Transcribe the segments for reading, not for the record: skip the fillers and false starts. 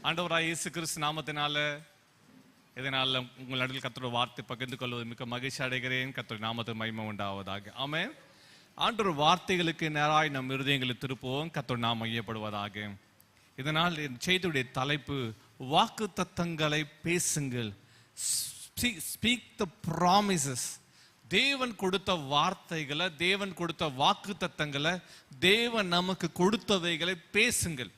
ஆண்டவராய் இயேசு கிறிஸ்து நாமத்தினால இதனால உங்கள் நடுவில் கர்த்தருடைய வார்த்தை பகிர்ந்து கொள்வது மிக்க மகிழ்ச்சி அடைகிறேன். கர்த்தருடைய நாமத்துக்கு மகிமை உண்டாவதாக. ஆமென். ஆண்டவர் வார்த்தைகளுக்கு நேராய் நம் இருதயங்களை திருப்புவோம். கர்த்தர் நாமம் மையப்படுவதாக. இதனால் என் செய்தியுடைய தலைப்பு வாக்குத்தத்தங்களை பேசுங்கள். Speak the promises. தேவன் கொடுத்த வார்த்தைகளை, தேவன் கொடுத்த வாக்குத்தத்தங்களை, தேவன் நமக்கு கொடுத்தவைகளை பேசுங்கள்.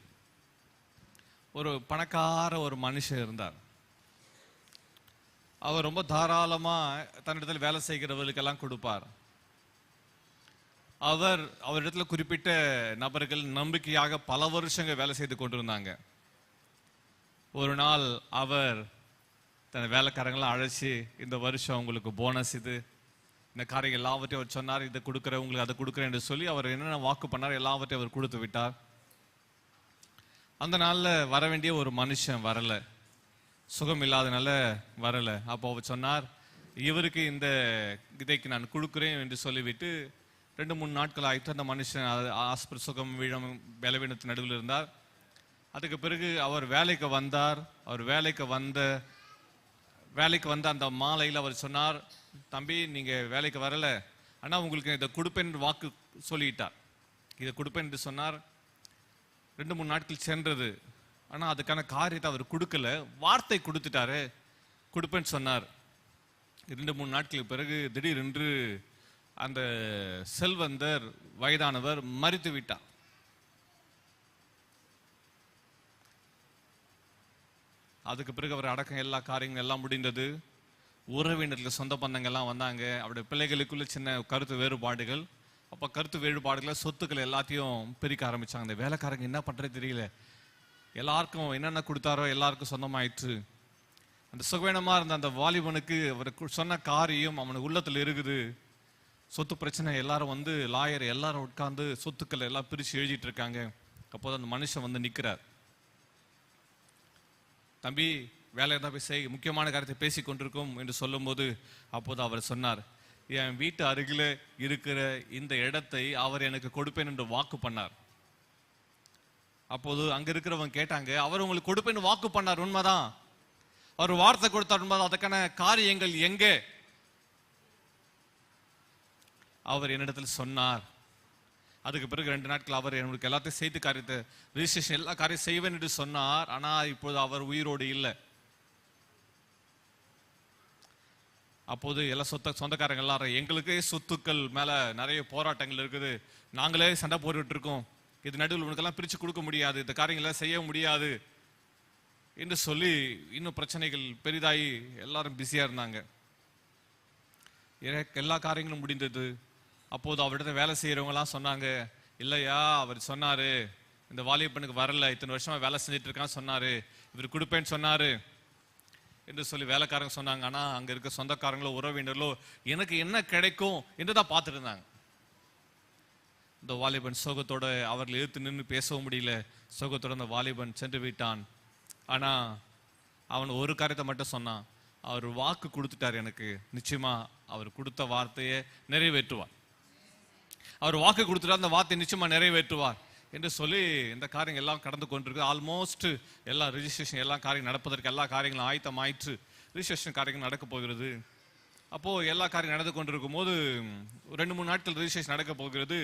ஒரு பணக்கார ஒரு மனுஷன் இருந்தார். அவர் ரொம்ப தாராளமா தன்னிடத்தில் வேலை செய்கிறவர்களுக்கெல்லாம் கொடுப்பார். அவரிடத்துல குறிப்பிட்ட நபர்கள் நம்பிக்கையாக பல வருஷங்கள் வேலை செய்து கொண்டிருந்தாங்க. ஒரு நாள் அவர் தன் வேலைக்காரங்களாம் அழைச்சி, இந்த வருஷம் உங்களுக்கு போனஸ் இது, இந்த காரியம் எல்லாவற்றையும் அவர் சொன்னார், இதை கொடுக்குறேன் உங்களுக்கு அதை கொடுக்குறேன் என்று சொல்லி அவர் என்னென்ன வாக்கு பண்ணார் எல்லாவற்றையும் அவர் கொடுத்து விட்டார். அந்த நாளில் வர வேண்டிய ஒரு மனுஷன் வரல, சுகம் இல்லாதனால வரல. அப்போ அவர் சொன்னார், இவருக்கு இந்த இதைக்கு நான் கொடுக்குறேன் என்று சொல்லிவிட்டு 2-3 நாட்கள் ஆயிட்டு அந்த மனுஷன் ஆஸ்பத்திரி சுகம் வீழம் பலவீனத்தின் நடுவில் இருந்தார். அதுக்கு பிறகு அவர் வேலைக்கு வந்தார். அவர் வேலைக்கு வந்த அந்த மாலையில் அவர் சொன்னார், தம்பி நீங்க வேலைக்கு வரல, ஆனால் உங்களுக்கு இதை கொடுப்பேன் வாக்கு சொல்லிட்டார். இதை கொடுப்பேன் என்று சொன்னார். 2-3 நாட்கள் சென்றது. ஆனால் அதுக்கான காரியத்தை அவர் கொடுக்கல, வார்த்தை கொடுத்துட்டாரு, கொடுப்பேன்னு சொன்னார். 2-3 நாட்களுக்கு பிறகு திடீரென்று அந்த செல்வந்தர் வயதானவர் மரித்து விட்டார். அதுக்கு பிறகு அவர் அடக்கம் எல்லா காரியங்களும் எல்லாம் முடிந்தது. உறவினர்கள் சொந்த பந்தங்கள்லாம் வந்தாங்க. அவருடைய பிள்ளைகளுக்குள்ள சின்ன கருத்து வேறுபாடுகள். அப்போ கருத்து வேறுபாடுகளை சொத்துக்களை எல்லாத்தையும் பிரிக்க ஆரம்பிச்சாங்க. அந்த வேலைக்காரங்க என்ன பண்றது தெரியல, எல்லாருக்கும் என்னென்ன கொடுத்தாரோ எல்லாருக்கும் சொந்தமாயிற்று. அந்த சுகவீனமா இருந்த அந்த வாலிபனுக்கு அவர் சொன்ன காரியம் அவனுக்கு உள்ளத்துல இருக்குது. சொத்து பிரச்சனை, எல்லாரும் வந்து லாயர் எல்லாரும் உட்கார்ந்து சொத்துக்களை எல்லாம் பிரிச்சு எழுதிட்டு இருக்காங்க. அப்போது அந்த மனுஷன் வந்து நிற்கிறார். தம்பி வேலை இருந்தால் போய் செய், முக்கியமான காரியத்தை பேசி கொண்டிருக்கும் என்று சொல்லும்போது அப்போது அவர் சொன்னார், என் வீட்டு அருகில் இருக்கிற இந்த இடத்தை அவர் எனக்கு கொடுப்பேன் என்று வாக்கு பண்ணார். அப்போது அங்க இருக்கிறவங்க கேட்டாங்க, அவர் உங்களுக்கு கொடுப்பேன்னு வாக்கு பண்ணார், உண்மைதான், அவர் வார்த்தை கொடுத்தார், உண்மைதான், அதுக்கான காரியங்கள் எங்கே? அவர் என்னிடத்தில் சொன்னார். அதுக்கு பிறகு 2 நாட்கள் அவர் எனக்கு எல்லாத்தையும் செய்து காரியத்தை ரிஜிஸ்ட்ரேஷன் எல்லா காரியம் செய்வேன் என்று சொன்னார். ஆனால் இப்போது அவர் உயிரோடு இல்லை. அப்போது எல்லா சொந்தக்காரங்க எல்லாரும், எங்களுக்கே சொத்துக்கள் மேல நிறைய போராட்டங்கள் இருக்குது, நாங்களே சண்டை போட்டுட்டு இருக்கோம், இது நடுவில் உனக்கெல்லாம் பிரிச்சு கொடுக்க முடியாது, இந்த காரியங்கள்லாம் செய்ய முடியாது என்று சொல்லி இன்னும் பிரச்சனைகள் பெரிதாகி எல்லாரும் பிஸியா இருந்தாங்க. எல்லா காரியங்களும் முடிந்தது. அப்போது அவர்கிட்ட வேலை செய்யறவங்க எல்லாம் சொன்னாங்க, இல்லையா அவர் சொன்னாரு இந்த வாலிபனுக்கு வரல, இத்தனை வருஷமா வேலை செஞ்சுட்டு இருக்கான்னு சொன்னாரு, இவர் கொடுப்பேன்னு சொன்னாரு என்று சொல்லி வேலைக்காரங்க சொன்னாங்க. ஆனா அங்க இருக்க சொந்தக்காரங்களோ உறவினர்களோ எனக்கு என்ன கிடைக்கும் என்று தான் பார்த்துட்டு இருந்தாங்க. இந்த வாலிபன் சோகத்தோட அவர்கள் எதிர்த்து நின்று பேசவும் முடியல. சோகத்தோட அந்த வாலிபன் சென்று விட்டான். ஆனா அவன் ஒரு காரியத்தை மட்டும் சொன்னான், அவர் வாக்கு கொடுத்துட்டார், எனக்கு நிச்சயமா அவர் கொடுத்த வார்த்தையை நிறைவேற்றுவார், அவர் வாக்கு கொடுத்துட்டார், அந்த வார்த்தை நிச்சயமா நிறைவேற்றுவார் என்று சொல்லி இந்த காரியங்கள் எல்லாம் கடந்து கொண்டிருக்கு. ஆல்மோஸ்ட் எல்லா ரிஜிஸ்ட்ரேஷன் எல்லா காரியம் நடப்பதற்கு எல்லா காரியங்களும் ஆயத்தம் ஆயிற்று. ரிஜிஸ்ட்ரேஷன் காரியங்கள் நடக்க போகிறது. அப்போ எல்லா காரியம் நடந்து கொண்டிருக்கும் போது 2-3 நாட்கள் ரிஜிஸ்ட்ரேஷன் நடக்க போகிறது.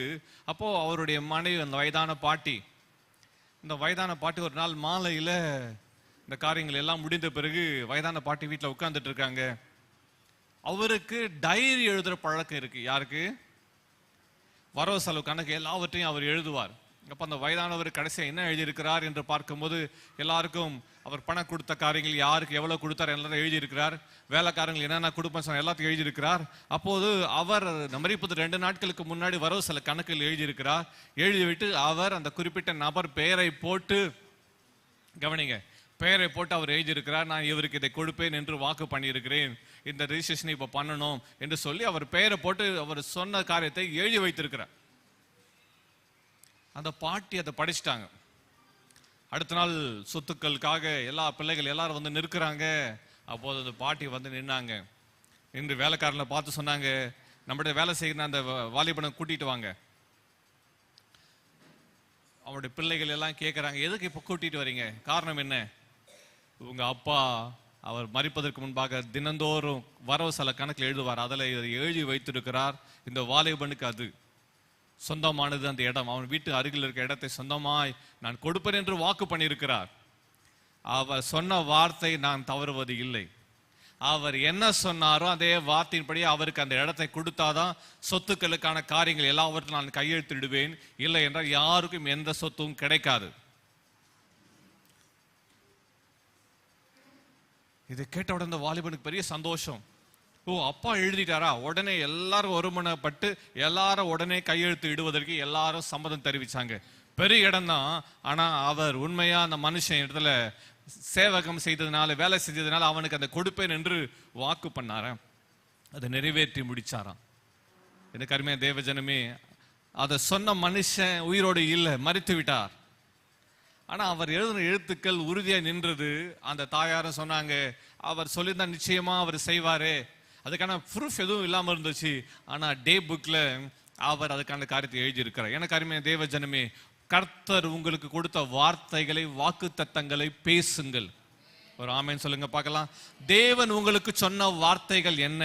அப்போ அவருடைய மனைவி, அந்த வயதான பாட்டி, இந்த வயதான பாட்டி ஒரு நாள் மாலையில இந்த காரியங்கள் எல்லாம் முடிந்த பிறகு வயதான பாட்டி வீட்டில் உட்கார்ந்துட்டு இருக்காங்க. அவருக்கு டைரி எழுதுற பழக்கம் இருக்கு. யாருக்கு? வரவு செலவு கணக்கு எல்லாவற்றையும் அவர் எழுதுவார். அப்போ அந்த வயதானவர் கடைசியாக என்ன எழுதியிருக்கிறார் என்று பார்க்கும்போது எல்லாருக்கும் அவர் பணம் கொடுத்த காரியங்கள், யாருக்கு எவ்வளவு கொடுத்தார் எல்லாரும் எழுதியிருக்கிறார், வேலைக்காரங்கள் என்னென்ன கொடுப்பேன்னு சொன்ன எல்லாத்தையும் எழுதியிருக்கிறார். அப்போது அவர் மரிப்பது 2 நாட்களுக்கு முன்னாடி வரவு செலவு கணக்கில் எழுதியிருக்கிறார். எழுதிவிட்டு அவர் அந்த குறிப்பிட்ட நபர் பெயரை போட்டு, கவனிங்க, பெயரை போட்டு அவர் எழுதியிருக்கிறார், நான் இவருக்கு இதை கொடுப்பேன் என்று வாக்கு பண்ணியிருக்கிறேன், இந்த ரிஜிஸ்ட்ரேஷனை இப்போ பண்ணணும் என்று சொல்லி அவர் பெயரை போட்டு அவர் சொன்ன காரியத்தை எழுதி வைத்திருக்கிறார். அந்த பாட்டி அதை படிச்சுட்டாங்க. அடுத்த நாள் சொத்துக்களுக்காக எல்லா பிள்ளைகள் எல்லாரும் வந்து நிற்கிறாங்க. அப்போது அந்த பாட்டி வந்து நின்னாங்க. நின்று வேலைக்காரனை பார்த்து சொன்னாங்க, நம்மளுடைய வேலை செய்கிற அந்த வாலிபனை கூட்டிட்டு வாங்க. அவருடைய பிள்ளைகள் எல்லாம் கேட்குறாங்க, எதுக்கு இப்போ கூட்டிட்டு வரீங்க, காரணம் என்ன? உங்க அப்பா அவர் மரிப்பதற்கு முன்பாக தினந்தோறும் வரவு சில கணக்கில் எழுதுவார். அதில் எழுதி வைத்திருக்கிறார், இந்த வாலிபனுக்கு அது சொந்தமானது அந்த இடம், அவன் வீட்டு அருகில் இருக்க இடத்தை சொந்தமாய் நான் கொடுப்பேன் என்று வாக்கு பண்ணியிருக்கிறார். அவர் சொன்ன வார்த்தை நான் தவறுவது இல்லை. அவர் என்ன சொன்னாரோ அதே வார்த்தையின்படி அவருக்கு அந்த இடத்தை கொடுத்தாதான் சொத்துக்களுக்கான காரியங்கள் எல்லாவற்றையும் நான் கையெழுத்திடுவேன். இல்லை என்றால் யாருக்கும் எந்த சொத்தும் கிடைக்காது. இதை கேட்ட உடனே வாலிபனுக்கு பெரிய சந்தோஷம். ஓ, அப்பா எழுதிட்டாரா? உடனே எல்லாரும் ஒருமனப்பட்டு எல்லாரும் உடனே கையெழுத்து இடுவதற்கு எல்லாரும் சம்மதம் தெரிவிச்சாங்க. பெரிய இடம் தான். ஆனா அவர் உண்மையா அந்த மனுஷன் இடத்துல சேவகம் செய்ததுனால, வேலை செஞ்சதுனால அவனுக்கு அந்த கொடுப்பேன் என்று வாக்கு பண்ணார, அதை நிறைவேற்றி முடிச்சாராம். எனக்கு அருமையா தேவஜனமே, அதை சொன்ன மனுஷன் உயிரோடு இல்லை, மரித்து விட்டார். ஆனா அவர் எழுதின எழுத்துக்கள் உறுதியா நின்றது. அந்த தாயாரும் சொன்னாங்க, அவர் சொல்லியிருந்தா நிச்சயமா அவர் செய்வாரு. அதுக்கான ப்ரூஃப் எதுவும் இல்லாம இருந்துச்சு. ஆனா டே புக்ல அவர் அதுக்கான காரியத்தை எழுதியிருக்கிறார். எனக்கு அருமையா தேவஜனமே, கர்த்தர் உங்களுக்கு கொடுத்த வார்த்தைகளை, வாக்கு தத்தங்களை பேசுங்கள். ஒரு ஆமேன் சொல்லுங்க பார்க்கலாம். தேவன் உங்களுக்கு சொன்ன வார்த்தைகள் என்ன?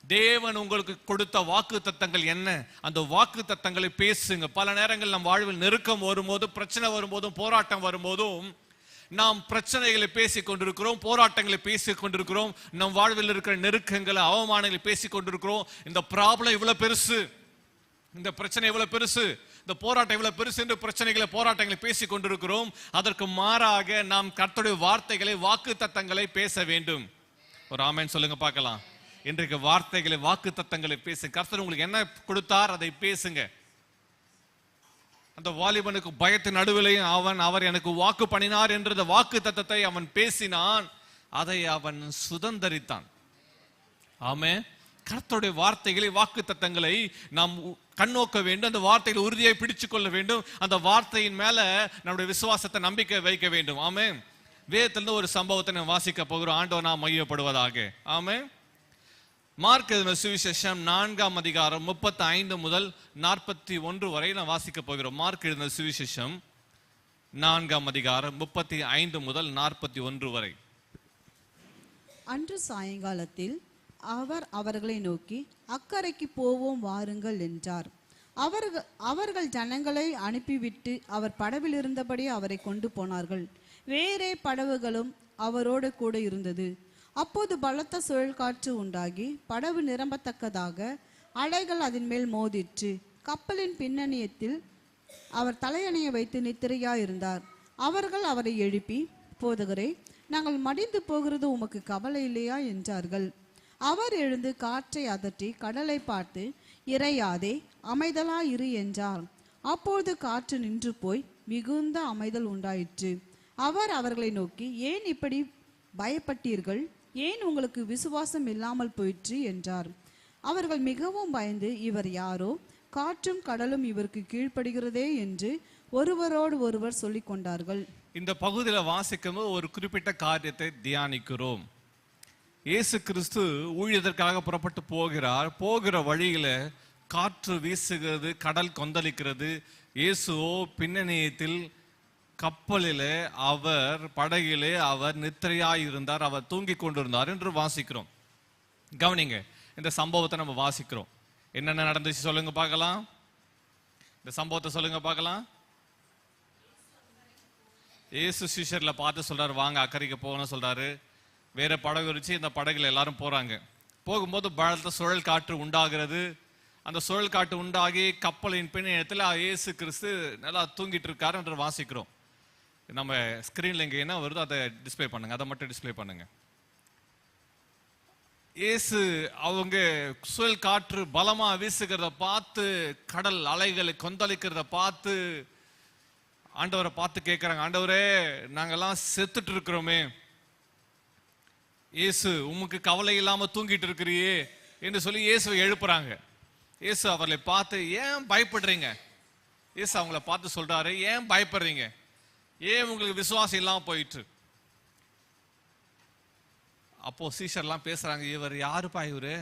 தேவன் உங்களுக்கு கொடுத்த வாக்கு தத்தங்கள் என்ன? அந்த வாக்கு தத்தங்களை பேசுங்க. பல நேரங்கள் நம் வாழ்வில் நெருக்கம் வரும்போதும், பிரச்சனை வரும்போதும், போராட்டம் வரும்போதும் நாம் பிரச்சனைகளை பேசிக் கொண்டிருக்கிறோம், போராட்டங்களை பேசிக் கொண்டிருக்கிறோம், நம் வாழ்வில் இருக்கிற நெருக்கங்களை, அவமானங்களை பேசிக் கொண்டிருக்கிறோம். இந்த ப்ராப்ளம் இவ்வளவு பெருசு, இந்த பிரச்சனை இவ்வளவு பெருசு, இந்த போராட்டம் இவ்வளவு பெருசு என்று பிரச்சனைகளை, போராட்டங்களை பேசிக் கொண்டிருக்கிறோம். அதற்கு மாறாக நாம் கர்த்தருடைய வார்த்தைகளை, வாக்கு தத்தங்களை பேச வேண்டும். ஒரு ஆமேன் சொல்லுங்க பார்க்கலாம். இன்றைக்கு வார்த்தைகளை, வாக்கு தத்தங்களை பேசுங்க. கர்த்தர் உங்களுக்கு என்ன கொடுத்தார் அதை பேசுங்க. அந்த வாலிபனுக்கு பயத்தின் நடுவிலையும் அவர் எனக்கு வாக்கு பண்ணினார் என்ற வாக்கு தத்தத்தை அவன் பேசினான். அதை அவன் சுதந்தரித்தான். ஆமென். கர்த்தருடைய வார்த்தைகளை, வாக்கு தத்தங்களை நாம் கண்ணோக்க வேண்டும். அந்த வார்த்தைகளை உறுதியை பிடிச்சு கொள்ள வேண்டும். அந்த வார்த்தையின் மேல நம்முடைய விசுவாசத்தை, நம்பிக்கை வைக்க வேண்டும். ஆமென். வேதத்திலிருந்து ஒரு சம்பவத்தை நாம் வாசிக்க போகிறோம். ஆண்டவர் நாம் மையப்படுவதாக. ஆமென். மார்க் எழுதின சுவிசேஷம் 4ஆம் அதிகாரம் 35 முதல் 41 வரை நாம் வாசிக்க போகிறோம். மார்க் எழுதின சுவிசேஷம் 4ஆம் அதிகாரம் 35 முதல் 41 வரை. அன்று சாயங்காலத்தில் அவர் அவர்களை நோக்கி, அக்கரைக்கு போவோம் வாருங்கள் என்றார். அவர்கள் ஜனங்களை அனுப்பிவிட்டு அவர் படவில் இருந்தபடி அவரை கொண்டு போனார்கள். வேறே படவுகளும் அவரோடு கூட இருந்தது. அப்போது பலத்த சுழல் காற்று உண்டாகி படவு நிரம்பத்தக்கதாக அலைகள் அதன் மேல் மோதிற்று. கப்பலின் பின்னணியத்தில் அவர் தலையணையை வைத்து நித்திரையாயிருந்தார். அவர்கள் அவரை எழுப்பி, போதகரே, நாங்கள் மடிந்து போகிறது உமக்கு கவலை இல்லையா என்றார்கள். அவர் எழுந்து காற்றை அதட்டி கடலை பார்த்து, இறையாதே, அமைதலாயிரு என்றார். அப்போது காற்று நின்று போய் மிகுந்த அமைதல் உண்டாயிற்று. அவர் அவர்களை நோக்கி, ஏன் இப்படி பயப்பட்டீர்கள்? ஏன் உங்களுக்கு விசுவாசம் இல்லாமல் போயிற்று என்றார். அவர்கள் மிகவும் பயந்து, இவர் யாரோ, காற்றும் கடலும் இவருக்கு கீழ்ப்படுகிறதே என்று ஒருவரோடு ஒருவர் சொல்லிக் கொண்டார்கள். இந்த பகுதியில் வாசிக்கும் ஒரு குறிப்பிட்ட காரியத்தை தியானிக்கிறோம். இயேசு கிறிஸ்து ஊழியதற்காக புறப்பட்டு போகிறார். போகிற வழியில காற்று வீசுகிறது, கடல் கொந்தளிக்கிறது. இயேசுவோ பின்னணியத்தில் கப்பலிலே, அவர் படகிலே அவர் நித்திரையாயிருந்தார், அவர் தூங்கி கொண்டிருந்தார் என்று வாசிக்கிறோம். கவனிங்க, இந்த சம்பவத்தை நம்ம வாசிக்கிறோம். என்னென்ன நடந்துச்சு சொல்லுங்க பார்க்கலாம். இந்த சம்பவத்தை சொல்லுங்க பார்க்கலாம். இயேசு சிஷ்யர்ல பார்த்து சொல்றாரு, வாங்க அக்கறைக்கு போகணும்னு சொல்றாரு. வேற படகு வச்சு இந்த படகுல எல்லாரும் போறாங்க. போகும்போது பலத்த சுழல் காற்று உண்டாகிறது. அந்த சுழல் காற்று உண்டாகி கப்பலின் பின்னணியத்தில் இயேசு கிறிஸ்து நல்லா தூங்கிட்டு இருக்காரு என்று வாசிக்கிறோம். நம்ம ஸ்கிரீன்ல இங்க என்ன வருதோ அதை டிஸ்பிளே பண்ணுங்க, அதை மட்டும் டிஸ்பிளே பண்ணுங்க. இயேசு அவங்க சுழல் காற்று பலமா வீசுகிறத பார்த்து, கடல் அலைகளை கொந்தளிக்கிறத பார்த்து ஆண்டவரை பார்த்து கேட்கிறாங்க, ஆண்டவரே, நாங்கெல்லாம் செத்துட்டு இருக்கிறோமே, இயேசு உமக்கு கவலை இல்லாம தூங்கிட்டு இருக்கிறியே என்று சொல்லி இயேசுவை எழுப்புறாங்க. இயேசு அவர்களை பார்த்து, ஏன் பயப்படுறீங்க? இயேசு அவங்கள பார்த்து சொல்றாரு, ஏன் பயப்படுறீங்க? ஏன் உங்களுக்கு விசுவாசம் இல்லாம போயிட்டு? அப்போ சீஷர்லாம் பேசுறாங்க, இவர் யாருப்பா இவரு?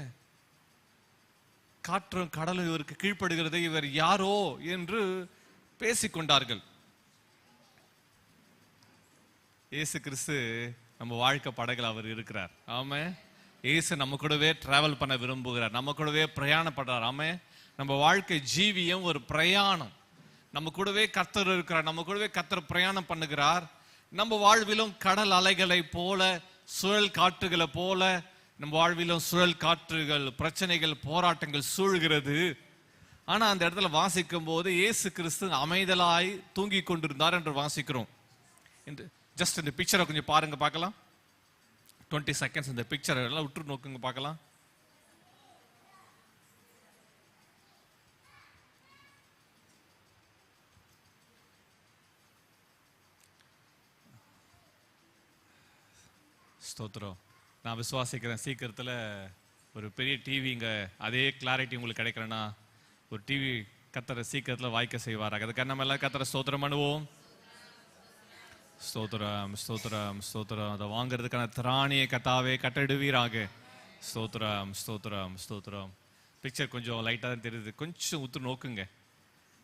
காற்றும் கடலும் இவருக்கு கீழ்ப்படுகிறது, இவர் யாரோ என்று பேசிக்கொண்டார்கள். இயேசு கிறிஸ்து நம்ம வாழ்க்கை படகுல அவர் இருக்கிறார். ஆமே. இயேசு நம்ம கூடவே டிராவல் பண்ண விரும்புகிறார், நம்ம கூடவே பிரயாணப்படுறார். ஆமே. நம்ம வாழ்க்கை ஜீவியம் ஒரு பிரயாணம். நம்ம கூடவே கர்த்தர் இருக்கிறார், நம்ம கூடவே கர்த்தர் பிரயாணம் பண்ணுகிறார். நம்ம வாழ்விலும் கடல் அலைகளை போல, சுழல் காற்றுகளை போல நம்ம வாழ்விலும் சுழல் காற்றுகள், பிரச்சனைகள், போராட்டங்கள் சூழ்கிறது. ஆனா அந்த இடத்துல வாசிக்கும் போது இயேசு கிறிஸ்து அமைதலாய் தூங்கி கொண்டிருந்தார் என்று வாசிக்கிறோம். ஜஸ்ட் இந்த பிக்சரை கொஞ்சம் பாருங்க பார்க்கலாம். 20 seconds இந்த பிக்சரை எல்லாம் விட்டு நோக்குங்க பார்க்கலாம். ஸ்தோத்திரம். நான் விசுவாசிக்கிறேன் சீக்கிரத்தில் ஒரு பெரிய டிவி இங்கே அதே கிளாரிட்டி உங்களுக்கு கிடைக்கிறேன்னா ஒரு டிவி கத்தரை சீக்கிரத்தில் வாய்க்க செய்வாராக. அதுக்காக நம்ம எல்லாம் கத்தரை ஸ்தோத்திரம் பண்ணுவோம். ஸ்தோத்திரம் ஸ்தோத்திரம் ஸ்தோத்திரம். அதை வாங்குறதுக்கான திராணியை கத்தாவே கட்டடுவீராக. ஸ்தோத்திரம் ஸ்தோத்திரம் ஸ்தோத்திரம். பிக்சர் கொஞ்சம் லைட்டாக தான் தெரியுது, கொஞ்சம் உத்து நோக்குங்க.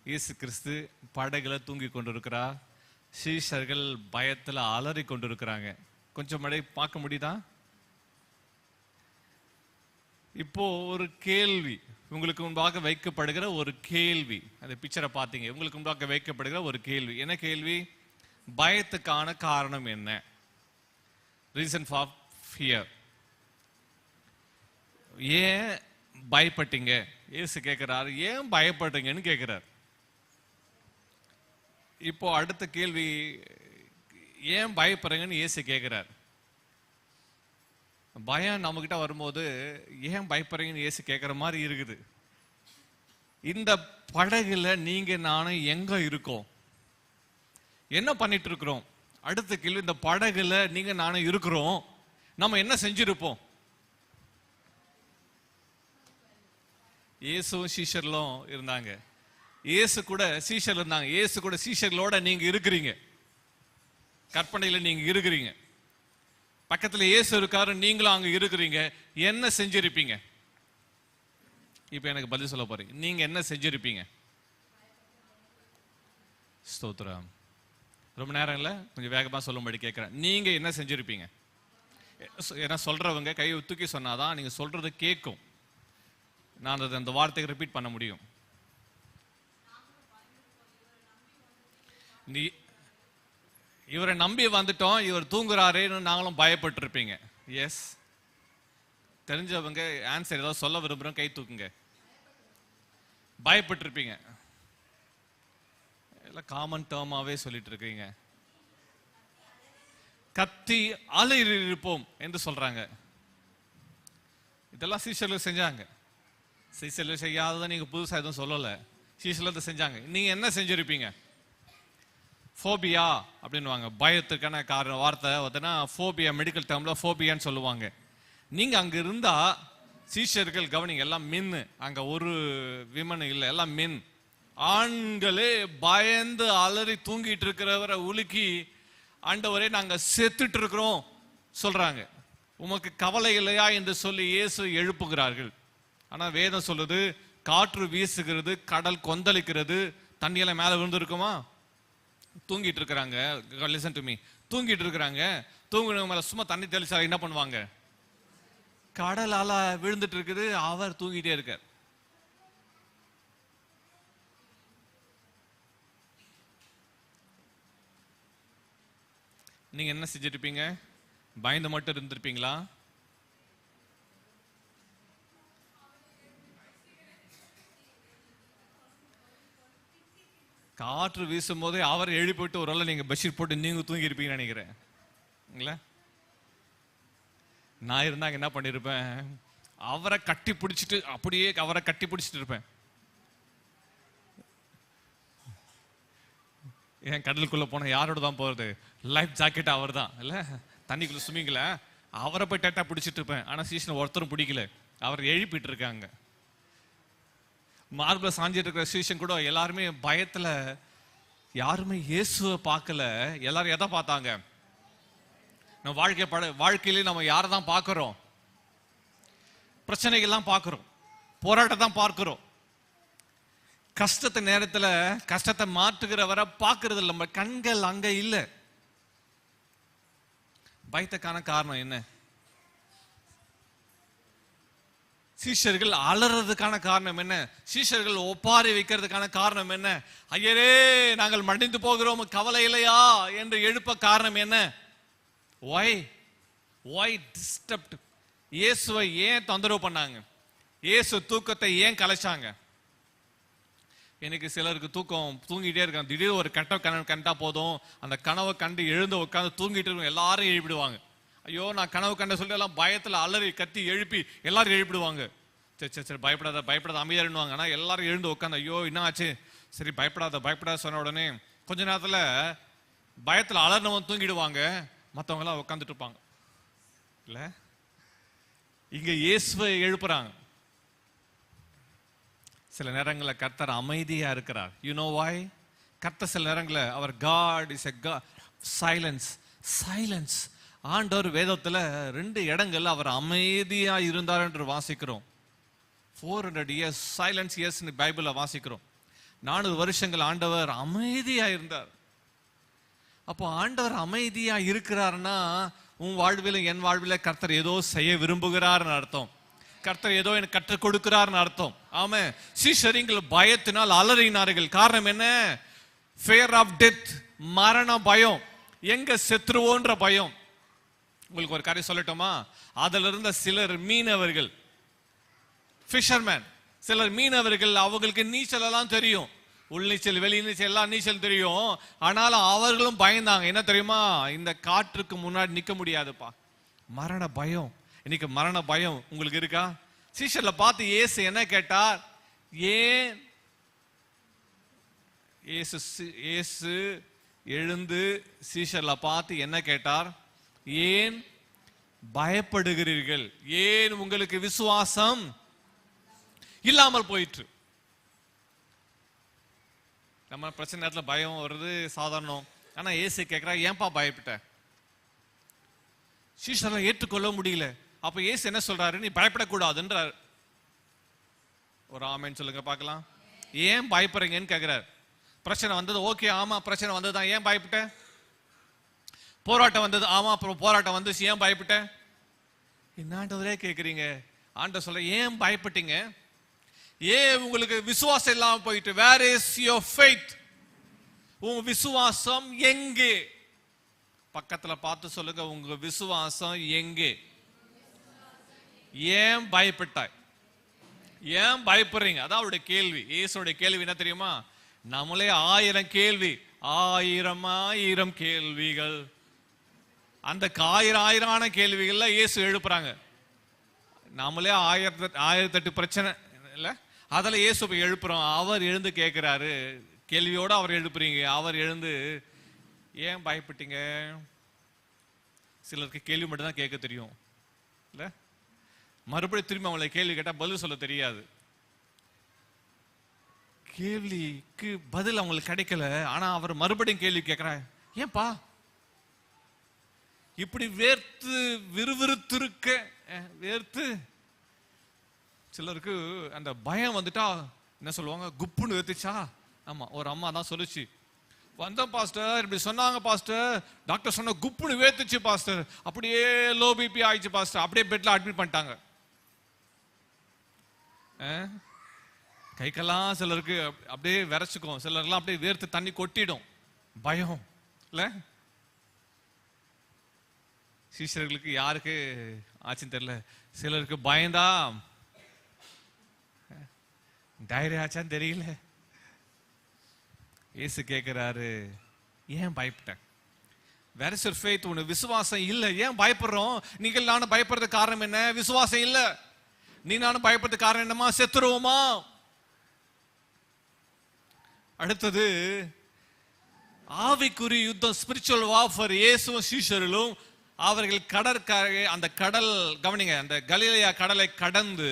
இயேசு கிறிஸ்து படகுல தூங்கி கொண்டிருக்கிறா, சீஷர்கள் பயத்தில் அலறி கொண்டிருக்கிறாங்க. கொஞ்சம் மழை பார்க்க முடியுதா? இப்போ ஒரு கேள்வி உங்களுக்கு முன்பாக வைக்கப்படுகிற ஒரு கேள்வி, அந்த பிக்சரை பார்த்தீங்க, உங்களுக்கு முன்பாக வைக்கப்படுகிற ஒரு கேள்வி. என்ன கேள்வி? பயத்துக்கான காரணம் என்ன? Reason for fear. ஏன் பயப்பட்டீங்க? இயேசு கேட்கிறாரு, ஏன் பயப்பட்டீங்கன்னு கேட்கிறார். இப்போ அடுத்த கேள்வி, ஏன் பயப்படுறீங்கன்னு இயேசு கேட்கிறார். பயம் நம்ம கிட்ட வரும்போது ஏன் பயப்படுறீங்கன்னு இயேசு கேட்கிற மாதிரி இருக்குது. இந்த படகுல நீங்க நானும் எங்க இருக்கோம், என்ன பண்ணிட்டு இருக்கிறோம்? அடுத்த கேள்வி, இந்த படகுல நீங்க நானும் இருக்கிறோம், நம்ம என்ன செஞ்சிருப்போம்? இயேசுவும் சீஷர்களும் இருந்தாங்க, இயேசு கூட சீஷர் இருந்தாங்க, இயேசு கூட சீஷர்களோட நீங்க இருக்கிறீங்க, கற்பனையில நீங்க இருக்கிறீங்க, பக்கத்துல இயேசு இருக்காரு, நீங்களும் அங்க இருக்கிறீங்க, என்ன செஞ்சிருப்பீங்க? இப்ப எனக்கு பதில் சொல்ல போறீங்க, நீங்க என்ன செஞ்சிருப்பீங்க? ஸ்தோத்திரம். ரொம்ப நேரம் இல்ல, கொஞ்சம் வேகமா சொல்லும்படி கேட்கிறேன். நீங்க என்ன செஞ்சிருப்பீங்க? ஏன்னா சொல்றவங்க கையை தூக்கி சொன்னாதான் நீங்க சொல்றது கேட்கும், நான் அந்த வார்த்தையை ரிப்பீட் பண்ண முடியும். நீ இவரை நம்பி வந்துட்டோம், இவர் தூங்குறாரேன்னு நாங்களும் பயப்பட்டு இருப்பீங்க. எஸ், தெரிஞ்சவங்க ஆன்சர் ஏதாவது சொல்ல விரும்புறோம், கை தூக்குங்க. பயப்பட்டு இருப்பீங்க. எல்லாம் காமன் டேர்மாவே சொல்லிட்டு இருக்கீங்க. கத்தி அலறி இருப்போம் என்று சொல்றாங்க. இதெல்லாம் சீஷர்கள் செஞ்சாங்க. சீஷர்கள் செய்யாததான் நீங்க புதுசா எதுவும் சொல்லல, சீஷர்கள் செஞ்சாங்க. நீங்க என்ன செஞ்சிருப்பீங்க? ஃபோபியா அப்படின்னுவாங்க, பயத்துக்கான காரணம் வார்த்தை பார்த்தீங்கன்னா ஃபோபியா, மெடிக்கல் டேர்ம்ல ஃபோபியான்னு சொல்லுவாங்க. நீங்க அங்க இருந்தா சீஷர்கள் கவனிங்க, எல்லாம் மென், அங்க ஒரு விமன் இல்லை, எல்லாம் மென். ஆண்களே பயந்து அலறி தூங்கிட்டு இருக்கிறவரை உலுக்கி, ஆண்டவரே நாங்க செத்துட்டு இருக்கிறோம் சொல்றாங்க. உமக்கு கவலை இல்லையா என்று சொல்லி இயேசு எழுப்புகிறார்கள். ஆனா வேதம் சொல்லுது, காற்று வீசுகிறது, கடல் கொந்தளிக்கிறது, தண்ணியெல்லாம் மேல விழுந்துருக்குமா? தூங்கிட்டு இருக்கிறாங்க. லிசன் டு மீ, தூங்கிட்டு இருக்கிறாங்க. தூங்குனவங்க மேல சும்மா தண்ணி தெளிச்சா என்ன பண்ணுவாங்க? கடல் அலை விழுந்துட்டு இருக்குது, அவர் தூங்கிட்டே இருக்கார். நீங்க என்ன செஞ்சிருப்பீங்க? பயந்து மட்டும் இருந்திருப்பீங்களா? காற்று வீசும் போதே அவர் எழுப்பிட்டு ஒரு வேளை நீங்க பெட்ஷீட் போட்டு நீங்க தூங்கி இருப்பீங்கன்னு நினைக்கிறேன். நான் இருந்தாங்க என்ன பண்ணிருப்பேன்? அவரை கட்டி பிடிச்சிட்டு, அப்படியே அவரை கட்டி பிடிச்சிட்டு இருப்பேன். ஏன் கடலுக்குள்ள போன யாரோட தான் போறது? லைஃப் ஜாக்கெட் அவர் தான் இல்ல, தண்ணிக்குள்ள ஸ்விம்மிங்ல அவரை போய் டேட்டா பிடிச்சிட்டு இருப்பேன். ஆனா சீசன் ஒருத்தரும் பிடிக்கல, அவர் எழுப்பிட்டு இருக்காங்க. மார்பில் சாஞ்சிட்டு இருக்கிற சீசன் கூட எல்லாருமே பயத்துல, யாருமே இயேசுவை பார்க்கல, எல்லாரும் எதை பார்த்தாங்க? நம்ம வாழ்க்கையில நம்ம யாரை தான் பார்க்கிறோம்? பிரச்சனைகள்லாம் பார்க்கிறோம், போராட்டம் தான் பார்க்கிறோம். கஷ்டத்தை நேரத்துல கஷ்டத்தை மாற்றுகிறவரை பார்க்கறது இல்லை, நம்ம கண்கள் அங்க இல்லை. பயத்துக்கான காரணம் என்ன? சீஷர்கள் அலறதுக்கான காரணம் என்ன? சீஷர்கள் ஒப்பாரி வைக்கிறதுக்கான காரணம் என்ன? ஐயரே நாங்கள் மடிந்து போகிறோம், கவலை இல்லையா என்று எழுப்ப காரணம் என்ன? why disturbed? இயேசுவை ஏன் தொந்தரவு பண்ணாங்க? இயேசு தூக்கத்தை ஏன் கலைச்சாங்க? எனக்கு சிலருக்கு தூங்கிட்டே இருக்காங்க. திடீர்னு ஒரு கனவு கண்டா போதும், அந்த கனவை கண்டு எழுந்து உட்காந்து தூங்கிட்டு இருக்கும், எல்லாரும் எழுப்பிடுவாங்க. ஐயோ நான் கனவு கண்ட சொல்லி எல்லாம் பயத்துல அலறி கத்தி எழுப்பி எல்லாரும் எழுப்பிடுவாங்க. சரி பயப்படாத அமைதியாருன்னுவாங்க. ஆனா எல்லாரும் எழுந்து உட்காந்து ஐயோ என்ன ஆச்சு, சரி பயப்படாத சொன்ன உடனே கொஞ்ச நேரத்துல பயத்துல அலர்னவன் தூங்கிடுவாங்க, மற்றவங்க எல்லாம் உட்காந்துட்டு இருப்பாங்க. இல்ல இங்க இயேசுவை எழுப்புறாங்க. சில நேரங்களில் கர்த்தர் அமைதியா இருக்கிறார். You know why? கர்த்தர் சில நேரங்களில் அவர் காட் இஸ் எ சைலன்ஸ். ஆண்டவர் வேதத்துல 2 இடங்கள்ல அவர் அமைதியா இருந்தார் என்று வாசிக்கிறோம். 400 years சைலன்ஸ் இயர்ஸ் பைபிள்ல வாசிக்கிறோம். 400 வருஷங்கள் ஆண்டவர் அமைதியா இருந்தார். அப்போ ஆண்டவர் அமைதியா இருக்கிறார்னா உன் வாழ்விலும் என் வாழ்வில கர்த்தர் ஏதோ செய்ய விரும்புகிறார்னு அர்த்தம். கர்த்தர் ஏதோ எனக்கு கற்றுக் கொடுக்கிறார்னு அர்த்தம். ஆமா, சீஷர்கள் பயத்தினால் அலறினார்கள். காரணம் என்ன? fear of death, மரண பயம், எங்க செத்துருவோன்ற பயம். உங்களுக்கு ஒரு காரியம் சொல்லட்டுமா? அதுல இருந்த சிலர் மீனவர்கள், ஃபிஷர்மேன், சிலர் மீனவர்கள், அவங்களுக்கு நீச்சல் எல்லாம் தெரியும், உள்நீச்சல் வெளி நீச்சல் எல்லாம் நீச்சல் தெரியும். ஆனாலும் அவர்களும் பயந்தாங்க. என்ன தெரியுமா? இந்த காற்றுக்கு முன்னாடி நிக்க முடியாதுப்பா, மரண பயம். இன்னைக்கு மரண பயம் உங்களுக்கு இருக்கா? சீஷர்ல பார்த்து இயேசு என்ன கேட்டார்? ஏன் இயேசு எழுந்து சீஷர்ல பார்த்து என்ன கேட்டார்? ஏன் பயப்படுகிறீர்கள்? ஏன் உங்களுக்கு விசுவாசம் இல்லாமல் போயிற்று? நம்ம பிரச்சனை நேரத்துல பயம் வருது சாதாரணம். ஆனா இயேசு கேட்கிறா, ஏன்பா பயப்பட்ட? சீஷர்ல ஏற்றுக்கொள்ள முடியல. அப்ப இயேசு என்ன சொல்றாரு? நீ பயப்படக்கூடாதுன்றார். ஒரு ஆமென் சொல்லுங்க பார்க்கலாம். ஏன் பயப்படுறீங்கன்னு கேட்கிறார். பிரச்சனை வந்தது, ஓகே, ஆமா பிரச்சனை வந்ததுதான், ஏன் பயப்பட்ட? போராட்டம் வந்தது, ஆமா போராட்டம் வந்துச்சு, ஏன் பயப்பட்ட? என்னாண்டவரே கேட்குறீங்க. ஆண்டவர் சொல்ற, ஏன் பயப்பட்டீங்க? ஏன் உங்களுக்கு விசுவாசம் இல்லாம போயிட்டு? Where is your faith? உங்க விசுவாசம் எங்கே? பக்கத்துல பார்த்து சொல்லுங்க, உங்க விசுவாசம் எங்கே? ஏன் பயப்பட்டாய்? ஏன் பயப்படுறீங்க? அதான் அவருடைய கேள்வி. இயேசுடைய கேள்வி என்ன தெரியுமா? நம்மளே 1000 கேள்வி, 1000 கேள்விகள், அந்த 1000 கேள்விகள்ல இயேசு எழுப்புறாங்க. நம்மளே 1008 பிரச்சனை இல்ல, அதில் இயேசு போய் எழுப்புறோம். அவர் எழுந்து கேட்கிறாரு, கேள்வியோட அவர் எழுப்புறீங்க. அவர் எழுந்து ஏன் பயப்பட்டீங்க? சிலருக்கு கேள்வி மட்டும் தான் கேட்க தெரியும் இல்ல, மறுபடியும் திரும்பி அவங்களை கேள்வி கேட்டா பதில் சொல்ல தெரியாது. கேள்விக்கு பதில் அவங்களுக்கு கிடைக்கல. ஆனா அவர் மறுபடியும் கேள்வி கேட்கிறார், ஏன்பா இப்படி வேர்த்து விறுவிறுத்திருக்க? வேர்த்து சிலருக்கு அந்த பயம் வந்துட்டா என்ன சொல்லுவாங்க? குப்புன்னு வேர்த்துச்சா? ஆமா, ஒரு அம்மா தான் சொல்லுச்சு, வந்த பாஸ்டர் இப்படி சொன்னாங்க பாஸ்டர், டாக்டர் சொன்ன குப்புன்னு வேர்த்துச்சு பாஸ்டர், அப்படியே லோ பிபி ஆயிடுச்சு பாஸ்டர், அப்படியே பெட்ல அட்மிட் பண்ணிட்டாங்க. கைக்கெல்லாம் சிலருக்கு அப்படியே விரைச்சுக்கும், சிலர்லாம் அப்படியே வேர்த்து தண்ணி கொட்டிடும். பயம் இல்ல, சீஷர்களுக்கு யாருக்கு ஆச்சுன்னு தெரியல. சிலருக்கு பயந்தா டைரி ஆச்சான்னு தெரியல. இயேசு கேட்கிறாரு, ஏன் பயப்பட்ட? Where is your faith? உனக்கு விசுவாசம் இல்ல, ஏன் பயப்படுறோம்? நீங்கள் நானும் பயப்படுறதுக்கு காரணம் என்ன? விசுவாசம் இல்ல. நீ நானும் பயப்படுறதுக்கு காரணம் என்னமா? செத்துருவோமா? அடுத்தது ஆவிக்குரிய யுத்தம், ஸ்பிரிச்சுவல் வார்ஃபேர். இயேசுவும் சீஷர்களும் அவர்கள் கடற்கரை, அந்த கடல் கவனிங்க, அந்த கலிலேயா கடலை கடந்து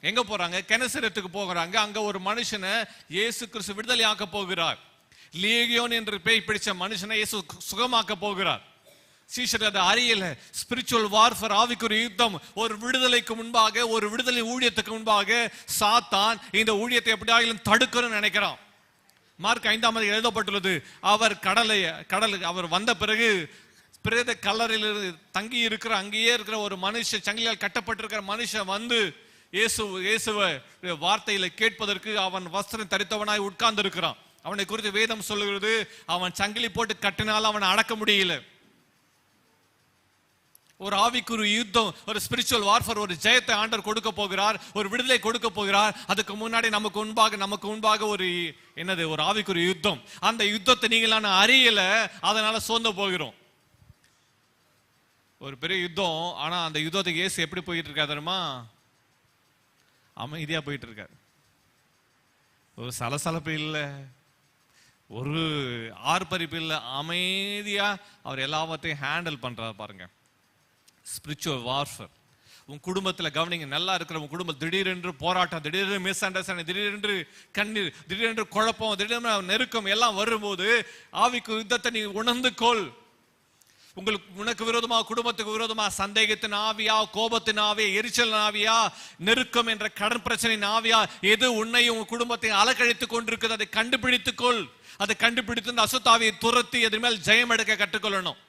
எங்க போறாங்க? கெனசரேத்துக்கு போகிறாங்க. அங்க ஒரு மனுஷனை இயேசு கிறிஸ்து விடுதலையாக்க போகிறார். லியோன் என்று பேய் பிடிச்ச மனுஷனை இயேசு சுகமாக்க போகிறார். சீஷர் அதை அறியல. ஸ்பிரிச்சுவல் வார்ஃபேர், ஆவிக்குரிய யுத்தம். ஒரு விடுதலைக்கு முன்பாக, ஒரு விடுதலை ஊழியத்துக்கு முன்பாக சாத்தான் இந்த ஊழியத்தை எப்படியாவது தடுக்கணும்னு நினைக்கிறான். மார்க் 5 எழுதப்பட்டுள்ளது, அவர் கடல் அவர் வந்த பிறகு பிரேத கல்லறையில் தங்கி இருக்கிற அங்கேயே இருக்கிற ஒரு மனுஷன், சங்கிலியால் கட்டப்பட்டிருக்கிற மனுஷன் வந்து இயேசுவை வார்த்தையில கேட்பதற்கு அவன் வஸ்திரம் தரித்தவனாய் உட்கார்ந்து இருக்கிறான். அவனை குறித்து வேதம் சொல்லுகிறது, அவன் சங்கிலி போட்டு கட்டினாலும் அவனை அடக்க முடியல. ஒரு ஆவிக்குரிய யுத்தம், ஒரு ஸ்பிரிச்சுவல் வார்ஃபேர், ஒரு ஜெயத்தை ஆண்டவர் கொடுக்க போகிறார், ஒரு விடுதலை கொடுக்க போகிறார். அதுக்கு முன்னாடி நமக்கு முன்பாக ஒரு என்னது, ஒரு ஆவிக்குரிய யுத்தம். அந்த யுத்தத்தை நீங்களான அறியல, அதனால சோர்ந்து போகிறோம். ஒரு பெரிய யுத்தம். ஆனா அந்த யுத்தத்துக்கு இயேசு எப்படி போயிட்டு இருக்காரு தெரியுமா? அமைதியா போயிட்டு இருக்காரு. ஒரு சலசலப்பு இல்லை, ஒரு ஆர்ப்பரிப்பு இல்லை, அமைதியா அவர் எல்லாவற்றையும் ஹேண்டில் பண்றாரு. பாருங்க, ஸ்பிரிச்சுவல் வார்ஃபேர். உன் குடும்பத்துல கவனிங்க, நல்லா இருக்கிற உன் குடும்பம் திடீரென்று போராட்டம், திடீரென்று மிஸ் அண்டர்ஸ்டாண்டிங், திடீரென்று கண்ணீர், திடீரென்று குழப்பம், திடீரென்று நெருக்கம் எல்லாம் வரும்போது ஆவிக்கு யுத்தத்தை நீ உணர்ந்து கொள். உனக்கு விரோதமா, குடும்பத்துக்கு விரோதமா சந்தேகத்தின் ஆவியா, கோபத்தின் ஆவியா, எரிச்சல் ஆவியா, நெருக்கம் என்ற கடன் பிரச்சனை ஆவியா, எது உன்னையும் உன் குடும்பத்தை அலக்கழித்துக் கொண்டிருக்குது, அதை கண்டுபிடித்துக்கொள். அதை கண்டுபிடித்து இந்த அசுத்தாவியை துரத்தி எது மேல் ஜெயம் எடுக்க கற்றுக்கொள்ளணும்.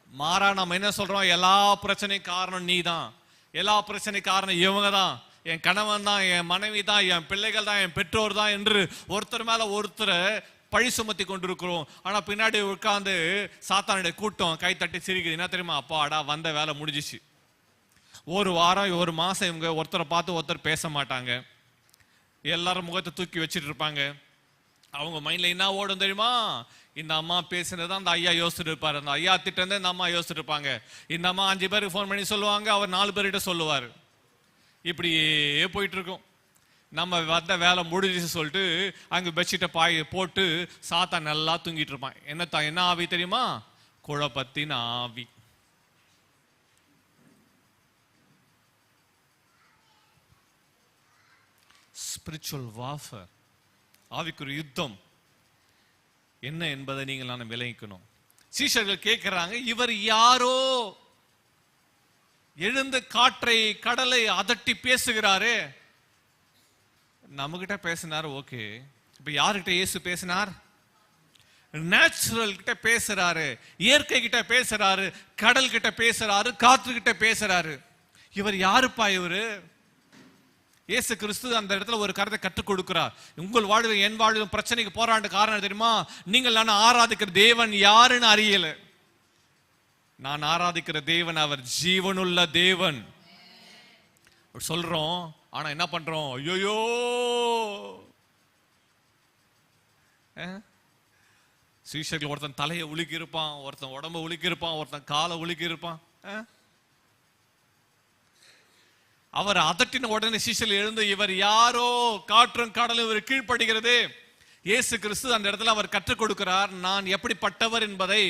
மாறா நம்ம என்ன சொல்றோம், எல்லா பிரச்சனையும் காரணம் நீ தான், எல்லா பிரச்சனையும் காரணம் இவங்க தான், என் கணவன் தான், என் மனைவி தான், என் பிள்ளைகள் தான், என் பெற்றோர் தான் என்று ஒருத்தர் மேல ஒருத்தர் பழி சுமத்தி கொண்டிருக்கிறோம். ஆனா பின்னாடி உட்கார்ந்து சாத்தானுடைய கூட்டம் கை தட்டி சிரிக்குது. என்ன தெரியுமா? அப்பாடா, வந்த வேலை முடிஞ்சிச்சு. ஒரு வாரம், ஒரு மாசம் இவங்க ஒருத்தரை பார்த்து ஒருத்தர் பேச மாட்டாங்க, எல்லாரும் முகத்தை தூக்கி வச்சிட்டு இருப்பாங்க. அவங்க மைண்ட்ல என்ன ஓடும் தெரியுமா? இந்த அம்மா பேசினதான் அந்த ஐயா யோசிச்சுட்டு இருப்பாரு, அந்த ஐயா திட்டம் இந்த அம்மா யோசிச்சுட்டு இருப்பாங்க. இந்த அம்மா 5 பேருக்கு ஃபோன் பண்ணி சொல்லுவாங்க, அவர் 4 பேர்கிட்ட சொல்லுவாரு. இப்படியே போயிட்டு இருக்கும். நம்ம வந்த வேலை முடிஞ்சிச்சு சொல்லிட்டு அங்க பெட்ஷீட்டை பாய போட்டு சாத்தா நல்லா தூங்கிட்டு இருப்பான். என்ன ஆவி தெரியுமா? குழப்பத்தின் ஆவி. ஸ்பிரிச்சுவல் வார்ஃபேர், ஆவிக்குரிய யுத்தம் என்ன என்பதை நீங்கள் நான் விளங்கிக்கணும். சீஷர்கள் கேட்கிறாங்க, இவர் யாரோ எழுந்த காற்றை கடலை அதட்டி பேசுகிறாரே. நம்மகிட்ட பேசினார், ஓகே. இப்ப யாருகிட்ட இயேசு பேசினார்? நேச்சுரல் கிட்ட பேசுறாரு, இயற்கை கிட்ட பேசுறாரு, கடல் கிட்ட பேசுறாரு, காற்று கிட்ட பேசுறாரு. இவர் யாருப்பா இவரு? இயேசு கிறிஸ்து அந்த இடத்துல ஒரு கருத்தை கற்றுக் கொடுக்கிறார். உங்கள் வாழ்வில் என் வாழ்வில் பிரச்சனைக்கு போராட்ட காரணம் தெரியுமா? நீங்கள் நான் ஆராதிக்கிற தேவன் யாருன்னு அறியல. நான் ஆராதிக்கிற தேவன் அவர் ஜீவனுள்ள தேவன் சொல்றோம். ஆனா என்ன பண்றோம்? ஐயோ, சீஷர்கள் ஒருத்தன் தலையை உலுக்கி இருப்பான், ஒருத்தன் உடம்ப உலுக்கி இருப்பான், ஒருத்தன் காலை உலுக்கி இருப்பான். அவர் அதட்டின உடனே சீஷர்கள் எழுந்து, இவர் யாரோ, காற்றும் கடலும் இவர் கீழ்ப்படுகிறது. இயேசு கிறிஸ்து அந்த இடத்துல அவர் கற்றுக் கொடுக்கிறார், நான் எப்படிப்பட்டவர் என்பதை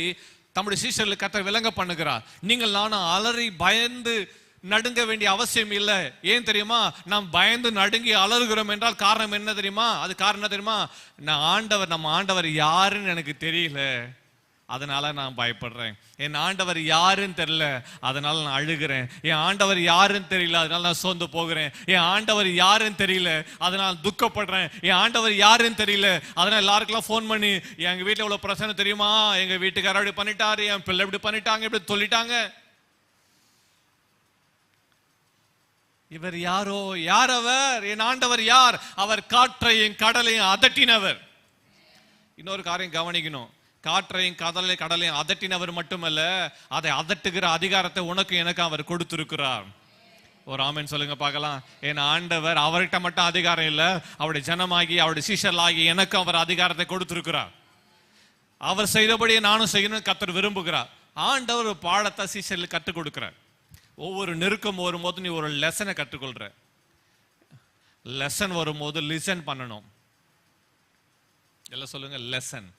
தம்முடைய சீஷர்களுக்கு கத்த விளங்க பண்ணுகிறார். நீங்கள் நானும் அலறி பயந்து நடுங்க வேண்டிய அவசியம் இல்லை. ஏன் தெரியுமா? நாம் பயந்து நடுங்கி அலறுகிறோம் என்றால் காரணம் என்ன தெரியுமா? அது காரணம் என்ன தெரியுமா? நம்ம ஆண்டவர் யாருன்னு எனக்கு தெரியல, அதனால நான் பயப்படுறேன். என் ஆண்டவர் யாருன்னு தெரியல, அதனால நான் அழுகிறேன். என் ஆண்டவர் யாருன்னு தெரியல, அதனால நான் சோர்ந்து போகிறேன். என் ஆண்டவர் யாருன்னு தெரியல, அதனால துக்கப்படுறேன். என் ஆண்டவர் யாருன்னு தெரியல, அதனால எல்லாருக்கெல்லாம் ஃபோன் பண்ணி, எங்க வீட்டுல இவ்வளவு பிரச்சனை தெரியுமா, எங்க வீட்டுக்காரர் இப்படி பண்ணிட்டாரு, என் பிள்ளை இப்படி பண்ணிட்டாங்க, இப்படி சொல்லிட்டாங்க. இவர் யாரோ? யார் அவர்? என் ஆண்டவர் யார்? அவர் காற்றையும் கடலையும் அதட்டினவர். இன்னொரு காரியம் கவனிக்கணும், காற்றையும் கடலையும் அதட்டினவர் மட்டுமல்ல, அதை அதட்டுகிற அதிகாரத்தை உனக்கு எனக்கு அவர் கொடுத்திருக்கிறார். ஒரு ஆமென் சொல்லுங்க பார்க்கலாம். என் ஆண்டவர், அவர்கிட்ட மட்டும் அதிகாரம் இல்ல, அவருடைய ஜனமாகி அவருடைய சீஷர்களாகி எனக்கு அவர் அதிகாரத்தை கொடுத்திருக்கிறார். அவர் செய்தபடியே நானும் செய்யணும் கர்த்தர் விரும்புகிறார். ஆண்டவர் பாடத்தை சீஷர்களுக்கு கற்றுக் கொடுக்கிறார். ஒவ்வொரு நெருக்கம் வரும்போது நீ ஒரு லெசனை கற்றுக்கொள்ற. லெசன் வரும்போது லிசன் பண்ணணும். எல்லாம் சொல்லுங்க, லெசன்.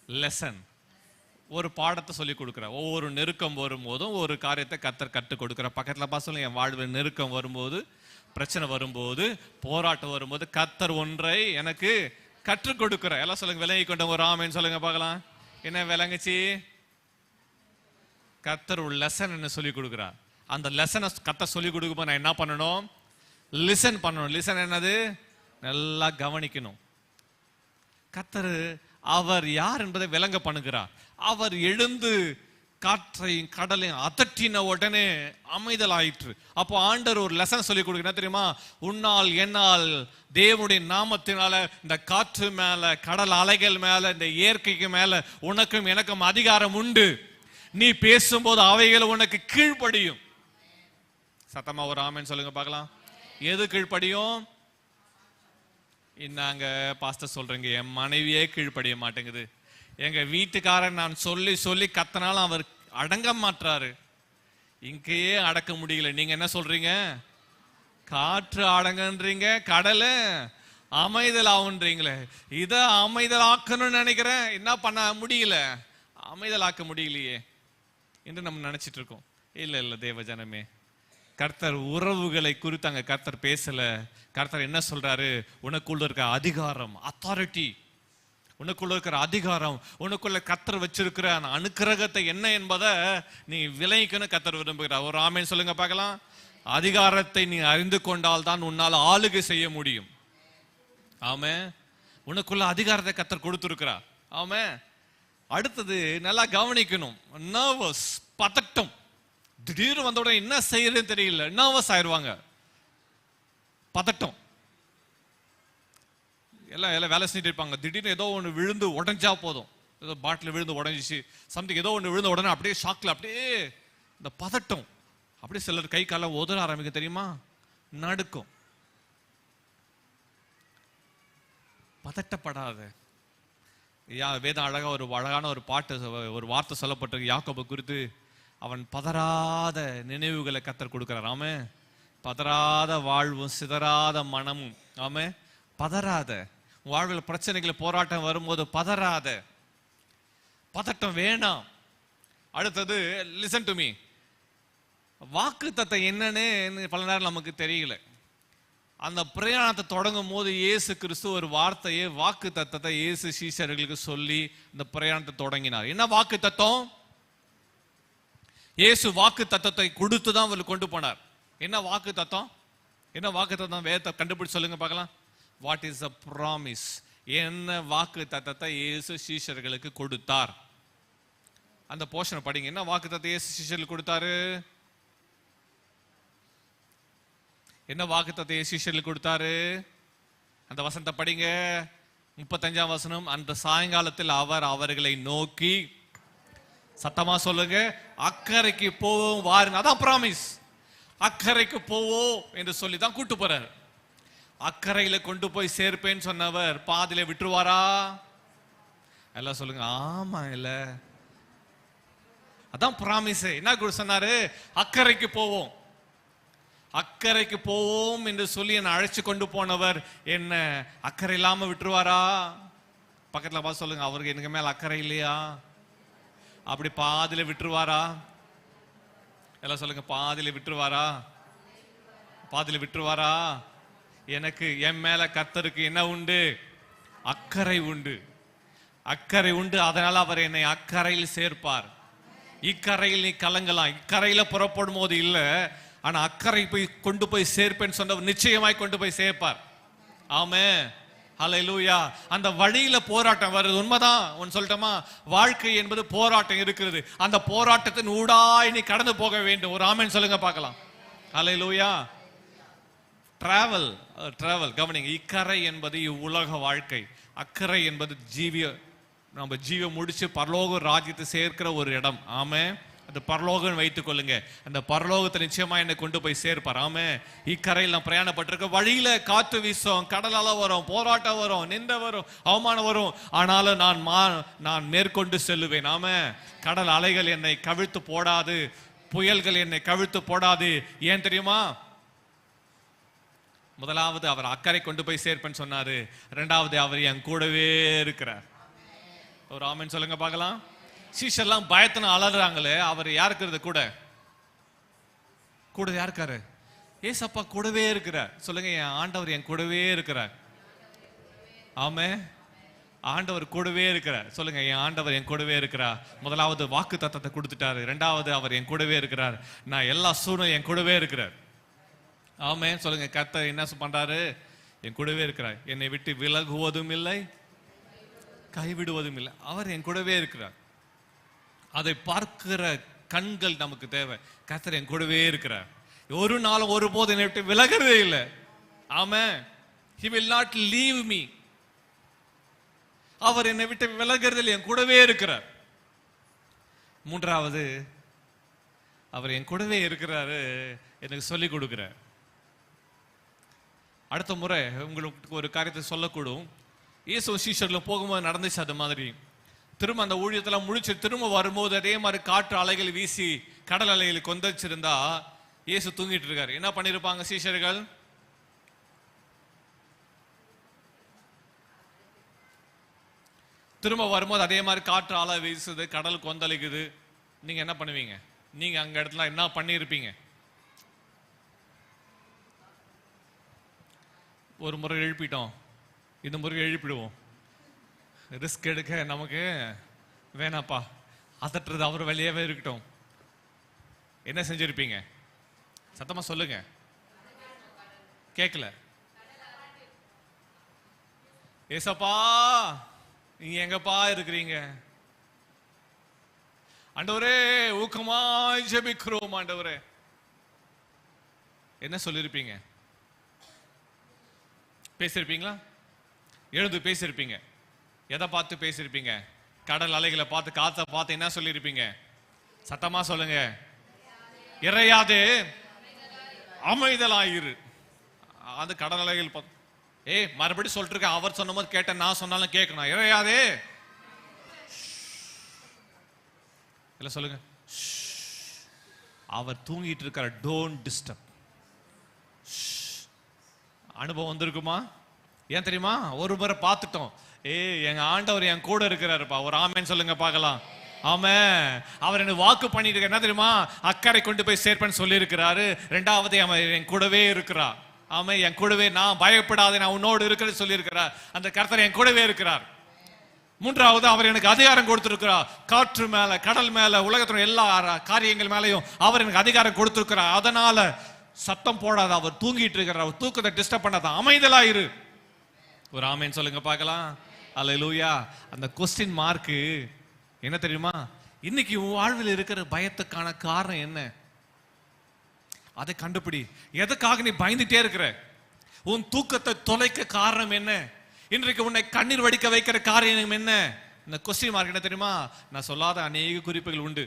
லெசன் ஒரு பாடத்தை சொல்லி கொடுக்குற. ஒவ்வொரு நெருக்கம் வரும்போதும் ஒரு காரியத்தை கர்த்தர் கற்றுக் கொடுக்குற. பக்கத்துல பா சொல்லுங்க, என் வாழ்வில் நெருக்கம் வரும்போது, பிரச்சனை வரும்போது, போராட்டம் வரும்போது கர்த்தர் ஒன்றை எனக்கு கற்றுக் கொடுக்குற. எல்லாம் சொல்லுங்க, விளங்கி கொண்ட ஒரு ஆமென் சொல்லுங்க பார்க்கலாம். என்ன விளங்குச்சு? கர்த்தர் ஒரு லெசன் என்ன சொல்லி கொடுக்குறார். அந்த லெசனை கர்த்தர் சொல்லி கொடுக்கும்போது நான் என்ன பண்ணணும்? லிசன் பண்ணணும். லிசன் என்னது? நல்லா கவனிக்கணும். கர்த்தர் அவர் யார் என்பதை விளங்க பண்ணுகிறார். அவர் எழுந்து காற்றையும் கடலையும் அதட்டின உடனே அமைதல் ஆயிற்று. அப்போ ஆண்டவர் ஒரு லெசன் சொல்லி கொடுக்க, என்ன தெரியுமா? உன்னால் என்னால் தேவனுடைய நாமத்தினால இந்த காற்று மேல, கடல் அலைகள் மேல, இந்த இயற்கைக்கு மேல உனக்கும் எனக்கும் அதிகாரம் உண்டு. நீ பேசும்போது அவைகள் உனக்கு கீழ்ப்படியும். சத்தமா ஒரு ஆமென் சொல்லுங்க பார்க்கலாம். எது கீழ்ப்படியும்? இன்னாங்க பாஸ்டர் சொல்றீங்க, என் மனைவியே கீழ்ப்படிய மாட்டேங்குது, எங்க வீட்டுக்காரன் நான் சொல்லி சொல்லி கத்தனாலும் அவர் அடங்க மாட்டாரு, இங்கேயே அடக்க முடியல. நீங்க என்ன சொல்றீங்க? காற்று அடங்கன்றீங்க, கடலை அமைதல் ஆகுன்றீங்களே. இதை அமைதல் ஆக்கணும்னு நினைக்கிறேன், என்ன பண்ண முடியல, அமைதல் ஆக்க முடியலையே என்று நம்ம நினைச்சிட்டு இருக்கோம். இல்ல இல்ல தேவஜனமே, கர்த்தர் உறவுகளை குறித்து அங்க கர்த்தர் பேசல. கர்த்தர் என்ன சொல்றாரு? உனக்குள்ள இருக்க அதிகாரம், அத்தாரிட்டி, உனக்குள்ள இருக்கிற அதிகாரம், உனக்குள்ள கர்த்தர் வச்சிருக்கிற அனுக்கிரகத்தை என்ன என்பதை நீ விளைவிக்கணும் கர்த்தர் விரும்புகிறார். ஒரு ஆமென் சொல்லுங்க பார்க்கலாம். அதிகாரத்தை நீ அறிந்து கொண்டால் தான் உன்னால் ஆளுகை செய்ய முடியும். ஆமென். உனக்குள்ள அதிகாரத்தை கர்த்தர் கொடுத்திருக்கிறார். ஆமென். அடுத்தது நல்லா கவனிக்கணும். நர்வஸ், பதட்டம். திடீர்னு வந்த உடனே என்ன செய்யறதுன்னு தெரியல, நர்வஸ் ஆயிடுவாங்க. பதட்டம். எல்லாம் வேலை செஞ்சுட்டு இருப்பாங்க. திடீர்னு ஏதோ ஒன்று விழுந்து உடஞ்சா போதும், ஏதோ பாட்டில் விழுந்து உடஞ்சிச்சு, சம்திங் ஏதோ ஒன்று விழுந்த உடனே அப்படியே ஷாக்ல அப்படியே இந்த பதட்டம், அப்படியே சிலர் கை காலம் உதற ஆரம்பிக்க, தெரியுமா? நடுக்கும். பதட்டப்படாத. வேதம் அழகா ஒரு அழகான ஒரு பாட்டு, ஒரு வார்த்தை சொல்லப்பட்டிருக்கு யாக்கோபு குறித்து. அவன் பதறாத நினைவுகளை கர்த்தர் கொடுக்கிறார். ஆமே. பதறாத வாழ்வும் சிதறாத மனமும். ஆமே. பதறாத வாழ்வில் பிரச்சனைகள் போராட்டம் வரும்போது பதறாத, பதட்டம் வேணாம். அடுத்தது லிசன் டு மீ. வாக்குத்தத்தம் என்னன்னு பல நேரம் நமக்கு தெரியல. அந்த பிரயாணத்தை தொடங்கும் போது இயேசு கிறிஸ்து ஒரு வார்த்தையை, வாக்கு தத்தத்தை இயேசு சீஷர்களுக்கு சொல்லி இந்த பிரயாணத்தை தொடங்கினார். என்ன வாக்கு தத்தம்? இயேசு வாக்கு தத்தத்தை கொடுத்து தான் அவருக்கு கொண்டு போனார். என்ன வாக்கு தத்தம்? என்ன வாக்கு தத்தம்? வேதத்தை கண்டுபிடிச்சு சொல்லுங்க பார்க்கலாம். What is a promise? என்ன வாக்கு தத்தத்தை இயேசு சீஷர்களுக்கு கொடுத்தார்? அந்த போர்ஷனை படிங்க. என்ன வாக்கு தத்தத்தை இயேசு சீஷர்களுக்கு கொடுத்தாரு? என்ன வாக்கு தத்தத்தை இயேசு சீஷர்களுக்கு கொடுத்தாரு? அந்த வசனத்தை படிங்க. 35ஆம் வசனம். அந்த சாயங்காலத்தில் அவர் அவர்களை நோக்கி, சத்தமா சொல்லுங்க, அக்கறைக்கு போவோம் வாருங்க. அதான் பிராமிஸ். அக்கறைக்கு போவோம் என்று சொல்லி தான் கூட்டு போறாரு. அக்கறையில கொண்டு போய் சேர்ப்பேன்னு சொன்னவர் பாதியில விட்டுருவாரா? எல்லாம் சொல்லுங்க ஆமா. இல்ல, அதான் பிராமிஸ். என்ன சொன்னாரு? அக்கறைக்கு போவோம். அக்கறைக்கு போவோம் என்று சொல்லி என்னை அழைச்சு கொண்டு போனவர் என்ன அக்கறை இல்லாம விட்டுருவாரா? பக்கத்துல பார்த்து சொல்லுங்க, அவருக்கு எனக்கு மேல அக்கறை இல்லையா? அப்படி பாதியில விட்டுருவாரா? எல்லாம் சொல்லுங்க, பாதியில விட்டுருவாரா? பாதியில விட்டுருவாரா? எனக்கு என் மேல கர்த்தருக்கு என்ன உண்டு? அக்கறை உண்டு. அக்கறை உண்டு. அதனால அவர் என்னை அக்கறையில் சேர்ப்பார். இக்கரையில் நீ கலங்கலாம். இக்கரையில புறப்படும் போது இல்ல, ஆனா அக்கறை போய் கொண்டு போய் சேர்ப்பேன்னு சொன்னவர் நிச்சயமாய் கொண்டு போய் சேர்ப்பார். ஆமென். ஹல்லேலூயா. அந்த வழியில போராட்டம் வருது, உண்மைதான். ஒன்னு சொல்லட்டுமா? வாழ்க்கை என்பது போராட்டம் இருக்கிறது. அந்த போராட்டத்தின் ஊடாய் நீ கடந்து போக வேண்டும். ஒரு ஆமென் சொல்லுங்க பார்க்கலாம். ஹல்லேலூயா. டிராவல் கவனிங்க. இக்கரை என்பது இவ்வுலக வாழ்க்கை, அக்கறை என்பது நம்ம ஜீவ முடிச்சு பரலோக ராஜ்யத்தை சேர்க்கிற ஒரு இடம். ஆமே. அந்த பரலோகம் வைத்துக் கொள்ளுங்க. அந்த பரலோகத்தை நிச்சயமா என்னை கொண்டு போய் சேர்ப்பார். ஆமே. இக்கரையில் நான் பிரயாணப்பட்டிருக்க வழியில காற்று வீசும், கடலால வரும், போராட்டம் வரும், நிந்த வரும், அவமானம் வரும். ஆனாலும் நான் மேற்கொண்டு செல்லுவேன். ஆமே. கடல் அலைகள் என்னை கவிழ்த்து போடாது, புயல்கள் என்னை கவிழ்த்து போடாது. ஏன் தெரியுமா? முதலாவது அவர் அக்கறை கொண்டு போய் சேர்ப்பேன்னு சொன்னாரு. இரண்டாவது அவர் என் கூடவே இருக்கிறார். ஒரு ஆமென் சொல்லுங்க பார்க்கலாம். சீஷர்லாம் பயத்தின அலறாங்களே, அவர் யாருக்கிறது? கூட யாருக்காரு? ஏசப்பா கூடவே இருக்கிறார். சொல்லுங்க, என் ஆண்டவர் என் கூடவே இருக்கிறார். ஆமே. ஆண்டவர் கூடவே இருக்கிறார். சொல்லுங்க, என் ஆண்டவர் என் கூடவே இருக்கிறார். முதலாவது வாக்கு தத்தத்தை கொடுத்துட்டாரு. இரண்டாவது அவர் என் கூடவே இருக்கிறார். நான் எல்லா சூழ்நிலையும் என் கூடவே இருக்கிறார். ஆமே. சொல்லுங்க, கர்த்தர் என்ன பண்றாரு? என் கூடவே இருக்கிறார். என்னை விட்டு விலகுவதும் இல்லை, கைவிடுவதும் இல்லை. அவர் என் கூடவே இருக்கிறார். அதை பார்க்கிற கண்கள் நமக்கு தேவை. கர்த்தர் என் கூடவே இருக்கிறார், ஒரு நாளும் ஒருபோது என்னை விட்டு விலகிறதே இல்லை. ஆமென். He will not leave me. அவர் என்னை விட்டு விலகிறதில் என் கூடவே இருக்கிறார். மூன்றாவது, அவர் என் கூடவே இருக்கிறாரு, எனக்கு சொல்லிக் கொடுக்கிறார். அடுத்த முறை உங்களுக்கு ஒரு காரியத்தை சொல்லக்கூடும். இயேசு சீஷர்கள் போகும்போது நடந்துச்சு அது மாதிரி. திரும்ப அந்த ஊழியத்தெல்லாம் முடிச்சு திரும்ப வரும்போது அதே மாதிரி காற்று அலைகள் வீசி கடல் அலைகள் கொந்தளிச்சிருந்தா இயேசு தூங்கிட்டு இருக்காரு. என்ன பண்ணிருப்பாங்க சீஷர்கள்? திரும்ப வரும்போது அதே மாதிரி காற்று அலை வீசுது, கடல் கொந்தளிக்குது. நீங்க என்ன பண்ணுவீங்க? நீங்க அங்க இடத்துல என்ன பண்ணிருப்பீங்க? ஒரு முறை எழுப்பிட்டோம், இந்த முறை எழுப்பிடுவோம். ரிஸ்க் எடுக்க நமக்கு வேணாப்பா, அதட்டுறது அவர் வெளியவே இருக்கட்டும். என்ன செஞ்சிருப்பீங்க? சத்தமா சொல்லுங்க, கேட்கல. ஏசப்பா நீங்க எங்கப்பா இருக்கிறீங்க? ஆண்டவரே ஊக்கமாய் ஜெபிக்கிறோம் ஆண்டவரே. என்ன சொல்லிருப்பீங்க? பேசிருப்பீங்களா? எழுந்து பேசிருப்பீங்க. எதை பார்த்து பேசிருப்பீங்க? கடல் அலைகளை பார்த்து, காத்த பார்த்து என்ன சொல்லிருப்பீங்க? சத்தமா சொல்லுங்க. இறையாதே அமைதலாயிரு. அது கடல் அலைகள் பார்த்து மறுபடியும் சொல்லிட்டு இருக்க. அவர் சொன்ன போது கேட்ட, நான் சொன்னாலும் கேட்கணும். இறையாதே இல்ல சொல்லுங்க. அவர் தூங்கிட்டு இருக்கார். Don't disturb. அனுபவம் வந்திருக்குமா? ஏன் தெரியுமா? ஒரு முறை பார்த்துட்டோம். எங்க ஆண்டவர் என் கூட இருக்கிறாருப்பா. ஒரு ஆமேன்னு சொல்லுங்க பார்க்கலாம். ஆமே. அவர் எனக்கு வாக்கு பண்ணிட்டு என்ன தெரியுமா? அக்கறை கொண்டு போய் சேர்ப்பேன்னு சொல்லி இருக்கிறாரு. ரெண்டாவது அவன் என் கூடவே இருக்கிறார். ஆமே, என் கூடவே, நான் பயப்படாத, நான் உன்னோடு இருக்கிறது சொல்லி இருக்கிறார். அந்த கர்த்தர் என் கூடவே இருக்கிறார். மூன்றாவது, அவர் எனக்கு அதிகாரம் கொடுத்திருக்கிறார். காற்று மேல, கடல் மேல, உலகத்துல எல்லா காரியங்கள் மேலையும் அவர் எனக்கு அதிகாரம் கொடுத்திருக்கிறார். அதனால சத்தம் போடாத, அவர் தூங்கிட்டு இருக்கிறார். அவர் தூக்கத்தை டிஸ்டர்ப் பண்ணாத, அமைதலாயிரு. ஒரு ஆமேன்னு சொல்லுங்க பார்க்கலாம். அல்லேலூயா. அந்த கொஸ்டின் மார்க்கு என்ன தெரியுமா? இன்னைக்கு உன் வாழ்வில் இருக்கிற பயத்துக்கான காரணம் என்ன? அதை கண்டுபிடி. எதுக்காக நீ பயந்துட்டே இருக்கிற? உன் தூக்கத்தை தொலைக்க காரணம் என்ன? இன்றைக்கு உன்னை கண்ணீர் வடிக்க வைக்கிற காரியம் என்ன? இந்த கொஸ்டின் மார்க் என்ன தெரியுமா? நான் சொல்லாத அநேக குறிப்புகள் உண்டு.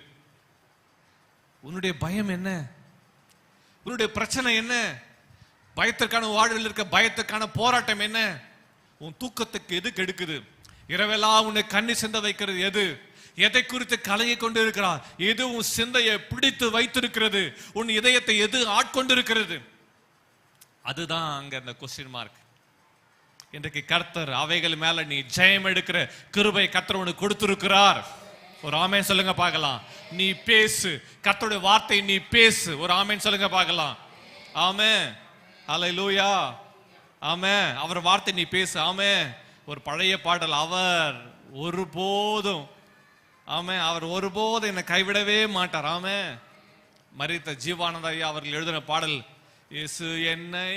உன்னுடைய பயம் என்ன? உன்னுடைய பிரச்சனை என்ன? பயத்திற்கான வாழ்வில் இருக்க பயத்துக்கான போராட்டம் என்ன? உன் தூக்கத்துக்கு எது கெடுக்குது? இரவெல்லாம் உன்னை கண்ணி சிந்த வைக்கிறது எது? எதை குறித்து கலங்கி கொண்டு இருக்கிறார்? எது உன் சிந்தையை பிடித்து வைத்திருக்கிறது? உன் இதயத்தை எது ஆட்கொண்டிருக்கிறது? அதுதான் அங்க அந்த கொஸ்டின் மார்க். இன்றைக்கு கர்த்தர் அவைகள் மேல நீ ஜெயம் எடுக்கிற கிருபை கர்த்தர் உனக்கு கொடுத்திருக்கிறார். ஒரு ஆமேன் சொல்லுங்க பார்க்கலாம். நீ பேசு, கர்த்தருடைய வார்த்தை நீ பேசு. ஒரு ஆமேன் சொல்லுங்க பார்க்கலாம். ஆமென். அல்லேலூயா. ஆமென். அவர் வார்த்தை நீ பேசு. ஆமென். ஒரு பழைய பாடல், அவர் ஒருபோதும், ஆமென், அவர் ஒருபோதும் என்னை கைவிடவே மாட்டார். ஆமென். மரித்த ஜீவானந்த ஐயா அவர்கள் எழுதின பாடல், இயேசு என்னை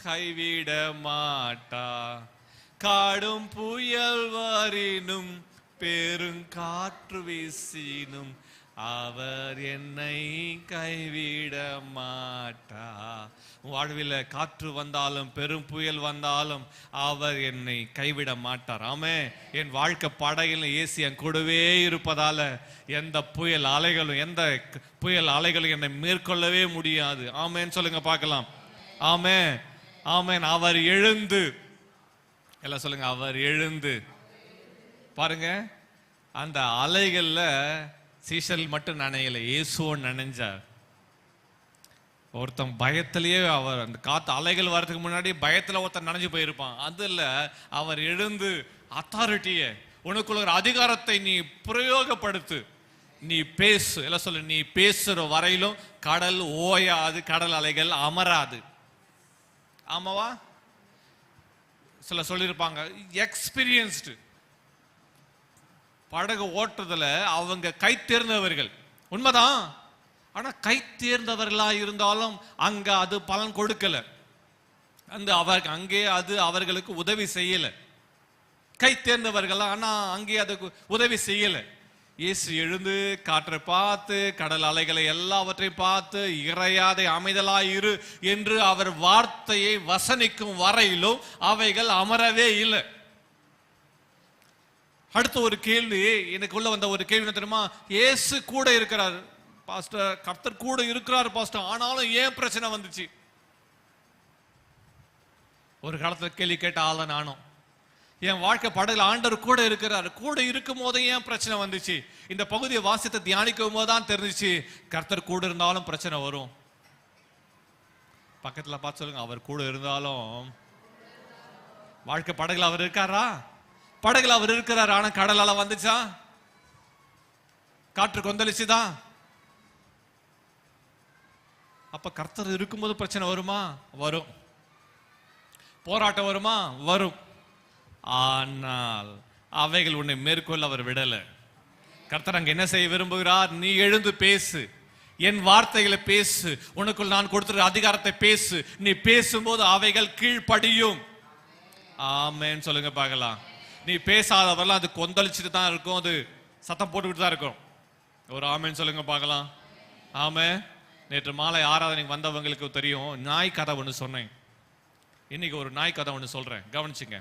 கைவிட மாட்டா, காடும் புயல் வாரினும் பெருங்காற்று வீசினும் அவர் என்னை கைவிட மாட்டா. வாழ்வில் காற்று வந்தாலும் பெரும் புயல் வந்தாலும் அவர் என்னை கைவிட மாட்டார். ஆமே. என் வாழ்க்கை படகில் இயேசு என் கூடவே இருப்பதால எந்த புயல் அலைகளும் என்னை மேற்கொள்ளவே முடியாது. ஆமேன்னு சொல்லுங்க பார்க்கலாம். ஆமே. ஆமேன். அவர் எழுந்து, எல்லாம் சொல்லுங்க, அவர் எழுந்து. பாருங்க, அந்த அலைகள்ல சீஷர்கள் மட்டும் நனையல, இயேசுவும் நனைஞ்சார். ஒருத்தன் பயத்திலேயே, அவர் அந்த காத்து அலைகள் வர்றதுக்கு முன்னாடி பயத்துல ஒருத்தன் நனைஞ்சு போயிருப்பான். அது இல்ல, அவர் எழுந்து அத்தாரிட்டியை, உனக்குள்ள ஒரு அதிகாரத்தை நீ பிரயோகப்படுத்து, நீ பேசு. எல்லாம் சொல்லு, நீ பேசுற வரையிலும் கடல் ஓயாது, கடல் அலைகள் அமராது. ஆமாவா? சில சொல்லியிருப்பாங்க, எக்ஸ்பீரியன்ஸ்டு படகு ஓட்டுறதுல அவங்க கை தேர்ந்தவர்கள். உண்மைதான். ஆனா கை தேர்ந்தவர்களா இருந்தாலும் அங்க அது பலன் கொடுக்கல. அங்கே அது அவர்களுக்கு உதவி செய்யல. கை தேர்ந்தவர்கள் ஆனா அங்கே அதுக்கு உதவி செய்யல. இயேசு எழுந்து காற்றை பார்த்து கடல் அலைகளை எல்லாவற்றையும் பார்த்து இறையாதை அமைதலாயிரு என்று அவர் வார்த்தையை வசனிக்கும் வரையிலும் அவைகள் அமரவே இல்லை. அடுத்த ஒரு கேள்வி எனக்குள்ள வந்த ஒரு கேள்வி என்ன தெரியுமா? இயேசு கூட இருக்கிறார் பாஸ்டர், கர்த்தர் கூட இருக்கிறார் பாஸ்டர், ஆனாலும் ஏன் பிரச்சனை வந்துச்சு? ஒரு காலத்துல கேள்வி கேட்ட ஆள நானும். என் வாழ்க்கை படகுல ஆண்டவர் கூட இருக்கிறார், கூட இருக்கும் போதே ஏன் பிரச்சனை வந்துச்சு? இந்த பகுதியை வாசித்து தியானிக்கும் போதுதான் தெரிஞ்சிச்சு கர்த்தர் கூட இருந்தாலும் பிரச்சனை வரும். பக்கத்துல பார்த்து சொல்லுங்க, அவர் கூட இருந்தாலும் வாழ்க்கை படகுல அவர் இருக்காரா? படகுல அவர் இருக்கிறார், ஆனா கடலால வந்துச்சா? காற்று கொந்தளிச்சுதான்? அப்ப கர்த்தர் இருக்கும்போது பிரச்சனை வருமா? வரும். போராட்டம் வருமா? வரும். ஆனால் அவைகள் உன்னை மேற்கொள்ள அவர் விடல. கர்த்தர் அங்க என்ன செய்ய விரும்புகிறார்? நீ எழுந்து பேசு, என் வார்த்தைகளை பேசு, உனக்குள் நான் கொடுத்திருக்கிற அதிகாரத்தை பேசு. நீ பேசும்போது அவைகள் கீழ்ப்படியும். ஆமென் சொல்லுங்க பார்க்கலாம். நீ பேசாதவரெல்லாம் அது கொந்தளிச்சுட்டு தான் இருக்கும், அது சத்தம் போட்டுக்கிட்டு தான் இருக்கும். ஒரு ஆமென் சொல்லுங்க பார்க்கலாம். ஆமென். நேற்று மாலை ஆராதனைக்கு வந்தவங்களுக்கு தெரியும், நாய் கதை ஒன்று சொன்னேன். இன்னைக்கு ஒரு நாய் கதை ஒன்று சொல்றேன், கவனிச்சுங்க.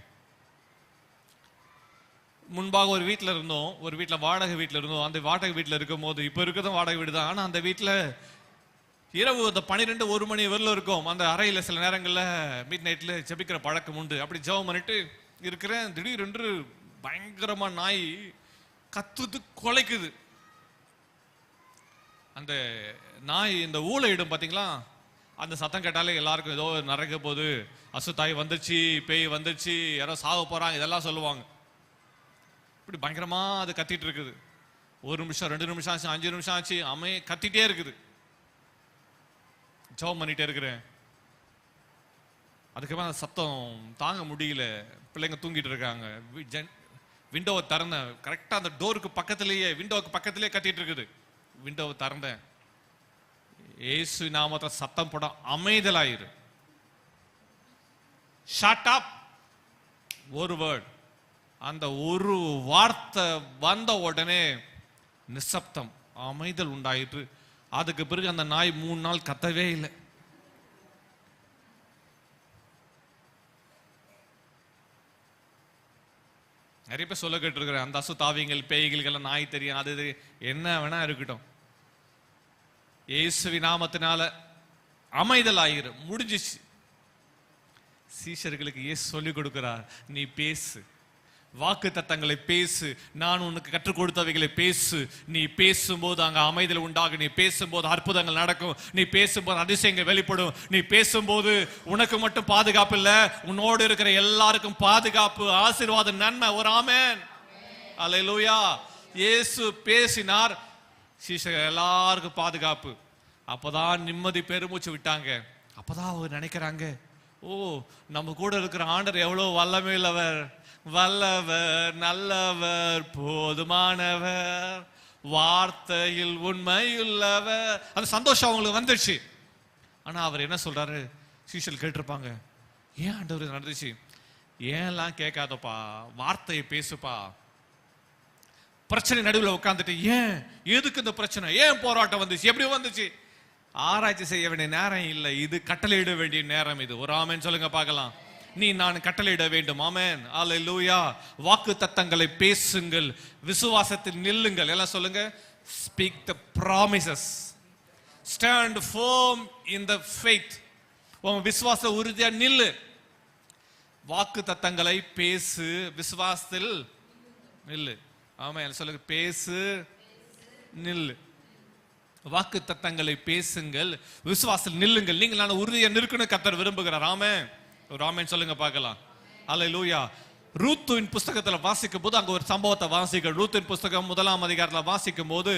முன்பாக ஒரு வீட்டில் இருந்தோம், ஒரு வீட்டில் வாடகை வீட்டில் இருந்தோம். அந்த வாடகை வீட்டில் இருக்கும் போது, இப்போ இருக்கிறதும் வாடகை வீடு தான், ஆனால் அந்த வீட்டில் இரவு அந்த 12-1 மணி வரல இருக்கும். அந்த அறையில் சில நேரங்களில் மிட் நைட்டில் ஜெபிக்கிற பழக்கம் உண்டு. அப்படி ஜெபம் பண்ணிட்டு இருக்கிறேன், திடீரென்று பயங்கரமா நாய் கத்துது, கொலைக்குது. அந்த நாய் இந்த ஊளையிடும் பாத்தீங்களா, அந்த சத்தம் கேட்டாலே எல்லாருக்கும் ஏதோ நடக்க போது, அசுத்தாய் வந்துச்சு, பேய் வந்துச்சு, யாரோ சாக போறாங்க, இதெல்லாம் சொல்லுவாங்க. இப்படி பயங்கரமா அது கத்திட்டு இருக்குது. 1 நிமிஷம் 2 நிமிஷம் ஆச்சு, 5 நிமிஷம் ஆச்சு, கத்திட்டே இருக்குது. ஜெபம் பண்ணிட்டே இருக்கிறேன். அதுக்கப்புறம் அந்த சத்தம் தாங்க முடியல, பிள்ளைங்க தூங்கிட்டு இருக்காங்க. விண்டோவை திறந்தேன், கரெக்டா அந்த டோருக்கு பக்கத்திலேயே, விண்டோவுக்கு பக்கத்திலேயே கத்திட்டு இருக்குது. விண்டோவை திறந்தேன், இயேசு நாமத்தை சத்தம் போட அமைதலாயிரு. Shut up. ஒரு வேர்ட், அந்த ஒரு வார்த்தை வந்த உடனே நிசப்தம், அமைதல் உண்டாயிற்று. அதுக்கு பிறகு அந்த நாய் 3 நாள் கத்தவே இல்லை. நிறைய பேர் சொல்ல கேட்டிருக்கிறேன், அந்த அசுத்தாவியங்கள் பேய்களுக்கெல்லாம் நாய் தெரியும், அது என்ன வேணா இருக்கட்டும், இயேசுவின் நாமத்தினால அமைதல் ஆயிரு, முடிஞ்சிச்சு. சீஷர்களுக்கு இயேசு சொல்லிக் கொடுக்கிறார், நீ பேசு, வாக்கு தத்தங்களை பேசு, நான் உனக்கு கற்றுக் கொடுத்தவைகளை பேசு. நீ பேசும்போது அங்க அமைதல் உண்டாகும், நீ பேசும்போது அற்புதங்கள் நடக்கும், நீ பேசும்போது அதிசயங்கள் வெளிப்படும், நீ பேசும்போது உனக்கு மட்டும் பாதுகாப்பு இல்ல, உன்னோடு இருக்கிற எல்லாருக்கும் பாதுகாப்பு, ஆசீர்வாதம், நன்மை. ஒரு ஆமென். அல்லேலூயா. இயேசு பேசினார், சீஷர்கள் எல்லாருக்கும் பாதுகாப்பு. அப்பதான் நிம்மதி பெருமூச்சு விட்டாங்க. அப்பதான் அவர் நினைக்கிறாங்க, ஓ நம்ம கூட இருக்கிற ஆண்டவர் எவ்வளவு வல்லமையுள்ளவர், வல்லவர், நல்லவர், போதுமானவர், வார்த்தையில் உண்மையுள்ளவர். அந்த சந்தோஷம் அவங்களுக்கு வந்துச்சு. ஆனா அவர் என்ன சொல்றாரு? சீஷர்கள் கேட்டிருப்பாங்க, ஏன் ஆண்டவர் நடந்துச்சு? ஏன்லாம் கேட்காதப்பா, வார்த்தையை பேசுப்பா. பிரச்சனை நடுவில் உட்காந்துட்டு ஏன், எதுக்கு இந்த பிரச்சனை, ஏன் போராட்டம் வந்துச்சு, எப்படி வந்துச்சு? ஆராய்ச்சி செய்ய வேண்டிய நேரம் இல்லை, இது கட்டளையிட வேண்டிய நேரம். இது ஒரு ஆமென் சொல்லுங்க பார்க்கலாம். நீ நான் கட்டளையிட வேண்டும். ஆமென். அல்லேலூயா. வாக்கு தத்தங்களை பேசுங்கள், விசுவாசத்தில் நில்லுங்கள். எல்லாம் சொல்லுங்க. Speak the promises, stand firm in the faith. உன் விசுவாச உறுதியா நில்லு. வாக்கு தத்தங்களை பேசு, விசுவாசத்தில் நில்லு. ஆமென் சொல்லுங்க. பேசு, நில்லு. வாக்கு தத்தங்களை பேசுங்கள், விசுவாசத்தில் நில்லுங்கள். நீங்கள் நான் உறுதியா நிற்கணும் கர்த்தர் விரும்புகிறார். ஆமென். ஒரு ஆமென் சொல்லுங்க பார்க்கலாம். அல்லேலூயா. ரூத்தின் புஸ்தகத்துல வாசிக்கும் போது அங்க ஒரு சம்பவத்தை வாசிக்க. ரூத்தின் புஸ்தகம் 1ஆம் அதிகாரத்துல வாசிக்கும் போது,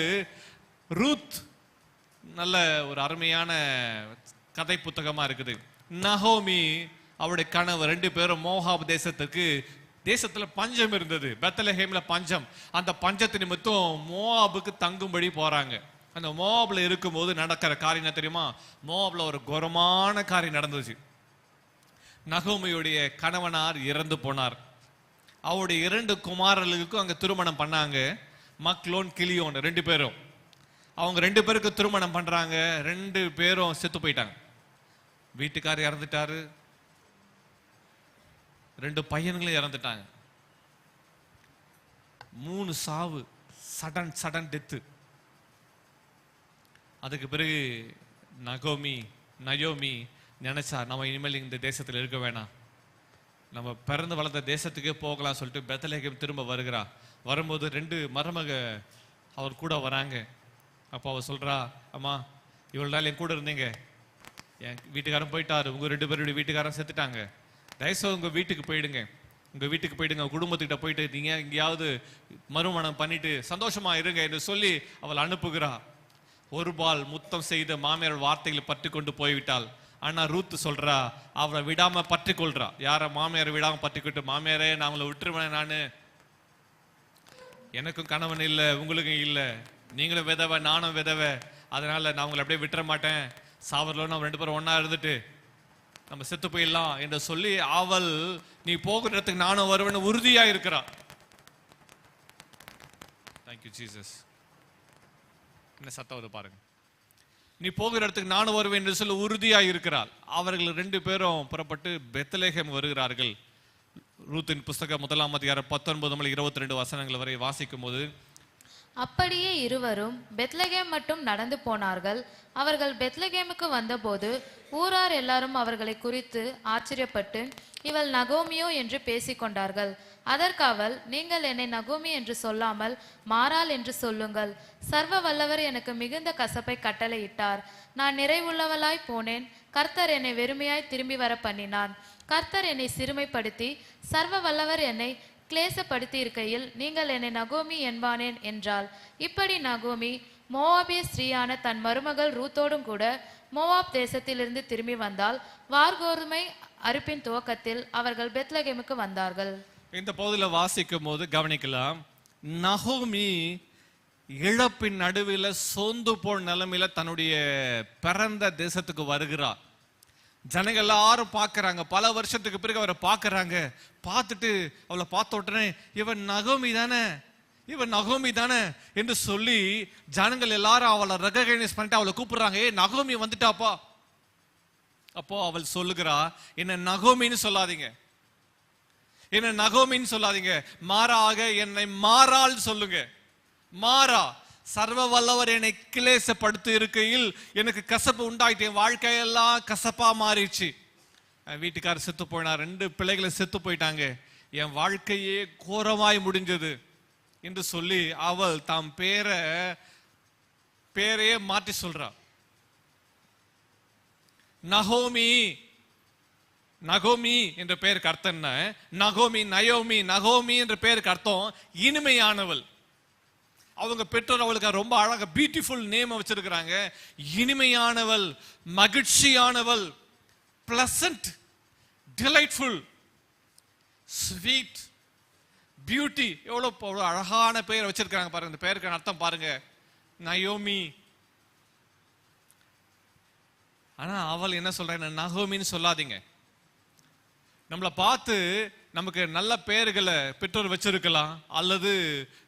ரூத் நல்ல ஒரு அருமையான கதை புத்தகமா இருக்குது. நகோமி அவருடைய கணவர் 2 பேரும் மோவாப் தேசத்துல பஞ்சம் இருந்தது. பெத்லஹேம்ல பஞ்சம். அந்த பஞ்சத்து நிமித்தம் மோவாபுக்கு தங்கும்படி போறாங்க. அந்த மோவாப்ல இருக்கும்போது நடக்கிற காரியம் தெரியுமா? மோவாப்ல ஒரு கோரமான காரியம் நடந்துச்சு. நகோமியுடைய கணவனார் இறந்து போனார். அவருடைய 2 குமாரர்களுக்கும் அங்க திருமணம் பண்ணாங்க. மக்லோன் கிளியோன் 2 பேரும். அவங்க 2 பேருக்கு திருமணம் பண்றாங்க. 2 பேரும் செத்து போயிட்டாங்க. வீட்டுக்காரர் இறந்துட்டாரு, 2 பையன்களும் இறந்துட்டாங்க. 3 சாவு, சடன் டெத்து. அதுக்கு பிறகு நயோமி நினைச்சா, நம்ம இனிமேல் இந்த தேசத்தில் இருக்க வேணாம், நம்ம பிறந்து வளர்ந்த தேசத்துக்கே போகலாம் சொல்லிட்டு பெத்லகேம் திரும்ப வருகிறா. வரும்போது 2 மருமக அவர் கூட வராங்க. அப்போ அவ சொல்றா, அம்மா இவ்வளவு நாள் என் கூட இருந்தீங்க, என் வீட்டுக்காரன் போயிட்டாரு, உங்க 2 பேருடைய வீட்டுக்காரன் செத்துட்டாங்க, தயவுசெய்து உங்க வீட்டுக்கு போயிடுங்க, உங்க வீட்டுக்கு போயிடுங்க, குடும்பத்துக்கிட்ட போயிட்டு நீங்க எங்கேயாவது மறுமணம் பண்ணிட்டு சந்தோஷமா இருங்க என்று சொல்லி அவள் அனுப்புகிறா. ஒரு பால் முத்தம் செய்த மாமியார் வார்த்தைகளை பற்றி கொண்டு போய்விட்டாள். ஆனா ரூத் சொல்றா, அவளை விடாம பற்றி கொள்றா. யார மாமியார் விடாம பற்றிக்கிட்டு, மாமியாரே நான் அவளை விட்டுருவேன், நானு எனக்கும் கணவன் இல்லை, உங்களுக்கும் இல்லை, நீங்களும் விதவை நானும் விதவை, அதனால நான் உங்களை அப்படியே விட்டுற மாட்டேன், சாவரில் நம்ம 2 பேரும் ஒன்னா இருந்துட்டு நம்ம செத்து போயிடலாம் என்று சொல்லி அவள் நீ போகிற இடத்துக்கு நானும் வருவேன்னு உறுதியா இருக்கிறா. Thank you Jesus. என்ன சத்தம் வருது பாருங்க. நீ போகிற இடத்துக்கு நானும் வருவேன் என்று சொல்லி உறுதியா இருக்கிறாள். அவர்கள் 2 பேரும் புறப்பட்டு பெத்லகேம் வருகிறார்கள். ரூத்தின் புஸ்தகம் 1ஆம் அதிகாரம் 19 முதல் 22 வசனங்கள் வரை வாசிக்கும் போது, அப்படியே இருவரும் பெத்லகேம் மட்டும் நடந்து போனார்கள். அவர்கள் பெத்லகேமுக்கு வந்தபோது ஊரார் எல்லாரும் அவர்களை குறித்து ஆச்சரியப்பட்டு, இவள் நகோமியோ என்று பேசிக்கொண்டார்கள். அதற்கு அவள், நீங்கள் என்னை நகோமி என்று சொல்லாமல் மாறாள் என்று சொல்லுங்கள். சர்வ வல்லவர் எனக்கு மிகுந்த கசப்பை கட்டளையிட்டார். நான் நிறைவுள்ளவளாய் போனேன். கர்த்தர் என்னை வெறுமையாய் திரும்பி வர பண்ணினார். கர்த்தர் என்னை சிறுமைப்படுத்தி சர்வ வல்லவர் என்னை கிளேசப்படுத்தி இருக்கையில் நீங்கள் என்னை நகோமி என்பானேன் என்றாள். இப்படி நகோமி மோவாபிய ஸ்ரீயான தன் மருமகள் ரூத்தோடும் கூட மோவாப் தேசத்திலிருந்து திரும்பி வந்தால். வார்கோதுமை அறுப்பின் துவக்கத்தில் அவர்கள் பெத்லகேமுக்கு வந்தார்கள். இந்த பகுதியில் வாசிக்கும் போது கவனிக்கலாம், நகோமி இழப்பின் நடுவில் சோர்ந்து போன நிலைமையில தன்னுடைய பிறந்த தேசத்துக்கு வருகிறார். ஜனங்கள் எல்லாரும் பார்க்கறாங்க. பல வருஷத்துக்கு பிறகு அவரை பார்க்கறாங்க. பார்த்துட்டு அவளை பார்த்த உடனே இவன் நகோமி தானே, இவன் நகோமி தானே என்று சொல்லி ஜனங்கள் எல்லாரும் அவளை ரெகக்னைஸ் பண்ணிட்டு அவளை கூப்பிடுறாங்க. ஏ நகோமி வந்துட்டாப்பா. அப்போ அவள் சொல்லுகிறா, என்ன நகோமின்னு சொல்லாதீங்க, என்ன நகோமின்னு சொல்லாதீங்க, மாறாக என்னை மாறாள் சொல்லுங்க. மாறா, சர்வ வல்லவர் என்னை கிளேசப்படுத்தி இருக்கையில் எனக்கு கசப்பு உண்டாயிட்டு, என் வாழ்க்கையெல்லாம் கசப்பா மாறிடுச்சு. வீட்டுக்காரர் செத்து போயினார், 2 பிள்ளைகளை செத்து போயிட்டாங்க, என் வாழ்க்கையே கோரமாய் முடிஞ்சது என்று சொல்லி அவள் தாம் பேரையே மாற்றி சொல்றா. நகோமி, நகோமி என்ற பெயருக்கு அர்த்தம் என்ன? நகோமி, நயோமி, நகோமி என்ற பெயருக்கு அர்த்தம் இனிமையானவள். அவங்க பெற்றோர் அவளுக்கு ரொம்ப அழகா பியூட்டிஃபுல் நேம் வச்சிருக்கிறாங்க. இனிமையானவள், மகிழ்ச்சியானவள், பிளசன்ட், டிலைட்ஃபுல், ஸ்வீட், பியூட்டி. எவ்வளவு அழகான பெயர் வச்சிருக்காங்க பாருங்க. இந்த பெயருக்கு அர்த்தம் பாருங்க, நயோமி. ஆனா அவள் என்ன சொல்றாங்க, நகோமின்னு சொல்லாதீங்க. நம்மளை பார்த்து நமக்கு நல்ல பெயர்களை பெற்றோர் வச்சிருக்கலாம், அல்லது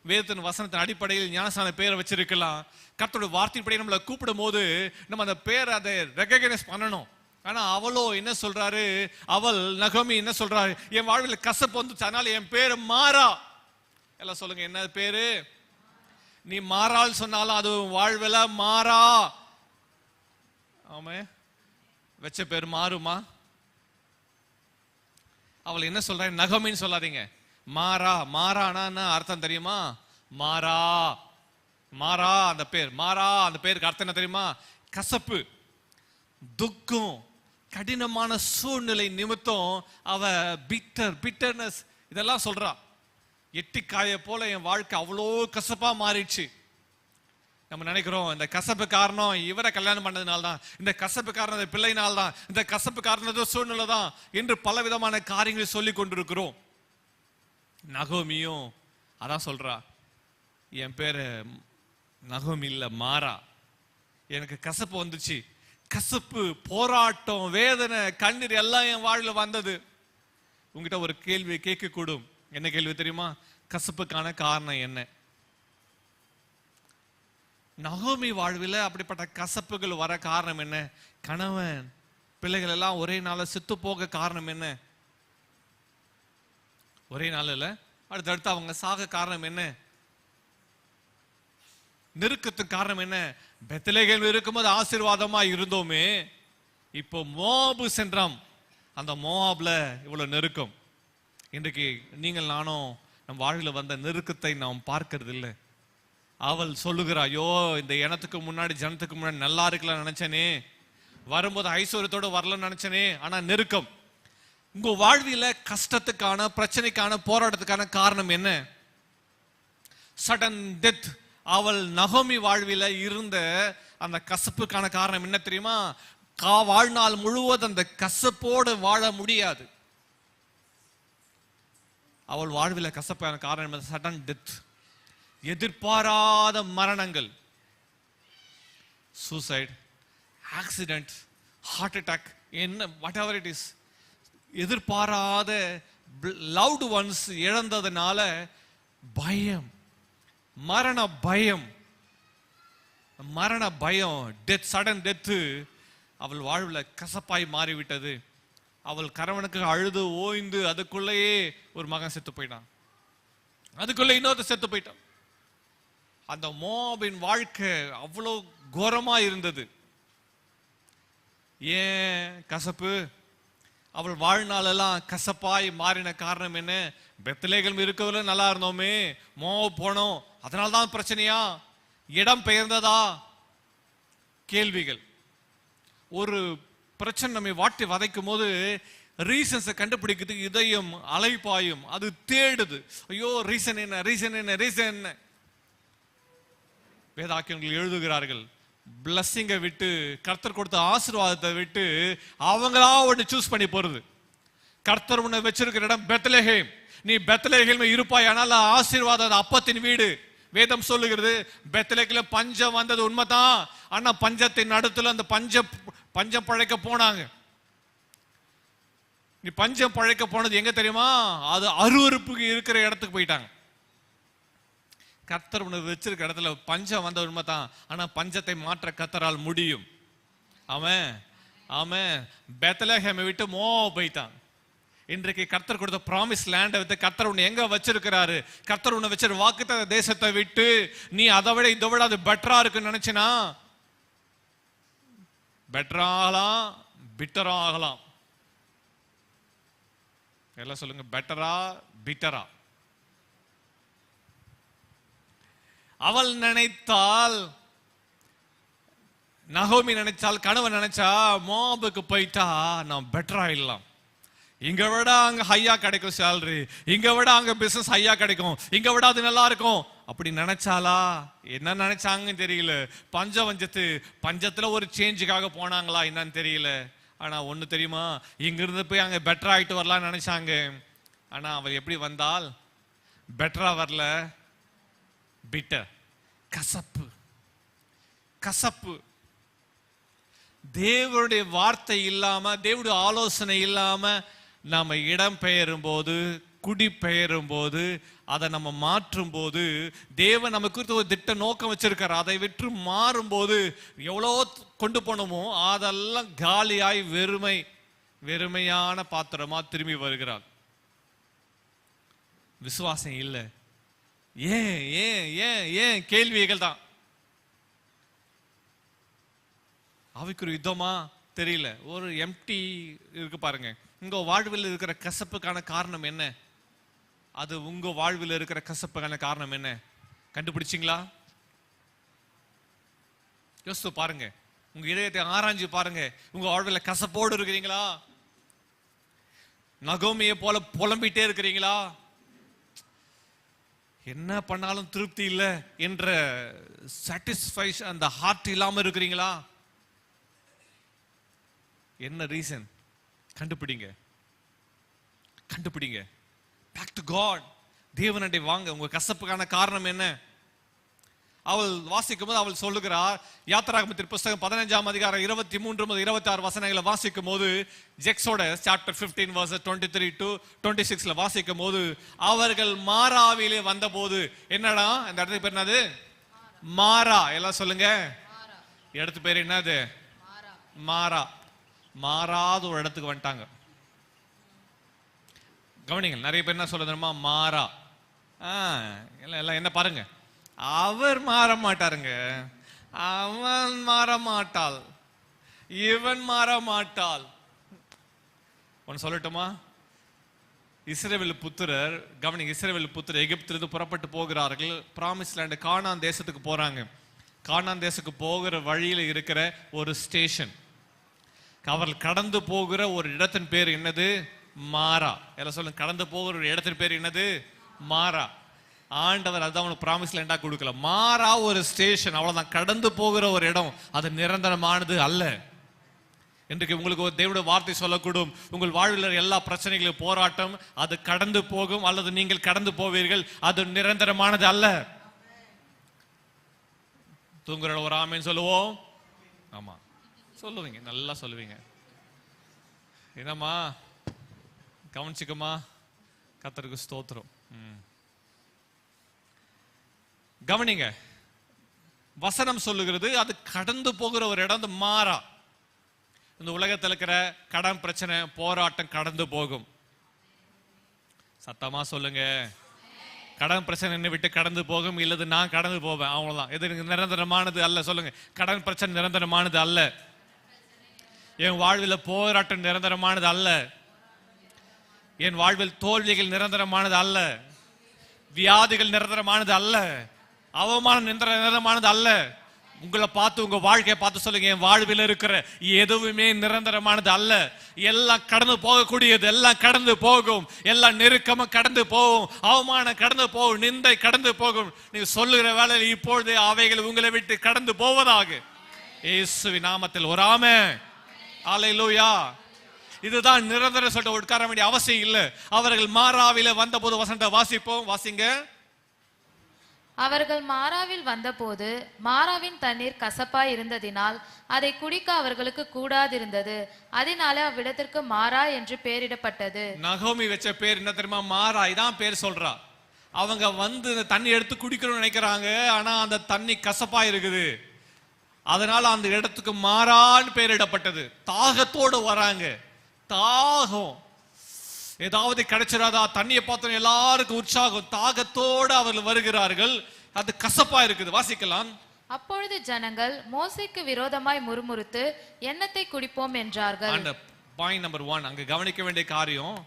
வேதத்தின் வசனத்தின் அடிப்படையில் ஞானசான பெயரை வச்சிருக்கலாம். கர்த்தருடைய வார்த்தைப்படி நம்மளை கூப்பிடும் போது நம்ம அந்த பெயரை அதை ரெகக்னைஸ் பண்ணணும். ஆனா அவளோ என்ன சொல்றாரு, அவள் நகோமி என்ன சொல்றாரு, என் வாழ்வில் கசப்பு வந்துச்சு, அதனால என் பேரு மாறா. எல்லாம் சொல்லுங்க, என்ன பேரு? நீ மாறாள் சொன்னாலும் அது வாழ்வில் மாறா. ஆமா, வச்ச பேர் மாறுமா? அவள் என்ன சொல்ற, நகோமின்னு சொல்லாதீங்க, மாறா. மாறானா அர்த்தம் தெரியுமா? மாறா, மாறா அந்த பேர், மாறா அந்த பேருக்கு அர்த்தம் என்ன தெரியுமா? கசப்பு, துக்கம், கடினமான சூழ்நிலை நிமித்தம் அவ பிட்டர்னஸ் இதெல்லாம் சொல்றா. எட்டிக்காய போல என் வாழ்க்கை அவ்வளோ கசப்பா மாறிடுச்சு. நம்ம நினைக்கிறோம் இந்த கசப்பு காரணம் இவரை கல்யாணம் பண்ணதுனால தான், இந்த கசப்பு காரணம் பிள்ளைனால தான், இந்த கசப்பு காரணம் சூழ்நிலை தான் என்று பல விதமான காரியங்களை சொல்லி கொண்டிருக்கிறோம். நகோமியும் அதான் சொல்றா, என் பேரு நகோமி இல்ல, மாறா. எனக்கு கசப்பு வந்துச்சு, கசப்பு, போராட்டம், வேதனை, கண்ணீர் எல்லாம் என் வாழ்வில் வந்தது. உங்ககிட்ட ஒரு கேள்வி கேட்க கூடும். என்ன கேள்வி தெரியுமா? கசப்புக்கான காரணம் என்ன? நகோமி வாழ்வில் அப்படிப்பட்ட கசப்புகள் வர காரணம் என்ன? கணவன் பிள்ளைகள் எல்லாம் ஒரே நாள் செத்து போக காரணம் என்ன? ஒரே நாளில் அடுத்தடுத்து அவங்க சாக காரணம் என்ன? நெருக்கத்துக்கு காரணம் என்ன? பெத்லகேம் இருக்கும்போது ஆசீர்வாதமா இருந்தோமே, இப்போ மோவாபு சென்றோம், அந்த மோவாப்ல இவ்வளவு நெருக்கம். இன்றைக்கு நீங்கள் நானும் நம் வாழ்வில் வந்த நெருக்கத்தை நாம் பார்க்கறது இல்லை. அவள் சொல்லுகிறா, ஐயோ இந்த இனத்துக்கு முன்னாடி ஜனத்துக்கு முன்னாடி நல்லா இருக்கலாம் நினைச்சனே, வரும்போது ஐஸ்வர்யத்தோடு வரலன்னு நினைச்சனே, ஆனா நெருக்கம். உங்க வாழ்வில கஷ்டத்துக்கான பிரச்சனைக்கான போராட்டத்துக்கான காரணம் என்ன? Sudden death. அவள் நகோமி வாழ்வில இருந்த அந்த கசப்புக்கான காரணம் என்ன தெரியுமா? வாழ்நாள் முழுவதும் அந்த கசப்போடு வாழ முடியாது. அவள் வாழ்வில கசப்பான காரணம் சடன் டெத், எதிர்பாராத மரணங்கள், சூசைட், ஆக்சிடென்ட், ஹார்ட் அட்டாக், என்ன வாட் எவர் இட் இஸ். எதிர்பாராத லவ்டு ஒன்ஸ் இழந்ததுனால பயம், மரண பயம், மரண பயம், டெத், சடன் டெத்து அவள் வாழ்வில் கசப்பாய் மாறிவிட்டது. அவள் கணவனுக்கு அழுது ஓய்ந்து அதுக்குள்ளேயே ஒரு மகன் செத்து போயிட்டான், அதுக்குள்ள இன்னொருத்த செத்து போயிட்டான். அந்த மோவாபின் வாழ்க்கை அவ்வளோ கோரமா இருந்தது. ஏன் கசப்பு? அவள் வாழ்நாளெல்லாம் கசப்பாய் மாறின காரணம் என்ன? பெத்லகேம் இருக்கவள நல்லா இருந்தோமே, மோவாப் போனோம், அதனால்தான் பிரச்சனையா? இடம் பெயர்ந்ததா? கேள்விகள். ஒரு பிரச்சனை நம்மை வாட்டி வதைக்கும் போது ரீசன்ஸை கண்டுபிடிக்கிறதுக்கு இதயம் அலைப்பாயும், அது தேடுது. ஐயோ ரீசன் என்ன, ரீசன் என்ன, ரீசன் என்ன? வேதாக்கியங்கள் எழுதுகிறார்கள், பிளஸ்ஸிங்கை விட்டு, கர்த்தர் கொடுத்த ஆசீர்வாதத்தை விட்டு அவங்களா ஒன்று சூஸ் பண்ணி போறது. கர்த்தர் உன்னை வச்சிருக்கிற இடம் பெத்லகேம், நீ பெத்லகேம் இருப்பாய், ஆனால் ஆசீர்வாதம் அப்பத்தின் வீடு. வேதம் சொல்லுகிறது, பெத்லகேம்ல பஞ்சம் வந்தது உண்மைதான், ஆனா பஞ்சத்தின் நடுத்துல அந்த பஞ்சம் பழைக்க போனாங்க. நீ பஞ்சம் பழைக்க போனது எங்க தெரியுமா? அது அருவருப்புக்கு இருக்கிற இடத்துக்கு போயிட்டாங்க. கர்த்தர் உனக்கு வச்சிருக்க இடத்துல பஞ்சம் வந்த உண்மைதான், ஆனா பஞ்சத்தை மாற்ற கர்த்தரால் முடியும். ஆமென், ஆமென். பெத்லகேமை விட்டு மோவாப் போயிட்டான். இன்றைக்கு கர்த்தர் கொடுத்த ப்ராமிஸ் லேண்டை விட்டு கர்த்தர் உன்னை எங்க வச்சிருக்கிறாரு? கர்த்தர் உன்னை வச்சிருக்க வாக்குத்தத்த தேசத்தை விட்டு நீ அதை விட இதை விட அது பெட்டரா இருக்குன்னு நினைச்சினா, பெட்டரா ஆகலாம், பிட்டரா ஆகலாம். எல்லாம் சொல்லுங்க, பெட்டரா பிட்டரா. அவள் நினைத்தால், நகோமி நினைச்சால், கணவன் நினைச்சா மோவாபுக்கு போயிட்டா நான் பெட்டரா இல்லலாம், இங்க விட அங்க ஹையா கிடைக்கும் சேலரி, இங்க விட அங்க பிசினஸ் ஹையா கிடைக்கும், இங்க விட அது நல்லா இருக்கும் அப்படி நினைச்சாலா? என்ன நினைச்சாங்கன்னு தெரியல. பஞ்சத்துல ஒரு சேஞ்சுக்காக போனாங்களா என்னன்னு தெரியல. ஆனா ஒண்ணு தெரியுமா, இங்க இருந்து போய் அங்க பெட்டரா ஆயிட்டு வரலாம்னு நினைச்சாங்க. ஆனா அவள் எப்படி வந்தால்? பெட்டரா வரல, பிட்டர், கசப்பு, கசப்பு. தேவனுடைய வார்த்தை இல்லாம, தேவனுடைய ஆலோசனை இல்லாம நாம இடம் பெயரும் போது, குடி பெயரும் போது, அதை நம்ம மாற்றும் போது, தேவன் நமக்கு ஒரு திட்ட நோக்கம் வச்சிருக்காரு, அதை விட்டு மாறும் போது எவ்வளோ கொண்டு போனோமோ அதெல்லாம் காலியாய் வெறுமையான பாத்திரமா திரும்பி வருகிறார். விசுவாசம் இல்லை. ஏன் ஏன் ஏன் ஏன் கேள்விகள் தான். அவைக்கு ஒரு யுத்தமா தெரியல, ஒரு எம்டி இருக்கு பாருங்க. உங்க வாழ்வில் இருக்கிற கசப்புக்கான காரணம் என்ன? அது உங்க வாழ்வில் இருக்கிற கசப்புக்கான காரணம் என்ன? கண்டுபிடிச்சிங்களா? யோசித்து பாருங்க, உங்க இதயத்தை ஆராய்ஞ்சு பாருங்க. உங்க வாழ்வில் கசப்போடு இருக்கிறீங்களா? நகோமியை போல புலம்பிட்டே இருக்கிறீங்களா? என்ன பண்ணாலும் திருப்தி இல்லை என்ற சாட்டிஸ்ஃபைஷன், அந்த ஹார்ட் இல்லாம இருக்கிறீங்களா? என்ன ரீசன்? கண்டுபிடிங்க, கண்டுபிடிங்க. Back to God. தேவனண்டை வாங்க. உங்க கசப்புக்கான காரணம் என்ன? அவள் வாசிக்கும் போது அவள் சொல்லுகிறார், யாத்திராகமத்தின் புஸ்தகம் 15ஆம் அதிகாரம் 23 முதல் 26 வசனங்களை வாசிக்கும் போது, எக்ஸோடஸ் சாப்டர் 15 verse 23 to 26ல வாசிக்கும் போது, அவர்கள் மாராவிலே வந்தபோது, என்னடா அந்த இடத்துக்கு பேர் என்னது? மாறா. எல்லாம் சொல்லுங்க. இடத்து பேர் என்னது? மாறா. மாறாத ஒரு இடத்துக்கு வந்துட்டாங்க. கவனிங்க, நிறைய பேர் என்ன சொல்ல தெரியுமா? மாறா. எல்லாம் என்ன பாருங்க, அவர் மாற மாட்டாருங்க, அவன் மாற மாட்டாள், இவன் மாற மாட்டாள். ஒன்னு சொல்லட்டுமா? இஸ்ரவேல் புத்திரர், கவனிங்க, இஸ்ரவேல் புத்திரர் எகிப்திலிருந்து புறப்பட்டு போகிறார்கள். பிராமிஸ் லேண்ட் கானான் தேசத்துக்கு போறாங்க. கானான் தேசத்துக்கு போகிற வழியில இருக்கிற ஒரு ஸ்டேஷன், அவர்கள் கடந்து போகிற ஒரு இடத்தின் பேர் என்னது? மாறா. எல்லாம் சொல்லுங்க, கடந்து போகிற ஒரு இடத்தின் பேர் என்னது? மாறா. ஆண்டவர் அதான் உனக்கு பிராமிஸ் லேண்டா கொடுக்கல. மாறா ஒரு ஸ்டேஷன், அவ்வளவுதான். கடந்து போகிற ஒரு இடம், அது நிரந்தரமானது அல்ல. இன்றைக்கு உங்களுக்கு ஒரு தேவனுடைய வார்த்தை சொல்லக்கூடும், உங்கள் வாழ்வில் எல்லா பிரச்சனைகளும் போராட்டம், அது கடந்து போகும், அல்லது நீங்கள் கடந்து போவீர்கள், அது நிரந்தரமானது அல்ல. தூங்குற ஒரு ஆமேன்னு சொல்லுவோம். ஆமா சொல்லுவீங்க, நல்லா சொல்லுவீங்க. என்னம்மா கவனிச்சுக்கமா, கர்த்தருக்கு ஸ்தோத்திரம். கவனிங்க, வசனம் சொல்லுகிறது அது கடந்து போகிற ஒரு இடம் மாறா. இந்த உலகத்தில் இருக்கிற கடன் பிரச்சனை, போராட்டம் கடந்து போகும். சத்தமா சொல்லுங்க. கடன் பிரச்சனை என்னை விட்டு கடந்து போகும், இல்லது நான் கடந்து போவேன், அவ்வளவுதான். இது நிரந்தரமானது அல்ல. சொல்லுங்க, கடன் பிரச்சனை நிரந்தரமானது அல்ல. என் வாழ்வில் போராட்டம் நிரந்தரமானது அல்ல. என் வாழ்வில் தோல்விகள் நிரந்தரமானது அல்ல. வியாதிகள் நிரந்தரமானது அல்ல. அவமானம் நிரந்தரமானது அல்ல. உங்களை பார்த்து, உங்க வாழ்க்கையை பார்த்து சொல்லுங்க, என் வாழ்வில் இருக்கிற எதுவுமே நிரந்தரமானது அல்ல. எல்லாம் கடந்து போகக்கூடியது, எல்லாம் கடந்து போகும். எல்லாம் நெருக்கமா கடந்து போகும், அவமானம் கடந்து போகும், நிந்தை கடந்து போகும். நீங்க சொல்லுகிற வேளையில் இப்பொழுது அவைகள் உங்களை விட்டு கடந்து போவதாக இயேசுவின் நாமத்தில் ஒரு ஆமென். அல்லேலூயா. இதுதான் நிரந்தரம் சொல்லிட்டு உட்கார வேண்டிய அவசியம் இல்லை. அவர்கள் மாறாவில வந்த போது வசனத்தை வாசிப்போம், வாசிங்க. அவர்கள் மாறாவில் வந்தபோது மாறாவின் தண்ணீர் கசப்பாய் இருந்ததினால் அதை குடிக்க அவர்களுக்கு கூடாதிருந்தது. அதனால அவ்விடத்திற்கு மாறா என்று பெயரிடப்பட்டது. நகோமி வச்ச பேர் என்ன தெரியுமா? மாறா. இதான் பேர் சொல்றா. அவங்க வந்து தண்ணி எடுத்து குடிக்கணும்னு நினைக்கிறாங்க, ஆனா அந்த தண்ணி கசப்பா இருக்குது. அதனால அந்த இடத்துக்கு மாறான்னு பெயரிடப்பட்டது. தாகத்தோடு வராங்க, தாகம், ஏதாவது கிடைச்சிடாதா, தண்ணியை பார்த்தோம் எல்லாருக்கும் உற்சாகம், தாகத்தோடு அவர்கள் வருகிறார்கள். அது கசப்பா இருக்குது. வாசிக்கலாம். அப்பொழுது ஜனங்கள் மோசேக்கு விரோதமாய் முறுமுறுத்து எண்ணத்தை குடிப்போம் என்றார்கள். பாயிண்ட் நம்பர் 1, அங்க கவனிக்க வேண்டிய காரியம்,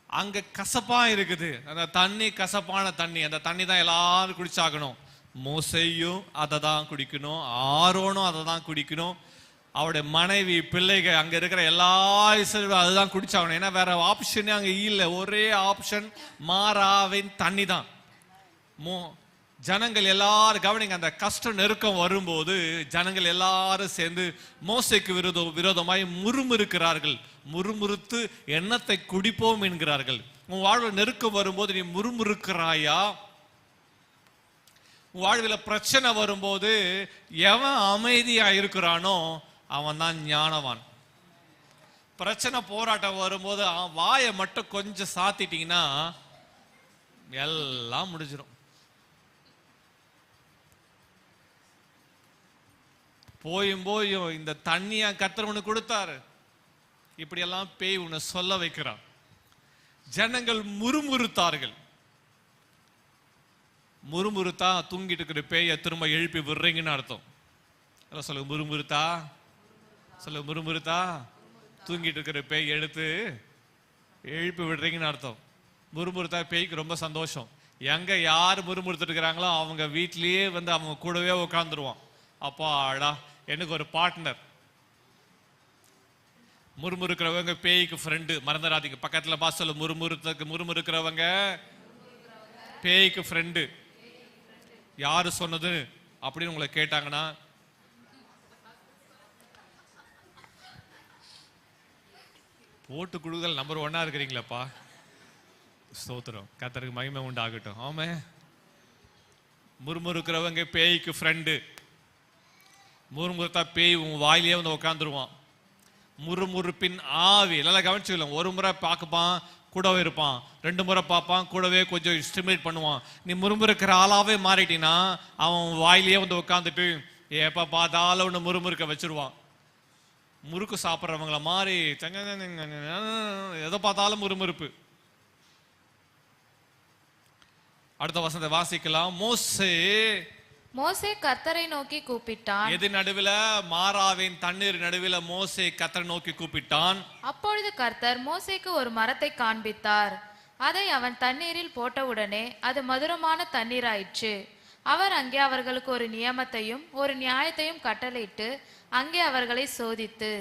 அங்க கசப்பா இருக்குது. அந்த தண்ணி கசப்பான தண்ணி, அந்த தண்ணி தான் எல்லாரும் குடிச்சாகணும். மோசேயும் அதை தான் குடிக்கணும், ஆரோனும் அதை தான் குடிக்கணும், அவருடைய மனைவி, பிள்ளைகள், அங்க இருக்கிற எல்லா இஸ்ரவேலும் அதுதான் குடிச்சாகணும். ஏன்னா வேற ஆப்ஷனே அங்க இல்லை. ஒரே ஆப்ஷன் மாறாவின் தண்ணி தான். ஜனங்கள் எல்லாரும் கவனிங்க, அந்த கஷ்ட நெருக்கம் வரும்போது ஜனங்கள் எல்லாரும் சேர்ந்து மோசேக்கு விரோதமாய் முறுமுறுக்கிறார்கள். முறுமுறுத்து எண்ணத்தை குடிப்போம் என்கிறார்கள். உன் வாழ்வில் நெருக்கம் வரும்போது நீ முறுமுறுக்கிறாயா? உன் வாழ்வில் பிரச்சனை வரும்போது எவன் அமைதியா இருக்கிறானோ அவன் தான் ஞானவான். பிரச்சனை போராட்டம் வரும்போது அவன் வாயை மட்டும் கொஞ்சம் சாத்திட்டீங்கன்னா எல்லாம் முடிஞ்சிடும். போயும் இந்த தண்ணியா கர்த்தர் உனக்கு கொடுத்தாரு, இப்படி எல்லாம் பேய் உன்னை சொல்ல வைக்கிறான். ஜனங்கள் முறுமுறுத்தார்கள். முறுமுறுத்தா தூங்கிட்டு இருக்கிற பேயை திரும்ப எழுப்பி விடுறீங்கன்னு அர்த்தம். சொல்லுங்க, முறுமுறுத்தா. சொல்லுங்க, முறுமுறுத்தா. தூங்கிட்டு இருக்கிற பேய் எடுத்து எழுப்பி விடுறீங்கன்னு அர்த்தம். முறுமுறுத்தா பேய்க்கு ரொம்ப சந்தோஷம். எங்க யார் முறுமுறுத்துட்டு இருக்கிறாங்களோ அவங்க வீட்லயே வந்து அவங்க கூடவே உட்காந்துருவான். அப்பாடா, எனக்கு ஒரு பார்ட்னர். முறுமுறுக்கிறவங்க பேய்க்கு ஃப்ரெண்டு, மறந்துடாதீங்க. பக்கத்துல பாசல முறுமுறுக்கிறவங்க பேய்க்கு ஃப்ரெண்டு. யாரு சொன்னது அப்படின்னு உங்களை கேட்டாங்கன்னா போட்டு குடுதல் நம்பர் 1 இருக்கிறீங்களப்பா. ஸ்தோத்திரம், கர்த்தருக்கு மகிமை உண்டாகட்டும். ஆமே. முறுமுறுக்கிறவங்க பேய்க்கு ஃப்ரெண்டு. முறுமுறுத்தா பேய் உன் வாயிலே வந்து உட்காந்துருவான். முறுமுறுப்பின் ஆவி. நல்லா கவனிச்சுக்கலாம். ஒரு முறை பார்க்கப்பான், கூடவே இருப்பான், 2 முறை பார்ப்பான், கூடவே கொஞ்சம் ஸ்டிமுலேட் பண்ணுவான். நீ முறுமுறுக்கிற ஆளாவே மாறிட்டினா அவன் வாயிலேயே வந்து உட்காந்துட்டு எப்ப பார்த்தாலும் ஒன்று முறுமுறுக்க வச்சிருவான். முறுக்கு சாப்பிட்றவங்கள மாதிரி எதை பார்த்தாலும் முறுமுறுப்பு. அடுத்த வசனத்தை வாசிக்கலாம். மோசே கர்த்தரை நோக்கி கூப்பிட்டான். எது நடுவில்? மாராவின் தண்ணீர் நடுவில் மோசே கர்த்தரை நோக்கி கூப்பிட்டான். அப்பொழுது கர்த்தர் மோசேக்கு ஒரு மரத்தை காண்பித்தார். அதை அவன் தண்ணீரில் போட்டவுடனே அது மதுரமான தண்ணீராயிற்று. அவர் அங்கே அவர்களுக்கு ஒரு நியமத்தையும் ஒரு நியாயத்தையும் கட்டளையிட்டு அங்கே அவர்களை சோதித்து,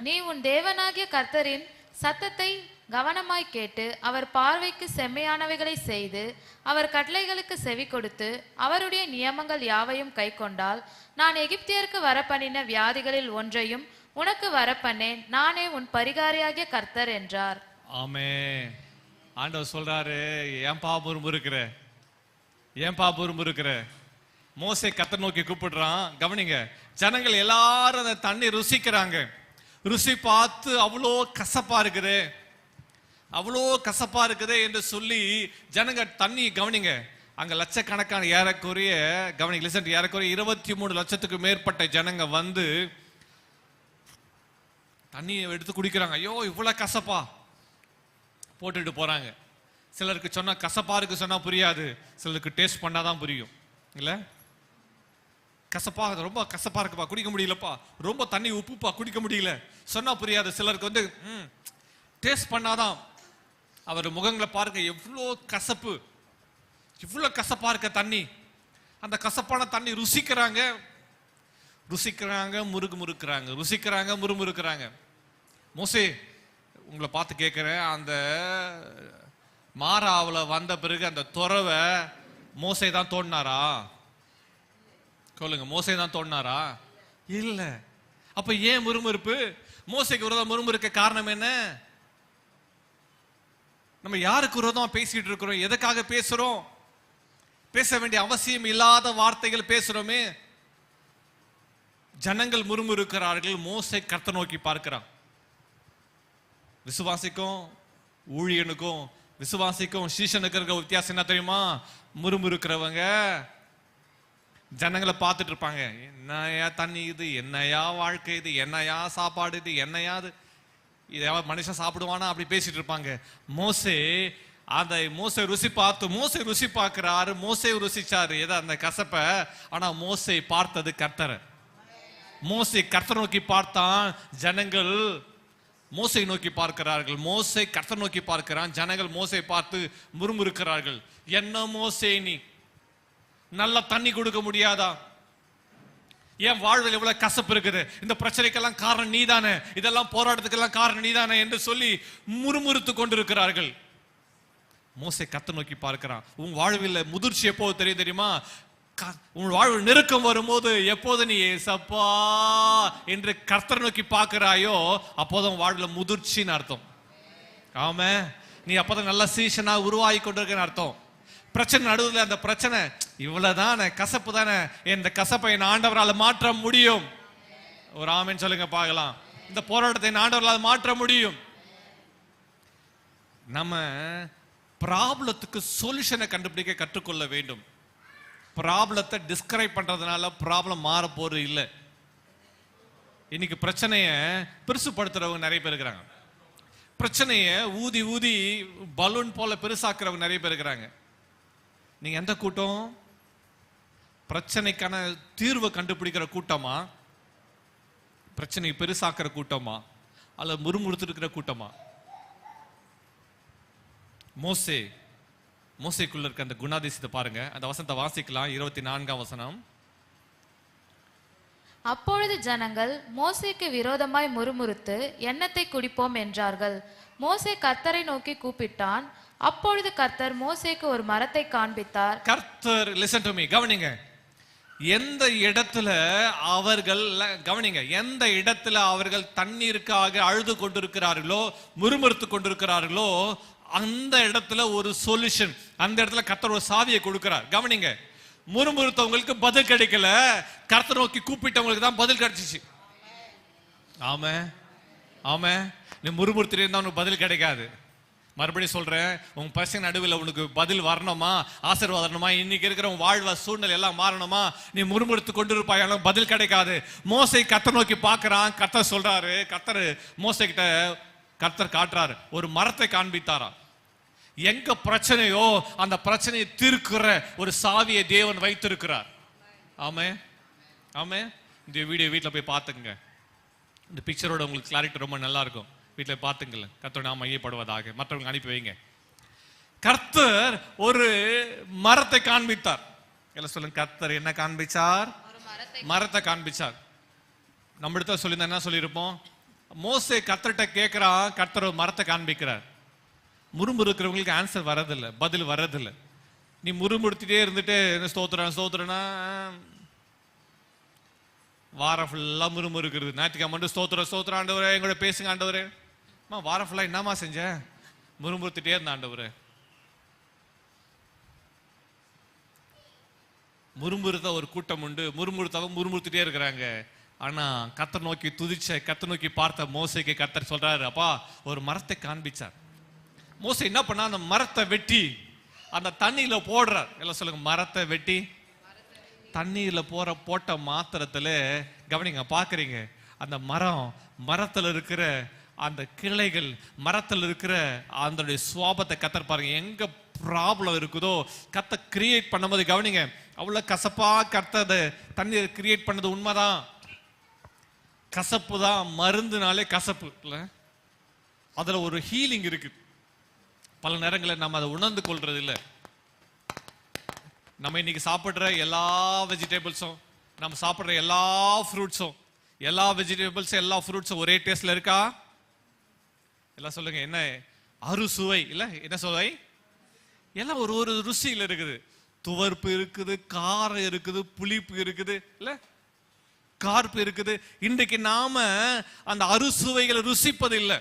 நீ உன் தேவனாகிய கர்த்தரின் சத்தத்தை கவனமாய் கேட்டு அவர் பார்வைக்கு செம்மையானவைகளை செய்து அவர் கட்டளைகளுக்கு செவி கொடுத்து அவருடைய நியமங்கள் யாவையும் கை கொண்டால் நான் எகிப்தியருக்கு வரப்பண்ணின வியாதிகளில் ஒன்றையும் உனக்கு வரப்பண்ணேன். நானே உன் பரிகாரியாகிய கர்த்தர் என்றார். ஆமென். ஆண்டவர் சொல்றாரு, ஏன்பா முறுமுறுக்கிற? மோசே கர்த்தர் நோக்கி கூப்பிடுறான். கவனிங்க, ஜனங்கள் எல்லாரும் அந்த தண்ணி ருசிக்கிறாங்க. ருசி பார்த்து அவ்வளோ கசப்பா இருக்குது என்று சொல்லி ஜனங்க தண்ணி, கவனிங்க, அங்க லட்சக்கணக்கான ஏறக்குறைய 23 லட்சத்துக்கு மேற்பட்ட ஜனங்க வந்து தண்ணியை எடுத்து குடிக்கிறாங்க. ஐயோ இவ்வளவு கசப்பா போட்டுட்டு போறாங்க. சிலருக்கு சொன்னா கசப்பா இருக்கு சொன்னா புரியாது, சிலருக்கு டேஸ்ட் பண்ணாதான் புரியும். இல்ல, கசப்பா, ரொம்ப கசப்பா இருக்குப்பா, குடிக்க முடியலப்பா, ரொம்ப தண்ணி உப்புப்பா, குடிக்க முடியல சொன்னா புரியாது. சிலருக்கு வந்து டேஸ்ட் பண்ணாதான் அவர் முகங்களை பாருங்க, எவ்வளோ கசப்பா இருக்க தண்ணி. அந்த கசப்பான தண்ணி ருசிக்கிறாங்க, முறுமுறுக்கிறாங்க. மோசே, உங்களை பார்த்து கேட்கிறேன், அந்த மாராவில் வந்த பிறகு அந்த துறவை மோசே தான் தோண்டினாரா? சொல்லுங்க, மோசே தான் தோண்டினாரா? இல்ல. அப்ப ஏன் முறுமுறுப்பு? மோசேக்கு விரோதம் முறுமுறுக்க காரணம் என்ன? நம்ம யாருக்கு விரோதமா பேசிட்டு இருக்கிறோம்? எதுக்காக பேசுறோம்? பேச வேண்டிய அவசியம் இல்லாத வார்த்தைகள் பேசுறோமே. ஜனங்கள் முறுமுறுக்கிறார்கள், மோசே கர்த்தரை நோக்கி பார்க்கிறான். விசுவாசிக்கும் ஊழியனுக்கும் விசுவாசிக்கும் சீஷனுக்கு இருக்க வித்தியாசம் என்ன தெரியுமா? முறுமுறுக்கிறவங்க ஜனங்களை பார்த்துட்டு இருப்பாங்க. என்னையா தண்ணி இது, என்னையா வாழ்க்கை இது, என்னையா சாப்பாடு இது, என்னையாது இதையாவது மனுஷன் சாப்பிடுவானா, அப்படி பேசிட்டு இருப்பாங்க. மோசே ருசி பார்க்கிறாரு. மோசே ருசிச்சாரு எதை? அந்த கசப்பை. ஆனா மோசே பார்த்தது கர்த்தரை. மோசே கர்த்தரை நோக்கி பார்த்தான், ஜனங்கள் மோசை நோக்கி பார்க்கிறார்கள். மோசே கர்த்தரை நோக்கி பார்க்கிறான், ஜனங்கள் மோசை பார்த்து முறுமுறுக்கிறார்கள். என்ன மோசே, நீ நல்ல தண்ணி கொடுக்க முடியாதா? என் வாழ்வில் எவ்வளவு கசப்பு இருக்குது, இந்த பிரச்சனைக்கெல்லாம் காரணம் நீதானே, இதெல்லாம் போராட்டத்துக்கெல்லாம் காரணம் நீதானே என்று சொல்லி முறுமுறுத்து கொண்டிருக்கிறார்கள். மோசே கர்த்தரை நோக்கி பார்க்கிறான். உன் வாழ்வில் முதிர்ச்சி எப்போது தெரியுமா? உன் வாழ்வு நெருக்கம் வரும்போது, எப்போது நீ ஏசப்பா என்று கர்த்தரை நோக்கி பார்க்கிறாயோ அப்போதும் வாழ்வில் முதிர்ச்சின்னு அர்த்தம். ஆமா, நீ அப்போதான் நல்ல சீசனா உருவாகி கொண்டிருக்க அர்த்தம். பிரச்சனை நடுவில் அந்த பிரச்சனை இவ்வளவுதானே, கசப்பு தானே, இந்த கசப்பை ஆண்டவரால் மாற்ற முடியும். ஒரு ஆமென் சொல்லுங்க பார்க்கலாம். இந்த போராட்டத்தை ஆண்டவரால் மாற்ற முடியும். நம்ம ப்ராப்ளத்துக்கு சொல்யூஷனை கண்டுபிடிக்க கற்றுக்கொள்ள வேண்டும். ப்ராப்ளத்தை டிஸ்கிரைப் பண்றதுனால ப்ராப்ளம் மாற போறது இல்லை. இன்னைக்கு பிரச்சனையை பெருசுப்படுத்துறவங்க நிறைய பேர் இருக்கிறாங்க. பிரச்சனையை ஊதி ஊதி பலூன் போல பெருசாக்குறவங்க நிறைய பேர் இருக்கிறாங்க. நீங்க எந்த கூட்டம்? பிரச்சனைக்கான தீர்வை கண்டுபிடிக்கிற கூட்டமா, பிரச்சனை பெருசாக்குற கூட்டமா, அல்லது முறுமுறுத்து இருக்கிற கூட்டமா? மோசேக்குள்ள இருக்க அந்த குணாதிசயத்தை பாருங்க. அந்த வசனத்தை வாசிக்கலாம். 24ஆம் வசனம். அப்பொழுது ஜனங்கள் மோசேக்கு விரோதமாய் முறுமுறுத்து எண்ணத்தை குடிப்போம் என்றார்கள். மோசே கர்த்தரை நோக்கி கூப்பிட்டான். அப்பொழுது கர்த்தர் மோசேக்கு ஒரு மரத்தை காண்பித்தார். கர்த்தர், listen to me, கவனிங்க, எந்த இடத்துல அவர்கள் தண்ணீருக்காக அழுது கொண்டிருக்கிறார்களோ, முறுமுறுத்து கொண்டிருக்கிறார்களோ, அந்த இடத்துல ஒரு சொல்யூஷன், அந்த இடத்துல கர்த்தர் ஒரு சாவியை கொடுக்கிறார். கவனிங்க, முறுமுறுத்தவங்களுக்கு பதில் கிடைக்கல, கர்த்தர் நோக்கி கூப்பிட்டவங்களுக்கு தான் பதில் கிடைச்சிச்சு. ஆமா, ஆமா, நீ முறுமுறுத்திட்டு இருந்தா உனக்கு பதில் கிடைக்காது. மறுபடியும் சொல்றேன், உன் பிரச்சனை நடுவில் உனக்கு பதில் வரணுமா, ஆசீர்வாதம் வரணுமா, இன்னைக்கு இருக்கிற உன் வாழ்வ சூழ்நிலை எல்லாம் மாறணுமா, நீ முறுமுறுத்து கொண்டு இருப்பாயாலும் பதில் கிடைக்காது. மோசை கர்த்தர் நோக்கி பார்க்கறான். கர்த்தர் சொல்றாரு, கர்த்தர் மோசை கிட்ட கர்த்தர் காட்டுறாரு, ஒரு மரத்தை காண்பித்தாரா. எங்க பிரச்சனையோ அந்த பிரச்சனையை தீர்க்கிற ஒரு சாவியை தேவன் வைத்திருக்கிறார். ஆமே ஆமே. இந்த வீடியோ வீட்டில் போய் பார்த்துங்க. இந்த பிக்சரோட உங்களுக்கு கிளாரிட்டி ரொம்ப நல்லா இருக்கும். வீட்டில் பார்த்துங்களேன். கர்த்தர் நாம மையப்படுவதாக. மற்றவங்க அனுப்பி வைங்க. கர்த்தர் ஒரு மரத்தை காண்பித்தார். எல்லாம் சொல்லுங்க, கர்த்தர் என்ன காண்பிச்சார்? மரத்தை காண்பிச்சார். நம்ம இடத்துல சொல்லியிருந்தா என்ன சொல்லியிருப்போம்? மோசே கர்த்தர்கிட்ட கேட்கிறான், கர்த்தர் ஒரு மரத்தை காண்பிக்கிறார். முறுமுறுக்கிறவங்களுக்கு ஆன்சர் வரதில்லை, பதில் வரதில்லை. நீ முறுமுறுத்திட்டே இருந்துட்டு ஸ்தோத்திரனா வாரம் ஃபுல்லா முறுமுறுக்கிறது. ஞாயிற்றுக்கிழமை மட்டும் ஸ்தோத்திரம் ஆண்டவரே எங்களோட பேசுங்க ஆண்டவரே. வாரம் ஃபுல்லா என்னமா செஞ்ச? முறுமுறுத்திட்டே இருந்த ஆண்டவரே. முறுமுறுத்த ஒரு கூட்டம் உண்டு, முறுமுறுத்தவங்க முறுமுறுத்திட்டே இருக்கிறாங்க. ஆனா கர்த்தர் நோக்கி துதிச்ச, கர்த்தர் நோக்கி பார்த்த மோசைக்கு கர்த்தர் சொல்றாரு, அப்பா ஒரு மரத்தை காண்பிச்சார். மோசை என்ன பண்ணா, அந்த மரத்தை வெட்டி அந்த தண்ணியில போடுறார். எல்லாம் சொல்லுங்க, மரத்தை வெட்டி தண்ணீர்ல போட்ட மாத்திரத்துல கவனிங்க, பாக்குறீங்க அந்த மரத்துல இருக்கிற அந்த கிளைகள், மரத்துல இருக்கிற அந்த சுவாபத்தை கர்த்தர் பாருங்க. எங்க ப்ராப்ளம் இருக்குதோ கர்த்தர் கிரியேட் பண்ணும்போது கவனிங்க, அவ்வளவு கசப்பா கர்த்தர் தண்ணீர் கிரியேட் பண்ணது உண்மைதான். கசப்பு தான், மருந்துனாலே கசப்பு இல்ல, அதுல ஒரு ஹீலிங் இருக்கு. பல நேரங்களில் நம்ம அதை உணர்ந்து கொள்றது இல்லை. நம்ம இன்னைக்கு சாப்பிட்ற எல்லா வெஜிடபிள்ஸும், நம்ம சாப்பிட்ற எல்லா ஃப்ரூட்ஸும், எல்லா வெஜிடபிள்ஸும் எல்லா ஃப்ரூட்ஸும் ஒரே டேஸ்ட்ல இருக்கா? எல்லாம் சொல்லுங்க, என்ன அறுசுவை இல்ல, என்ன சுவை? எல்லாம் ஒரு ஒரு ருசியில் இருக்குது. துவர்ப்பு இருக்குது, காரம் இருக்குது, புளிப்பு இருக்குது இல்ல, கார்ப்பு இருக்குது. இன்றைக்கு நாம அந்த அறுசுவைகளை ருசிப்பது இல்லை.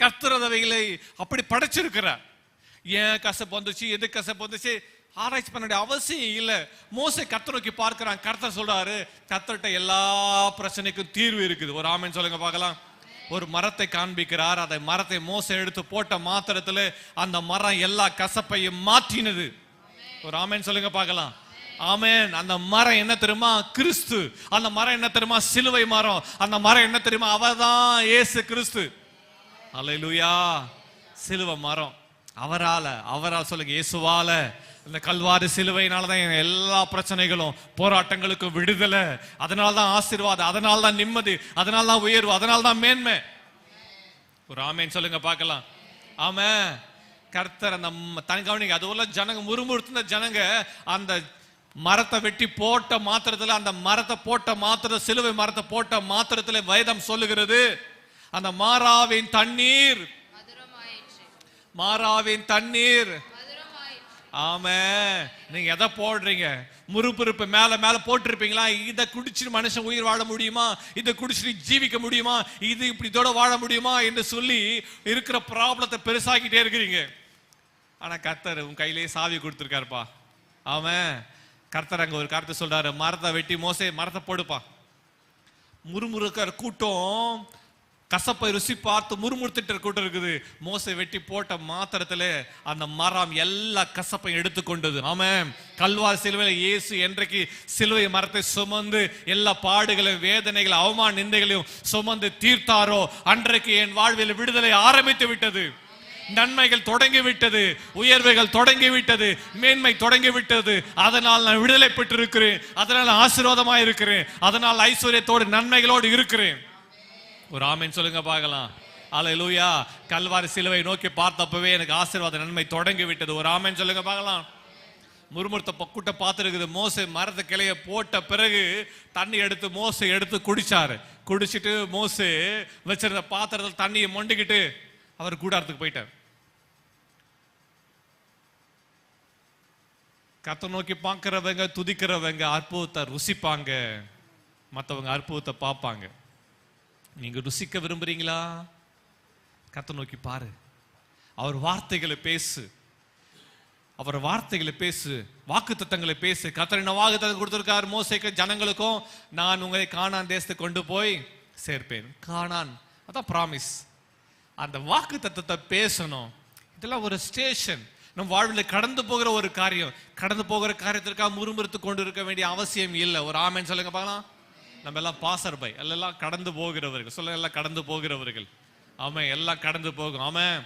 கர்த்தரவைகளை அப்படி படைச்சிருக்கிறார். ஏன் கசப்பு வந்துச்சு, எது கசப்பு வந்துச்சு ஆராய்ச்சி பண்ண வேண்டிய அவசியம் இல்லை. மோசே கர்த்தர் நோக்கி பார்க்கிறான். கர்த்தர் சொல்றாரு, கர்த்தர்ட்ட எல்லா பிரச்சனைக்கும் தீர்வு இருக்குது. ஒரு ஆமென் சொல்லுங்க பார்க்கலாம். ஒரு மரத்தை காண்பிக்கிறார். அந்த மரத்தை மோசே எடுத்து போட்ட மாத்திரத்துல அந்த மரம் எல்லா கசப்பையும் மாற்றினது. ஒரு ஆமென் சொல்லுங்க பார்க்கலாம். ஆமென். அந்த மரம் என்ன தெரியுமா? கிறிஸ்து. அந்த மரம் என்ன தெரியுமா? சிலுவை மரம். அந்த மரம் என்ன தெரியுமா? அவர்தான் இயேசு கிறிஸ்து. அல்லேலூயா. சிலுவை மரம். அவரால் சொல்லுங்க, இயேசுவால, இந்த கல்வாரி சிலுவையினாலதான் எல்லா பிரச்சனைகளும் போராட்டங்களுக்கும் விடுதலை, அதனால்தான் ஆசீர்வாதம், அதனால்தான் நிம்மதி, அதனால்தான் உயர்வு, அதனால்தான் மேன்மை. ஒரு ஆமென் சொல்லுங்க பார்க்கலாம். ஆமென். கர்த்தர் அந்த கவனிங்க, அதுவரை ஜனங்க முறுமுறுத்துன ஜனங்க அந்த மரத்தை வெட்டி போட்ட மாத்திரத்துல, அந்த மரத்தை போட்ட மாத்திர, சிலுவை மரத்தை போட்ட மாத்திரத்துல வேதம் சொல்லுகிறது, அந்த மாறாவின் தண்ணீர், மாறாவின் தண்ணீர். ஆமென். நீங்க எதை போடுறீங்க? முறுப்புறுப்பு மேல போட்டிருப்பீங்களா? இதை குடிச்சு மனுஷன் உயிர் வாழ முடியுமா? இதை குடிச்சு ஜீவிக்க முடியுமா? இது இப்படி இதோட வாழ முடியுமா என்று சொல்லி இருக்கிற ப்ராப்ளத்தை பெருசாக்கிட்டே இருக்கிறீங்க. ஆனா கர்த்தர் உன் கையிலேயே சாவி கொடுத்துருக்காருப்பா. ஆமென். கர்த்தர் அங்க ஒரு கருத்தை சொல்றாரு, மரத்தை வெட்டி மோசே மரத்தை போடுப்பா. முறுமுறுக்கிற கூட்டம், கசப்பை ருசி பார்த்து முறுமுறுத்திட்டு கூட்டம் இருக்குது. மோசை வெட்டி போட்ட மாத்திரத்துல அந்த மரம் எல்லா கசப்பையும் எடுத்துக்கொண்டது. ஆமென். கல்வாரி சிலுவையில் இயேசு என்றைக்கு சிலுவை மரத்தை சுமந்து எல்லா பாடுகளையும் வேதனைகளையும் அவமான நிந்தைகளையும் சுமந்து தீர்த்தாரோ அன்றைக்கு என் வாழ்வில் விடுதலை ஆரம்பித்து விட்டது. நன்மைகள் தொடங்கி விட்டது, உயர்வுகள் தொடங்கி விட்டது, மேன்மை தொடங்கி விட்டது. அதனால் நான் விடுதலை பெற்றிருக்கிறேன், அதனால் ஆசீர்வாதமாக இருக்கிறேன், அதனால் ஐஸ்வர்யத்தோடு நன்மைகளோடு இருக்கிறேன். ஒரு ஆமென் சொல்லுங்க பார்க்கலாம். அல்லேலூயா. கல்வாரி சிலுவை நோக்கி பார்த்தப்பவே எனக்கு ஆசீர்வாத நன்மை தொடங்கி விட்டது. ஒரு ஆமென் சொல்லுங்க பார்க்கலாம். முறுமுறுத்த பக்குட்ட பார்த்துருக்குது. மோசே மரத்து கிளைய போட்ட பிறகு தண்ணி எடுத்து மோசே எடுத்து குடிச்சாரு. குடிச்சிட்டு மோசே வச்சிருந்த பாத்திரத்தில் தண்ணியை மொண்டிக்கிட்டு அவர் கூடாரத்துக்கு போயிட்டார். கர்த்தரை நோக்கி பார்க்கிறவங்க, துதிக்கிறவங்க அற்புதத்தை ருசிப்பாங்க, மற்றவங்க அற்புதத்தை பார்ப்பாங்க. நீங்க ருசிக்க விரும்புறீங்களா? கர்த்தரை நோக்கி பாரு, அவர் வார்த்தைகளை பேசு, அவர் வார்த்தைகளை பேசு, வாக்குத்தத்தங்களை பேசு. கர்த்தர் என்ன வாக்குத்தத்தம் கொடுத்திருக்கார் மோசேக்கு, ஜனங்களுக்கும், நான் உங்களை கானான் தேசத்துக்கு கொண்டு போய் சேர்ப்பேன். கானான் அதான் ப்ராமிஸ். அந்த வாக்கு தத்தத்தை பேசணும். இதெல்லாம் ஒரு ஸ்டேஷன். நம் வாழ்வில் கடந்து போகிற ஒரு காரியம். கடந்து போகிற காரியத்திற்காக முறுமுறுத்து கொண்டு இருக்க வேண்டிய அவசியம் இல்லை. ஒரு ஆமென் சொல்லுங்க பார்க்கலாம். நம்ம எல்லாம் பாசர் பை, எல்லாம் கடந்து போகிறவர்கள். சொல்லுங்க, எல்லாம் கடந்து போகிறவர்கள். ஆமென். எல்லாம் கடந்து போகும். ஆமென்.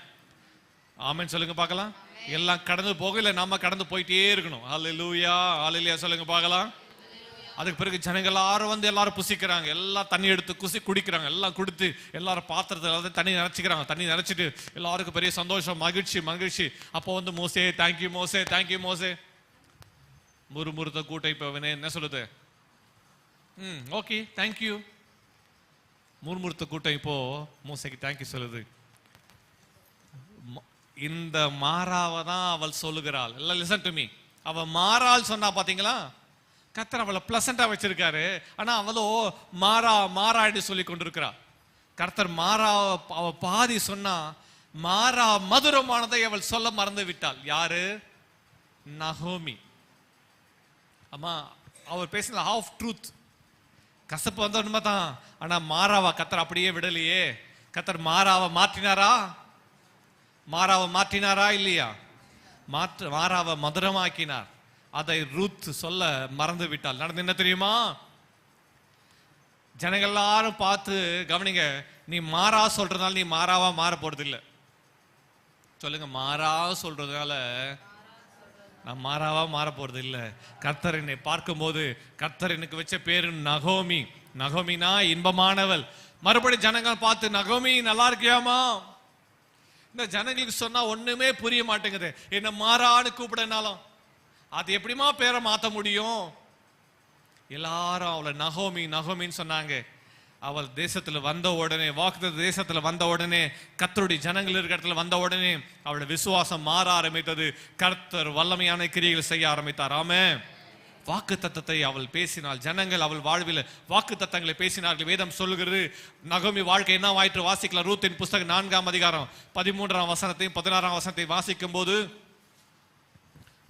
ஆமென் சொல்லுங்க பார்க்கலாம். எல்லாம் கடந்து போக, இல்லை நம்ம கடந்து போயிட்டே இருக்கணும். ஹல்லேலூயா, ஹல்லேலூயா சொல்லுங்க பார்க்கலாம். அதுக்கு பிறகு ஜனங்கள் எல்லாரும் எல்லாரும் புசிக்கிறாங்க, எல்லாம் தண்ணி எடுத்து குடிக்கிறாங்க, எல்லாம் குடித்து எல்லாரும் பாத்திரத்தை தண்ணி நினைச்சுக்கிறாங்க. தண்ணி நினைச்சிட்டு எல்லாருக்கும் பெரிய சந்தோஷம், மகிழ்ச்சி. அப்போ மோசே தேங்க்யூ மோசே, தேங்க்யூ மோசே. முறுமுறுத்த கூட்டம் இப்ப என்ன சொல்லுது? Okay thank you. முறுமுறுத்த கூட்டம் இப்போ மோசைக்கு தேங்க்யூ சொல்லுது. இந்த மாறாவை தான் அவள் சொல்லுகிறாள். எல்லாம் லிசன் டு மீ. அவ மாறாள் சொன்னா பாத்தீங்களா? கர்த்தர் அவளை பிளசண்டா வச்சிருக்காரு. ஆனா அவளோ மாறாடி சொல்லி கொண்டிருக்கிறா. கர்த்தர் மாறா அவ பாதி சொன்னா, மாறா மதுரமானதை அவள் சொல்ல மறந்து விட்டாள். யாரு? நகோமி. ஆமா, அவர் பேசின ஹாஃப் ட்ரூத். கசப்பு வந்த உண்மைதான். ஆனா மாறாவா கர்த்தர் அப்படியே விடலையே. கர்த்தர் மாறாவை மாற்றினாரா இல்லையா? மாறாவை மதுரமாக்கினார். அதை ரூத் சொல்ல மறந்து விட்டால் நடந்து என்ன தெரியுமா? ஜனங்கள் எல்லாரும் பார்த்து கவனிங்க, நீ மாறா சொல்றதுனால நீ மாறாவா மாற போறது இல்லை. சொல்லுங்க, மாறா சொல்றதுனால நான் மாறாவா மாற போறது இல்லை. கர்த்தர் என்னை பார்க்கும்போது, கர்த்தர் எனக்கு வச்ச பேரு நகோமி. நகோமினா இன்பமானவள். மறுபடி ஜனங்கள் பார்த்து, நகோமி நல்லா இருக்கியாமா? இந்த ஜனங்களுக்கு சொன்னா ஒண்ணுமே புரிய மாட்டேங்குது. என்ன மாறான்னு கூப்பிடனாலும் அது எப்படிமா பேரை மாத்த முடியும்? எல்லாரும் அவளை நகோமின்னு சொன்னாங்க. அவள் தேசத்துல வந்த உடனே, வாக்குத்தத்த தேசத்துல வந்த உடனே, கர்த்தருடைய ஜனங்கள் இருக்கிற இடத்துல வந்த உடனே அவளுடைய விசுவாசம் மாற ஆரம்பித்தது. கர்த்தர் வல்லமையான கிரியைகள் செய்ய ஆரம்பித்தார். ஆமென். வாக்கு தத்தத்தை அவள் பேசினாள். ஜனங்கள் அவள் வாழ்வில் வாக்கு தத்தங்களை பேசினார்கள். வேதம் சொல்லுகிறது, நகோமி வாழ்க்கை என்ன ஆயிற்று? வாசிக்கலாம். ரூத்தின் புஸ்தகம் 4ஆம் அதிகாரம் 13ஆம் வசனத்தையும் 16ஆம் வசனத்தையும் வாசிக்கும் போது,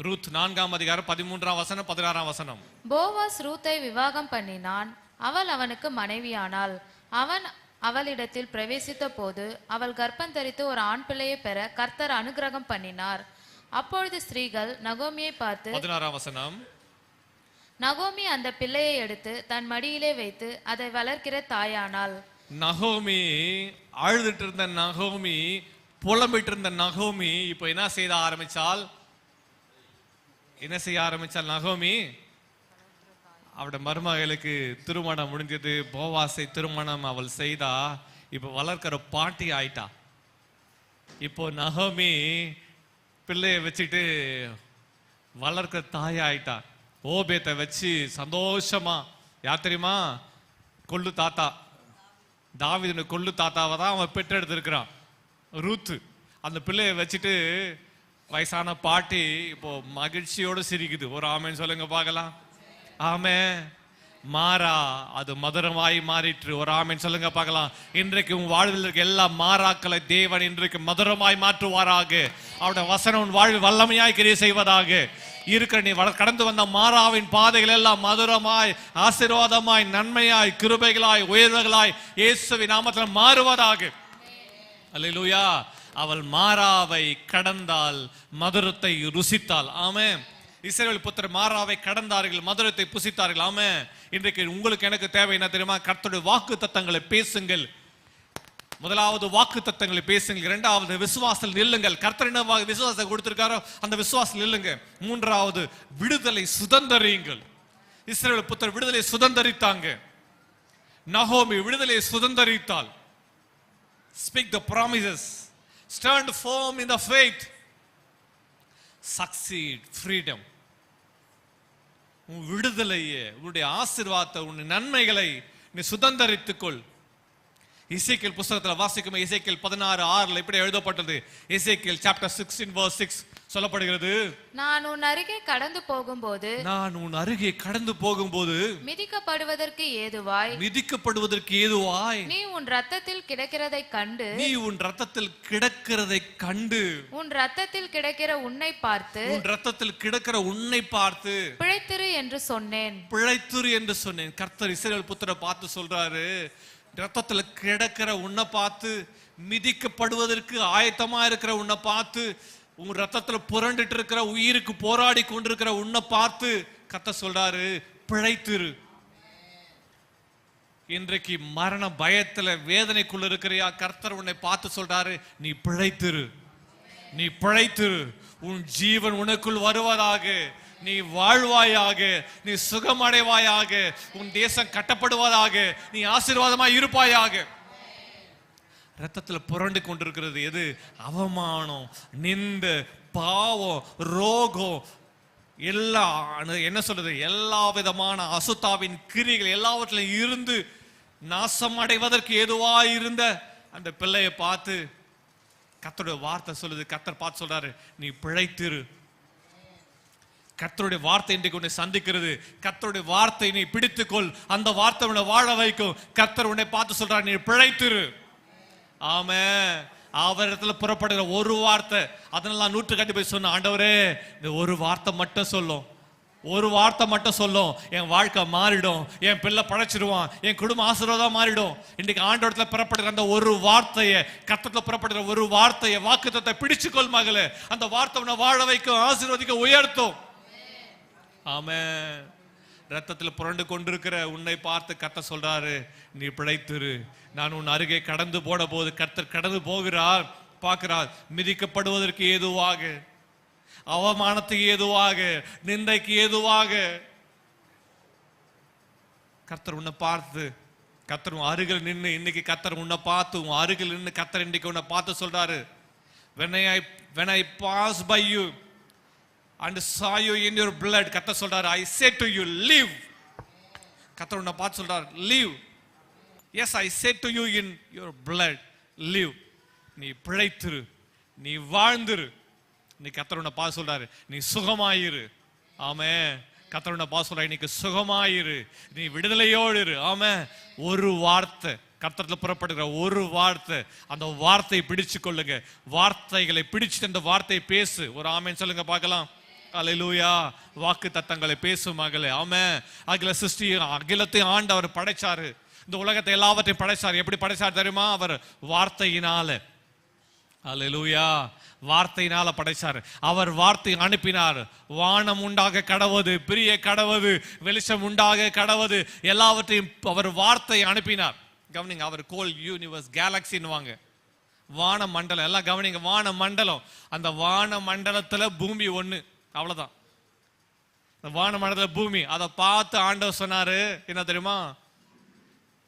ரூத் 4ஆம் அதிகாரம் 13ஆம் வசனம் 16ஆம் வசனம். போவாஸ் ரூத்தை விவாகம் பண்ணினான். அவள் அவனுக்கு மனைவியானாள். அவன் அவளிடத்தில் பிரவேசித்த போது அவள் கர்ப்பம் தரித்து ஒரு ஆண் பிள்ளையை பெற கர்த்தர் அனுக்கிரகம் பண்ணினார். அப்பொழுது ஸ்திரீகள் நகோமியை பார்த்து, 16ஆம் வசனம், நகோமி அந்த பிள்ளையை எடுத்து தன் மடியிலே வைத்து அதை வளர்க்கிற தாயானாள். நகோமி அழுதுட்டு இருந்த நகோமி, புலம்பிட்டு இருந்த நகோமி இப்போ என்ன செய்ய ஆரம்பிச்சால்? நகோமி அவட மருமகளுக்கு திருமணம் முடிஞ்சது. போவாசை திருமணம் அவள் செய்தா. இப்போ வளர்க்கிற பாட்டி ஆயிட்டா. இப்போ நகோமி பிள்ளைய வச்சுட்டு வளர்க்கிற தாய் ஆயிட்டா. ஓபேத்தை வச்சு சந்தோஷமா, யார் தெரியுமா? கொள்ளு தாத்தா, தாவீது கொள்ளு தாத்தாவை தான் அவன் பெற்றெடுத்திருக்கிறான், ரூத்து. அந்த பிள்ளைய வச்சுட்டு வயசான பாட்டி இப்போ மகிழ்ச்சியோடு சிரிக்குது. ஒரு ஆமென் சொல்லுங்க பார்க்கலாம். ஆமென். மாறா அது மதுரமாய் மாறிற்று. ஒரு ஆமென் சொல்லுங்க பார்க்கலாம். இன்றைக்கு உன் வாழ்வில் இருக்க எல்லா மாறாக்களை தேவன் இன்றைக்கு மதுரமாய் மாற்றுவாராக. அவருடைய வசனம் உன் வாழ்வில் வல்லமையாய் கிரியை செய்வதாக. இருக்கிற நீ கடந்து வந்த மாறாவின் பாதைகள் எல்லாம் மதுரமாய், ஆசீர்வாதமாய், நன்மையாய், கிருபைகளாய், உயர்வுகளாய் இயேசுவின் நாமத்தில் மாறுவதாக. அல்லேலூயா. அவள் மாறாவை கடந்தால் மதுரத்தை ருசித்தாள். ஆமென். இஸ்ரவேல் புத்திரர் மாறாவை கடந்தார்கள், மதுரத்தை புசித்தார்கள். ஆமென். இன்றைக்கு உங்களுக்கு எனக்கு தேவை என்ன தெரியுமா? கர்த்தருடைய வாக்கு தத்தங்களை பேசுங்கள். முதலாவது வாக்கு தத்தங்களை பேசுங்கள். இரண்டாவது விசுவாசத்தில் நில்லுங்கள். கர்த்தர் என்ன விசுவாசத்தை கொடுத்திருக்காரோ அந்த விசுவாசத்தில் நில்லுங்க. மூன்றாவது விடுதலை சுதந்தரியுங்கள். இஸ்ரவேல் புத்திரர் விடுதலை சுதந்தரித்தாங்க. நகோமி விடுதலை சுதந்தரித்தாள். Speak the promises. Stand firm in the faith. Succeed. Freedom. உன் விடுதலையே, உன்னுடைய ஆசீர்வாதத்தை, உன் நன்மைகளை நீ சுதந்தரித்துக்கொள். எசேக்கியேல் புத்தகத்தில் வாசிக்கும் எசேக்கியேல் 16:6 இப்படி எழுதப்பட்டது. எசேக்கியேல் chapter 16 verse 6 சொல்லப்படுகிறது, நான் உன் அருகே கடந்து போகும்போது மிதிக்கப்படுவதற்கு ஏதுவாய் நீ உன் ரத்தத்தில் கிடக்கிறதை கண்டு உன் ரத்தத்தில் கிடக்கிற உன்னை பார்த்து பிழைத்திரு என்று சொன்னேன். கர்த்தர் இஸ்ரவேல் புத்திரரை பார்த்து சொல்றாரு, ரத்தத்துல கிடக்கிற உன்னை பார்த்து, மிதிக்கப்படுவதற்கு ஆயத்தமா இருக்கிற உன்னை பார்த்து, உன் ரத்தத்துல புரண்டுட்டு இருக்கிற, உயிருக்கு போராடி கொண்டிருக்கிற உன்னை பார்த்து கர்த்தர் சொல்றாரு, பிழைத்திரு. இன்றைக்கு மரண பயத்துல வேதனைக்குள்ள இருக்கிறியா? கர்த்தர் உன்னை பார்த்து சொல்றாரு, நீ பிழைத்திரு, நீ பிழைத்திரு. உன் ஜீவன் உனக்குள் வருவதாக, நீ வாழ்வாயாக, நீ சுகமடைவாயாக, உன் தேசம் கட்டப்படுவதாக, நீ ஆசீர்வாதமாய் இருப்பாயாக. ரத்தத்துல புரண்டு கொண்டிருக்கிறது எது? அவமானம், நிந்த, பாவம், ரோகம், எல்லா என்ன சொல்றது, எல்லா விதமான அசுத்தாவின் கிரிகள் எல்லாவற்றிலும் இருந்து நாசம் அடைவதற்கு ஏதுவா இருந்த அந்த பிள்ளையை பார்த்து கர்த்தருடைய வார்த்தை சொல்லுது. கர்த்தர் பார்த்து சொல்றாரு, நீ பிழைத்திரு. கர்த்தருடைய வார்த்தை இன்றைக்கு உன்னை சந்திக்கிறது. கர்த்தருடைய வார்த்தை நீ பிடித்துக்கொள். அந்த வார்த்தை உன்னை வாழ வைக்கும். கர்த்தர் உன்னை பார்த்து சொல்றாரு, நீ பிழைத்திரு. ஆமென். அவரிடத்துல புறப்படுகிற ஒரு வார்த்தை, அதனால நான் 100 போய் சொன்ன, ஆண்டவரே இந்த ஒரு வார்த்தை மட்டும் சொல்லும், ஒரு வார்த்தை மட்டும் சொல்லும், என் வாழ்க்கை மாறிடும், என் பிள்ளை பழைச்சிடுவான், என் குடும்ப ஆசீர்வாதம் மாறிடும். இன்னைக்கு ஆண்டவரத்துல புறப்படுகிற அந்த ஒரு வார்த்தையை, கர்த்தத்துல புறப்படுகிற ஒரு வார்த்தையை, வாக்குத்தத்தை பிடிச்சுக்கொள் மகளே. அந்த வார்த்தை உன்னை வாழ வைக்கும், ஆசீர்வதிக்க, உயர்த்தும். ஆமென். ரத்தத்தில் புரண்டு கொண்டிருக்கிற உன்னை பார்த்து கர்த்தர் சொல்றாரு, நீ பிழைத்திரு. நான் உன் அருகே கடந்து போன போது, கர்த்தர் கடந்து போகிறார், பார்க்கிறார், மிதிக்கப்படுவதற்கு ஏதுவாக, அவமானத்துக்கு ஏதுவாக, நிந்தைக்கு ஏதுவாக கர்த்தர் உன்னை பார்த்து, கர்த்தர் உன் அருகில் நின்று, இன்னைக்கு கர்த்தர் உன்னை பார்த்து, உன் அருகில் நின்று கர்த்தர் இன்னைக்கு உன்னை பார்த்து சொல்றாரு, when I pass by you and saw you in your blood, கர்த்தர் சொல்றாரு, I said to you, live. கர்த்தர் உன்னை பார்த்து சொல்றாரு, live. Yes, I said to you in your blood, live. நீ பிழைத்திரு, நீ வாழ்ந்திரு. நீ கர்த்தர் உன்னை பார்த்து சொல்றாரு, நீ சுகமாயிரு. ஆமென். கர்த்தர் உன்னை பார்த்து சொல்றாரு, இன்னைக்கு சுகமாயிரு, நீ விடுதலையோடு இரு. ஆமென். ஒரு வார்த்தை, கர்த்தர்ல புறப்படுகிற ஒரு வார்த்தை, அந்த வார்த்தையை பிடிச்சு கொள்ளுங்க. வார்த்தைகளை பிடிச்சிட்டு அந்த வார்த்தையை பேசு. ஒரு ஆமென் சொல்லுங்க பார்க்கலாம். அல்லேலூயா. வாக்கு தத்தங்களை பேசும் மகளே. ஆமென். அகில சிருஷ்டி, அகிலத்தையும் ஆண்டவர் படைச்சாரு, இந்த உலகத்தை எல்லாவற்றையும் படைச்சார். எப்படி படைச்சார் தெரியுமா? அவர் வார்த்தையினால. அல்லேலூயா. வார்த்தையினால படைச்சார். அவர் வார்த்தை அனுப்பினார். வானம் உண்டாக கடவது, பிரிய கடவது, வெளிச்சம் உண்டாக கடவது, எல்லாவற்றையும் அவர் வார்த்தை அனுப்பினார். கவனிங்க, அவர் கோல் யூனிவர்ஸ், கேலக்சின்னு வான மண்டலம், எல்லாம் கவனிங்க, வான மண்டலம். அந்த வான மண்டலத்துல பூமி ஒண்ணு, அவ்வளவுதான். வான மண்டலத்துல பூமி. அதை பார்த்து ஆண்டவர் சொன்னாரு, என்ன தெரியுமா?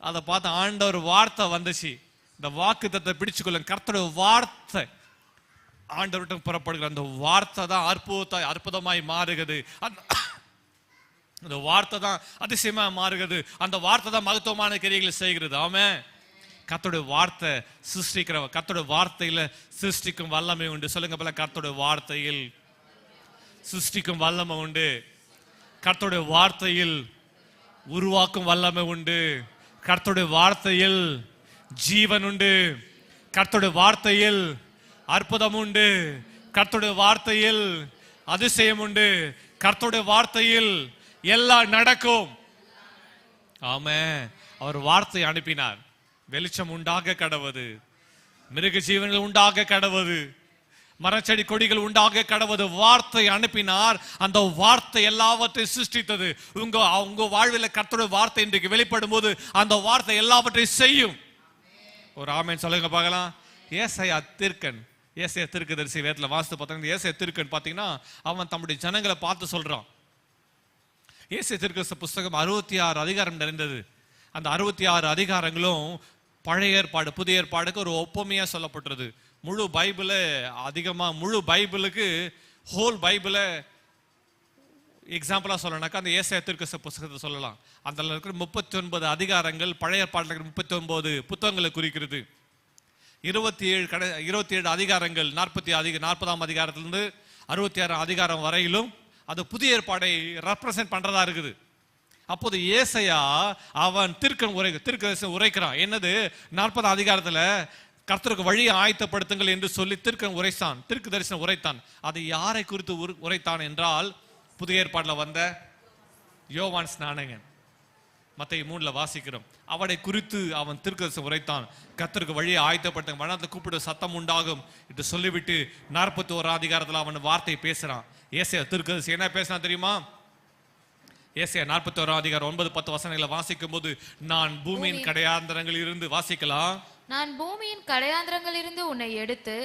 அதை பார்த்து ஆண்டவர் வார்த்தை வந்துச்சு. இந்த வாக்கு தத்தை பிடிச்சுக்கொள்ளுங்க. கர்த்தருடைய வார்த்தை ஆண்டவர்கிட்ட புறப்படுகிற அந்த வார்த்தை தான் அற்புதமாய் மாறுகிறது. அந்த வார்த்தை தான் அதிசயமா மாறுகிறது. அந்த வார்த்தை தான் மகத்துவமான கிரியைகளை செய்கிறது. ஆமென். கர்த்தருடைய வார்த்தை சிருஷ்டிக்கிற, கர்த்தருடைய வார்த்தையில சிருஷ்டிக்கும் வல்லமை உண்டு. சொல்லுங்க போல, கர்த்தருடைய வார்த்தையில் சிருஷ்டிக்கும் வல்லமை உண்டு. கர்த்தருடைய வார்த்தையில் உருவாக்கும் வல்லமை உண்டு. கர்த்தருடைய வார்த்தையில் ஜீவன் உண்டு. கர்த்தருடைய வார்த்தையில் அற்புதம் உண்டு. கர்த்தருடைய வார்த்தையில் அதிசயம் உண்டு. கர்த்தருடைய வார்த்தையில் எல்லாம் நடக்கும். ஆமென். அவர் வார்த்தை அனுப்பினார். வெளிச்சம் உண்டாக கடவது, மிருக ஜீவன்கள் உண்டாக கடவது, மரச்செடி கொடிகள் உண்டாக கடவது. வார்த்தை அனுப்பினார். அந்த வார்த்தை எல்லாவற்றையும் சிருஷ்டித்தது. உங்க வாழ்வில் கர்த்தருடைய வார்த்தை இன்றைக்கு வெளிப்படும் போது அந்த வார்த்தை எல்லாவற்றையும் செய்யும். ஒரு ஆமென் சொல்லுங்க பார்க்கலாம். ஏசாயா தீர்க்கன், ஏசாயா தீர்க்கதரிசி வேதத்துல வாசித்து பார்த்தீங்கன்னா, ஏசாயா தீர்க்கன் பார்த்தீங்கன்னா அவன் தம்முடைய ஜனங்களை பார்த்து சொல்றான். ஏசாயா தீர்க்கதரிசி புஸ்தகம் 66 அதிகாரம் நிறைந்தது. அந்த 66 அதிகாரங்களும் பழைய ஏற்பாடு புதிய ஏற்பாடுக்கு ஒரு ஒப்புமையா சொல்லப்பட்டது. முழு பைபிளை முழு பைபிளுக்கு ஹோல் பைபிளை எக்ஸாம்பிளா சொல்லணும்னாக்கா அந்த ஏசாயா தீர்க்கதரிசி புஸ்தகத்தை சொல்லலாம். அதில் இருக்கிற 39 அதிகாரங்கள் பழைய ஏற்பாட்டில் இருக்கிற 39 புத்தகங்களை குறிக்கிறது. 27 அதிகாரங்கள் 40ஆம் அதிகாரத்திலிருந்து 66 அதிகாரம் வரையிலும் அது புதிய ஏற்பாடை ரெப்ரசென்ட் பண்றதா இருக்குது. அப்போது ஏசாயா அவன் தீர்க்கதரிசி உரைக்கிறான். என்னது? 40 அதிகாரத்துல கர்த்தருக்கு வழியை ஆயத்தப்படுத்துங்கள் என்று சொல்லி தீர்க்கதரிசனம் உரைத்தான். அது யாரை குறித்து உரைத்தான் என்றால், புதிய ஏற்பாடுல வந்த யோவான் ஸ்நானகன். மத்தேயு 3ல வாசிக்கிறோம். அவனை குறித்து அவன் தீர்க்கதரிசனம் உரைத்தான். கர்த்தருக்கு வழியை ஆயத்தப்படுத்த வனத்தில் கூப்பிட சத்தம் உண்டாகும் என்று சொல்லிவிட்டு 41 அதிகாரத்துல அவன் வார்த்தை பேசுறான். ஏசாயா தீர்க்கதரிசி என்ன பேசுறான் தெரியுமா? ஏசாயா 41 அதிகாரம் 9-10 வசனங்களை வாசிக்கும் போது, நான் பூமியின் கடையாந்தரங்களில் இருந்து வாசிக்கலாம். நான் பூமியின் கடையாந்திரங்களிலிருந்து உன்னை எடுத்து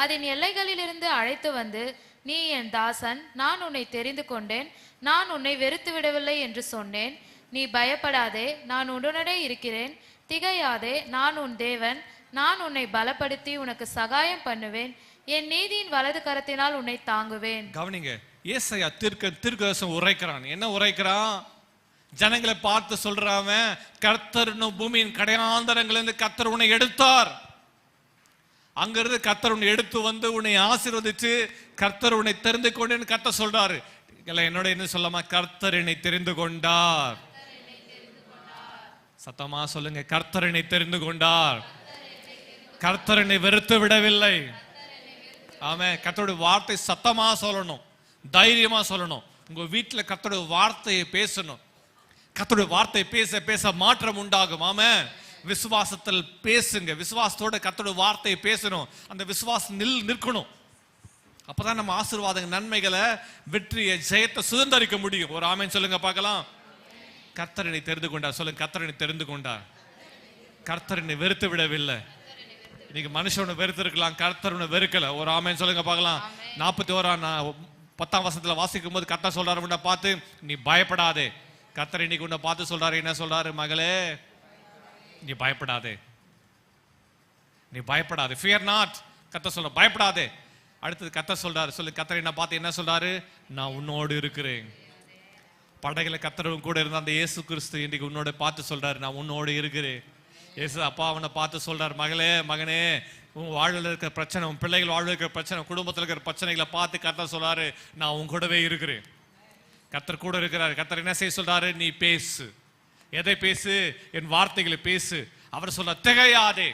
அதன் எல்லைகளிலிருந்து அழைத்து வந்து, நீ என் தாசன், நான் உன்னை தெரிந்து கொண்டேன், நான் உன்னை வெறுத்து விடவில்லை என்று சொன்னேன். நீ பயப்படாதே, நான் உன்னுடனே இருக்கிறேன், திகையாதே, நான் உன் தேவன், நான் உன்னை பலப்படுத்தி உனக்கு சகாயம் பண்ணுவேன், என் நீதியின் வலது கரத்தினால் உன்னை தாங்குவேன். கவனிங்க, ஏசாயா தீர்க்கதரிசனம் உரைக்கிறான். என்ன உரைக்கிறான்? ஜனங்களை பார்த்து சொல்றான், கர்த்தர் பூமியின் கடையாந்தரங்களிலிருந்து கர்த்தர் உன்னை எடுத்தார், அங்கிருந்து கர்த்தர் உன்னை எடுத்து வந்து உன்னை ஆசீர்வதிச்சு கர்த்தர் உன்னை தெரிந்து கொண்டேன்னு கர்த்தர் சொல்றாரு. என்னோட என்ன சொல்லாமா? கர்த்தர் என்னை தெரிந்து கொண்டார். சத்தமா சொல்லுங்க, கர்த்தர் என்னை தெரிந்து கொண்டார். கர்த்தர் என்னை வெறுத்து விடவில்லை. ஆமே, கர்த்தருடைய வார்த்தை சத்தமா சொல்லணும், தைரியமா சொல்லணும். உங்க வீட்டுல கர்த்தருடைய வார்த்தையை பேசணும். கர்த்தருடைய வார்த்தை பேச பேச மாற்றம் உண்டாகும். ஆமே, விசுவாசத்தில் பேசுங்க. விசுவாசத்தோட கர்த்தருடைய வார்த்தையை பேசணும். அந்த விசுவாசம் நிற்கணும். அப்பதான் நம்ம ஆசீர்வாதங்க, நன்மைகளை, வெற்றியை, ஜெயத்தை சுதந்தரிக்க முடியும். ஒரு ஆமென் சொல்லுங்க பார்க்கலாம். கர்த்தர் என்னை தெரிந்து கொண்டார். சொல்லுங்க, கர்த்தர் என்னை தெரிந்து கொண்டார். கர்த்தர் என்னை வெறுத்து விடவில்லை. இன்னைக்கு மனுஷனை வெறுத்து இருக்கலாம், கர்த்தர் உன்னை வெறுக்கல. ஒரு ஆமென் சொல்லுங்க பார்க்கலாம். 41 வசனத்துல வாசிக்கும் போது கர்த்தர் சொல்றாரு, உன்னை பார்த்து நீ பயப்படாதே. கர்த்தர் இன்னைக்கு உன்னை பார்த்து சொல்றாரு, என்ன சொல்றாரு? மகளே, நீ பயப்படாதே, நீ பயப்படாதே. Fear not. கர்த்தர் சொல்ற, பயப்படாதே. அடுத்தது கர்த்தர் சொல்றாரு, சொல்லு, கர்த்தர் என்ன பார்த்து என்ன சொல்றாரு? நான் உன்னோடு இருக்கிறேன். படைகளை கர்த்தரும் கூட இருந்த அந்த இயேசு கிறிஸ்து இன்னைக்கு உன்னோட பார்த்து சொல்றாரு, நான் உன்னோடு இருக்கிறேன். இயேசு அப்பா அவனை பார்த்து சொல்றாரு, மகளே, மகனே, உன் வாழ்வில் இருக்கிற பிரச்சனை, உன் பிள்ளைகள் வாழ்வில் இருக்கிற பிரச்சனை, குடும்பத்தில் இருக்கிற பிரச்சனைகளை பார்த்து கர்த்தர் சொல்றாரு, நான் உன் கூடவே இருக்கிறேன். கர்த்தர் கூட இருக்கிறாரு. கர்த்தர் என்ன செய்ய சொல்றாரு? நீ பேசு. எதை பேசு? என் வார்த்தைகளை பேசு. அவர் சொல்ல, திகையாதே.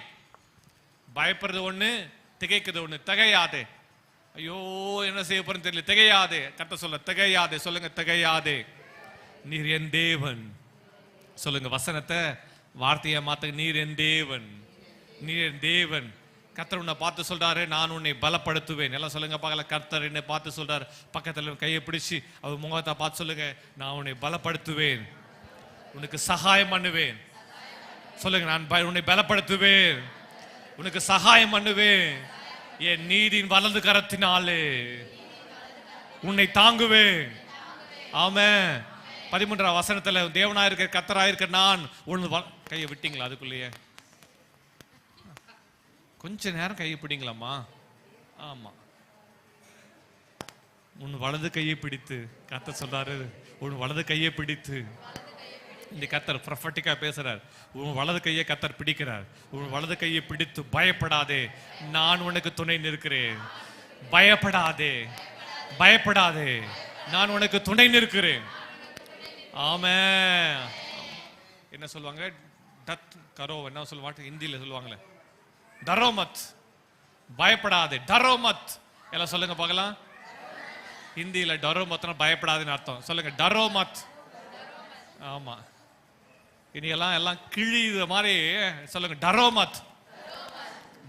பயப்படுறது ஒண்ணு, திகைக்கிறது ஒண்ணு. திகையாதே. ஐயோ, என்ன செய்ய போறேன்னு தெரியல. திகையாதே. கர்த்தர் சொல்ல, திகையாதே. சொல்லுங்க, திகையாதே. நீர் என் தேவன். சொல்லுங்க வசனத்தை, வார்த்தையை மாத்த. நீர் என் தேவன், நீர் என் தேவன். கர்த்தர் உன்னை பார்த்து சொல்றாரு, நான் உன்னை பலப்படுத்துவேன். எல்லாம் சொல்லுங்க பார்க்கல. கர்த்தர் என்னை பார்த்து சொல்றாரு. பக்கத்துல கையை பிடிச்சி அவர் முகத்தை பார்த்து சொல்லுங்க, நான் உன்னை பலப்படுத்துவேன், உனக்கு சகாயம் பண்ணுவேன். சொல்லுங்க, நான் உன்னை பலப்படுத்துவேன், உனக்கு சகாயம் பண்ணுவேன், என் நீதியின் வலது கரத்தினாலே உன்னை தாங்குவேன். ஆமென். 13 வசனத்துல, தேவனாயிருக்க கர்த்தராயிருக்க நான் உன் கையை விட்டீங்களா? அதுக்குள்ளேயே கொஞ்ச நேரம் கையை பிடிங்களாமா? ஆமா, உன் வலது கையை பிடித்து. கர்த்தர் சொல்றாரு, உன் வலது கையை பிடித்து. இந்த கர்த்தர் ப்ரொஃபட்டிக்கா பேசுறார். உன் வலது கையை கர்த்தர் பிடிக்கிறார். உன் வலது கையை பிடித்து, பயப்படாதே, நான் உனக்கு துணை நிற்கிறேன். பயப்படாதே, பயப்படாதே, நான் உனக்கு துணை நிற்கிறேன். ஆமென். என்ன சொல்லுவாங்க? டத் கரோ, என்ன சொல்லுவாங்க ஹிந்தியில சொல்லுவாங்களே, டரோமத். பயப்படாதே, டரோமத். எல்லாம் சொல்லுங்க பார்க்கலாம். ஹிந்தியில டரோமத்னா பயப்படாதுன்னு அர்த்தம். சொல்லுங்க, டரோமத். ஆமா, இனியெல்லாம் எல்லாம் கிழித மாதிரி சொல்லுங்க, டரோமத்,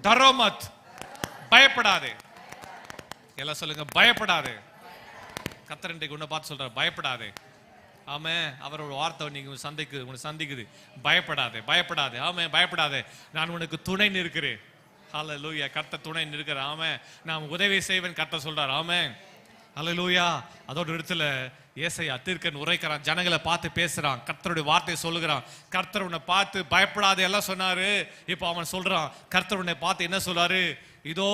டரோமத். பயப்படாதே. எல்லாம் சொல்லுங்க, பயப்படாதே. கர்த்தர் இன்றைக்கு உன்னை பார்த்து சொல்றாரு, பயப்படாதே. ஆமே, அவரோட வார்த்தை நீங்க உன்னை சந்திக்குது. பயப்படாதே, பயப்படாதே. ஆமே, பயப்படாதே, நான் உனக்கு துணை நிற்கிறேன். ஹல்லேலூயா. கர்த்தர் துணை நிற்கிறார். ஆமே, நான் உதவி செய்வேன் கர்த்தர் சொல்றார். ஆமே, ஹல்லேலூயா. அதோட இடத்துல ஏசாயா தீர்க்கன் உரைக்கிறான், ஜனங்களை பார்த்து பேசுறான், கர்த்தருடைய வார்த்தையை சொல்லுகிறான். கர்த்தர் உன்னை பார்த்து பயப்படாதே எல்லாம் சொன்னாரு. இப்போ அவன் சொல்றான், கர்த்தர் உன்னை பார்த்து என்ன சொல்றாரு? இதோ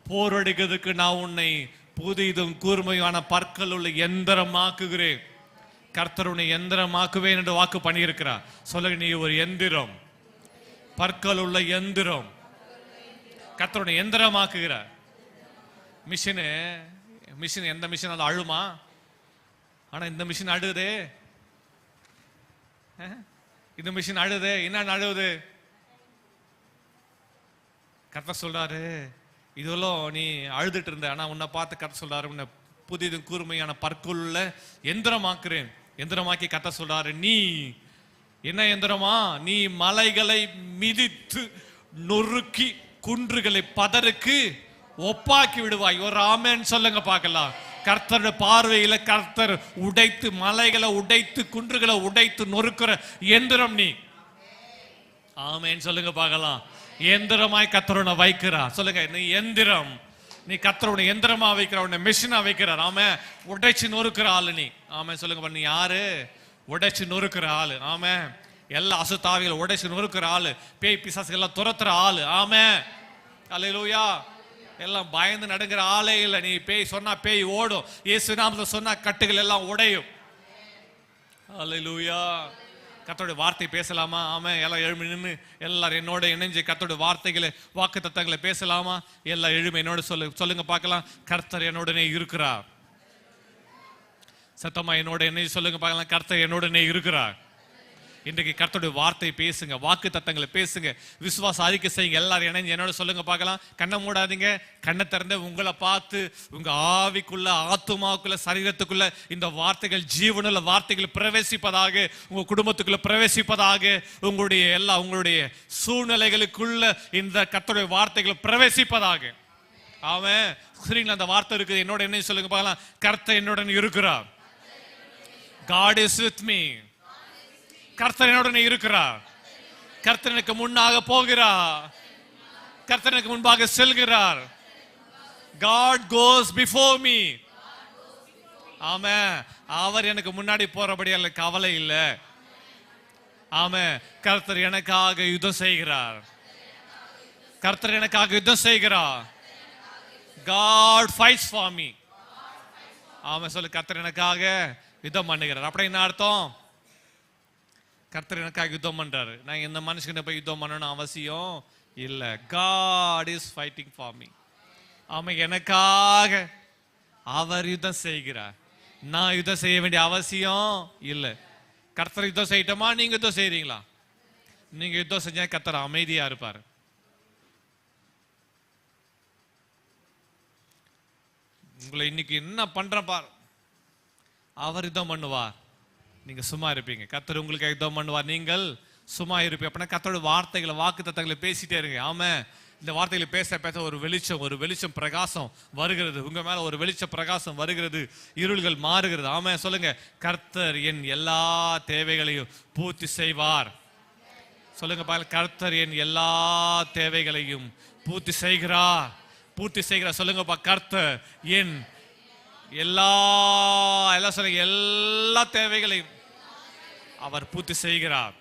போரடிக்கிறதுக்கு நான் உன்னை புதிதும் கூர்மையான பற்கள் உள்ள எந்திரமாக்குகிறேன். கர்த்தர் உன்னை எந்திரமாக்குவேன் என்று வாக்கு பண்ணியிருக்கிறார். சொல்லுங்க, நீ ஒரு எந்திரம், பற்கள் உள்ள எந்திரம். கர்த்தர் உன்னை எந்திரமாக்குகிறார். மிஷின் எந்த மிஷின் அது அழுமா? ஆனா இந்த மிஷின் அழுதே. இந்த மிஷின் அழுதே. என்ன அழுவுது? கர்த்தர் சொல்றாரு, இதெல்லாம் நீ அழுதுட்டு இருந்த, ஆனா உன்னை பார்த்து கர்த்தர் சொல்றாரு, உன்னை புதிதும் கூர்மையான பற்களுள்ள எந்திரமாக்குறேன். எந்திரமாக்கி கர்த்தர் சொல்றாரு, நீ என்ன எந்திரமா? நீ மலைகளை மிதித்து நொறுக்கி குன்றுகளை பதருக்கு ஒப்பாக்கி விடுவாய். ஒரு ஆமென் சொல்லுங்க பார்க்கலாம். கர்த்தருடைய பார்வையில கர்த்தர் உடைத்து மலைகளை உடைத்து குன்றுகளை உடைத்து நொறுக்கிற எந்திரம் நீ. ஆமென் சொல்லுங்க பார்க்கலாம். எந்திரமாய் கர்த்தர் வைக்கிறா. சொல்லுங்க, நீ எந்திரம். நீ கர்த்தரோட எந்திரமா வைக்கிற, உன்னை மெஷினா வைக்கிறார். ஆமே, உடைச்சு நொறுக்கிற ஆளு நீ. ஆமே சொல்லுங்க, நீ யாரு? உடைச்சு நொறுக்கிற ஆளு. ஆமே, எல்லா அசுத்தாவிகளை உடைச்சு நொறுக்கிற ஆளு, பேய் பிசாசுகள் எல்லாம் துரத்துற ஆளு. ஆமே, அல்லேலூயா. எல்லாம் பயந்து நடுங்கிற ஆளே இல்லை. நீ பேய் சொன்னா பேய் ஓடும், இயேசு நாமத்தில் சொன்னா கட்டுகள் எல்லாம் உடையும். அல்லேலூயா. கர்த்தருடைய வார்த்தை பேசலாமா? ஆமா, எல்லாம் எழுமி நின்று எல்லாரும் என்னோட இணைஞ்சு கர்த்தருடைய வார்த்தைகளை வாக்கு தத்தங்களை பேசலாமா? எல்லாம் எழுமி என்னோட சொல்லுங்க பார்க்கலாம். கர்த்தர் என்னோடனே இருக்கிறார். சத்தமா என்னோட இணைஞ்சு சொல்லுங்க பார்க்கலாம். கர்த்தர் என்னோடனே இருக்கிறார். இன்றைக்கு கர்த்தருடைய வார்த்தை பேசுங்க, வாக்கு தத்தங்களை பேசுங்க, விசுவாச அறிக்கை செய்யுங்க. எல்லாரும் இணைஞ்சு என்னோட சொல்லுங்க பார்க்கலாம். கண்ணை மூடாதீங்க, கண்ணை திறந்து உங்களை பார்த்து உங்க ஆவிக்குள்ள, ஆத்துமாவுக்குள்ள, சரீரத்துக்குள்ள இந்த வார்த்தைகள், ஜீவனுள்ள வார்த்தைகள் பிரவேசிப்பதாக, உங்க குடும்பத்துக்குள்ள பிரவேசிப்பதாக, உங்களுடைய சூழ்நிலைகளுக்குள்ள இந்த கர்த்தருடைய வார்த்தைகள் பிரவேசிப்பதாக. ஆமென். ஸ்கிரீன்ல அந்த வார்த்தை இருக்குது. என்னோட என்ன சொல்லுங்க பார்க்கலாம். கர்த்தர் என்னுடன் இருக்கிறார். God is with me. கர்த்தர் என்னுடன் இருக்கிறார். கர்த்தர் எனக்கு முன்னாக போகிறார். கர்த்தர் எனக்கு முன்பாக செல்கிறார். God goes before me. ஆமென். அவர் எனக்கு முன்னாடி போறபடி எனக்கு கவலை இல்லை. ஆமென். கர்த்தர் எனக்காக யுத்தம் செய்கிறார். கர்த்தர் எனக்காக யுத்தம் செய்கிறார். God fights for me. ஆமென் சொல்லு. கர்த்தர் எனக்காக யுத்தம் பண்ணுகிறார். அப்படி என்ன அர்த்தம்? கர்த்தர் எனக்காக யுத்தம் பண்றாரு. நான் எந்த மனுஷனை போய் யுத்தம் பண்ணணும் அவசியம் இல்லை. God is fighting for me. ஆமாம், எனக்காக அவர் யுத்தம் செய்கிறார். நான் யுத்தம் செய்ய வேண்டிய அவசியம் இல்லை. கர்த்தர் யுத்தம் செய்யட்டோமா? நீங்க யுத்தம் செய்றீங்களா? நீங்க யுத்தம் செஞ்சா கர்த்தர் அமைதியா இருப்பார். உங்களை இன்னைக்கு என்ன பண்ற பார், அவர் யுத்தம் பண்ணுவார், நீங்க சும்மா இருப்பீங்க. கர்த்தர் உங்களுக்கு யுத்தம் பண்ணுவார், நீங்கள் சும்மா இருப்பீங்க. அப்படின்னா கர்த்தரோட வார்த்தைகளை, வாக்கு தத்தங்களை பேசிட்டே இருங்க. ஆமா, இந்த வார்த்தைகளை பேச பேச ஒரு வெளிச்சம் பிரகாசம் வருகிறது. உங்க மேல ஒரு வெளிச்ச பிரகாசம் வருகிறது. இருள்கள் மாறுகிறது. ஆமா சொல்லுங்க. கர்த்தர் என் எல்லா தேவைகளையும் பூர்த்தி செய்வார். சொல்லுங்க பாருங்க. கர்த்தர் என் எல்லா தேவைகளையும் பூர்த்தி செய்கிறார். பூர்த்தி செய்கிறார். சொல்லுங்க. கர்த்தர் என் எல்லாம் சொல்லுங்க, எல்லா தேவைகளையும் அவர் பூர்த்தி செய்கிறார்.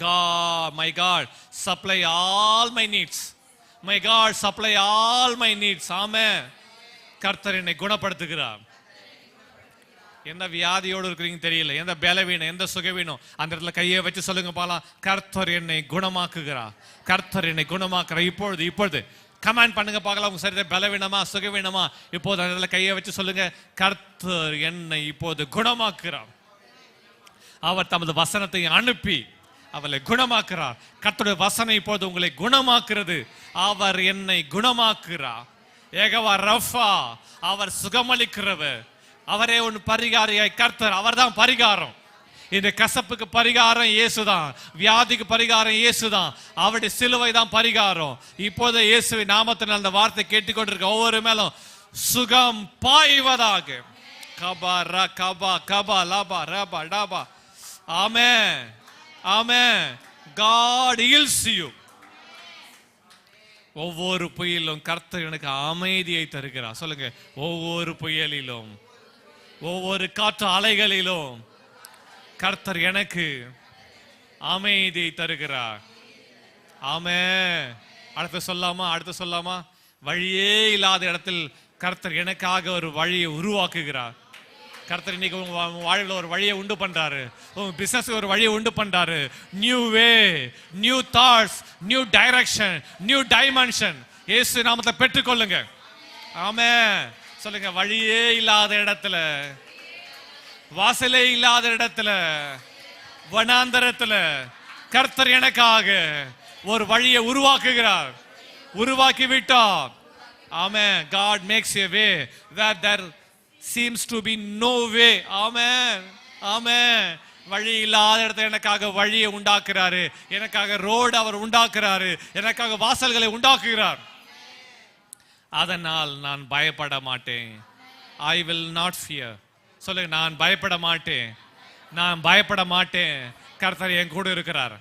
God, my God, supply all my needs. My God, supply all my needs. ஆமென். கர்த்தர் என்னை குணப்படுத்துகிறார். எந்த வியாதியோடு இருக்கிறீங்க தெரியல, எந்த பலவீனம், எந்த சுகவீனம், அந்த இடத்துல கையை வச்சு சொல்லுங்க பாலாம். கர்த்தர் என்னை குணமாக்குகிறார். கர்த்தர் என்னை குணமாக்குறார். இப்பொழுது கமாண்ட் பண்ணுங்க பார்க்கலாம். உங்க சரீர பலவீனமா, சுகவீனமா, இப்போது அந்த இடத்துல கையை வச்சு சொல்லுங்க. கர்த்தர் என்னை இப்போது குணமாக்குறார். அவர் தமது வசனத்தை அனுப்பி அவளை குணமாக்குறார். கர்த்தருடைய வசனம் இப்போது உங்களை குணமாக்குறது. அவர் என்னை குணமாக்குறார். யெகோவா ரஃபா, அவர் சுகமளிக்கிறவர். அவரே ஒன்று பரிகாரியாய் கர்த்தர். அவர் தான் பரிகாரம். இந்த கசப்புக்கு பரிகாரம் இயேசுதான். வியாதிக்கு பரிகாரம் இயேசுதான். அவருடைய சிலுவை தான் பரிகாரம். இப்போது இயேசுவின் நாமத்தினால் அந்த வார்த்தை கேட்டுக்கொண்டிருக்க ஒவ்வொரு மேலும் சுகம் பாய்வதாக. கபா ர கபா கபா லபா ரபா டபா. ஆமென். ஆமென். God heals you. ஒவ்வொரு புயலிலும் கர்த்தர் எனக்கு அமைதியை தருகிறார். சொல்லுங்க. ஒவ்வொரு புயலிலும், ஒவ்வொரு காற்று அலைகளிலும் கர்த்தர் எனக்கு அமைதியை தருகிறார். ஆமென். அடுத்து சொல்லாமா? வழியே இல்லாத இடத்தில் கர்த்தர் எனக்காக ஒரு வழியை உருவாக்குகிறார். கர்த்தர் இன்னைக்கு உங்க வாழ்வில் ஒரு வழியை உண்டு பண்றாரு. உங்க பிசினஸ் ஒரு வழியை உண்டு பண்றாரு. நியூ வே, new thoughts, new direction, new dimension இயேசு நாமத்தை பெற்றுக்கொள்ளுங்க. ஆமென். சொல்லுங்க. வழியே இல்லாத இடத்துல, வாசலே இல்லாத இடத்துல, வனாந்தரத்துல கர்த்தர் எனக்காக ஒரு வழியை உருவாக்குகிறார். உருவாக்கி விட்டார். ஆமென். God makes a way where there seems to be no way. Amen. Amen. வழி இல்லாத இடத்துல எனக்காக வழியை உண்டாக்குறாரு, எனக்காக ரோடு அவர் உண்டாக்குறாரு, எனக்காக வாசல்களை உண்டாக்குகிறார். அதனால் நான் பயப்பட மாட்டேன். I will not fear. சொல்லுங்க, நான் பயப்பட மாட்டேன், நான் பயப்பட மாட்டேன். கர்த்தர் என் கூட இருக்கிறார்.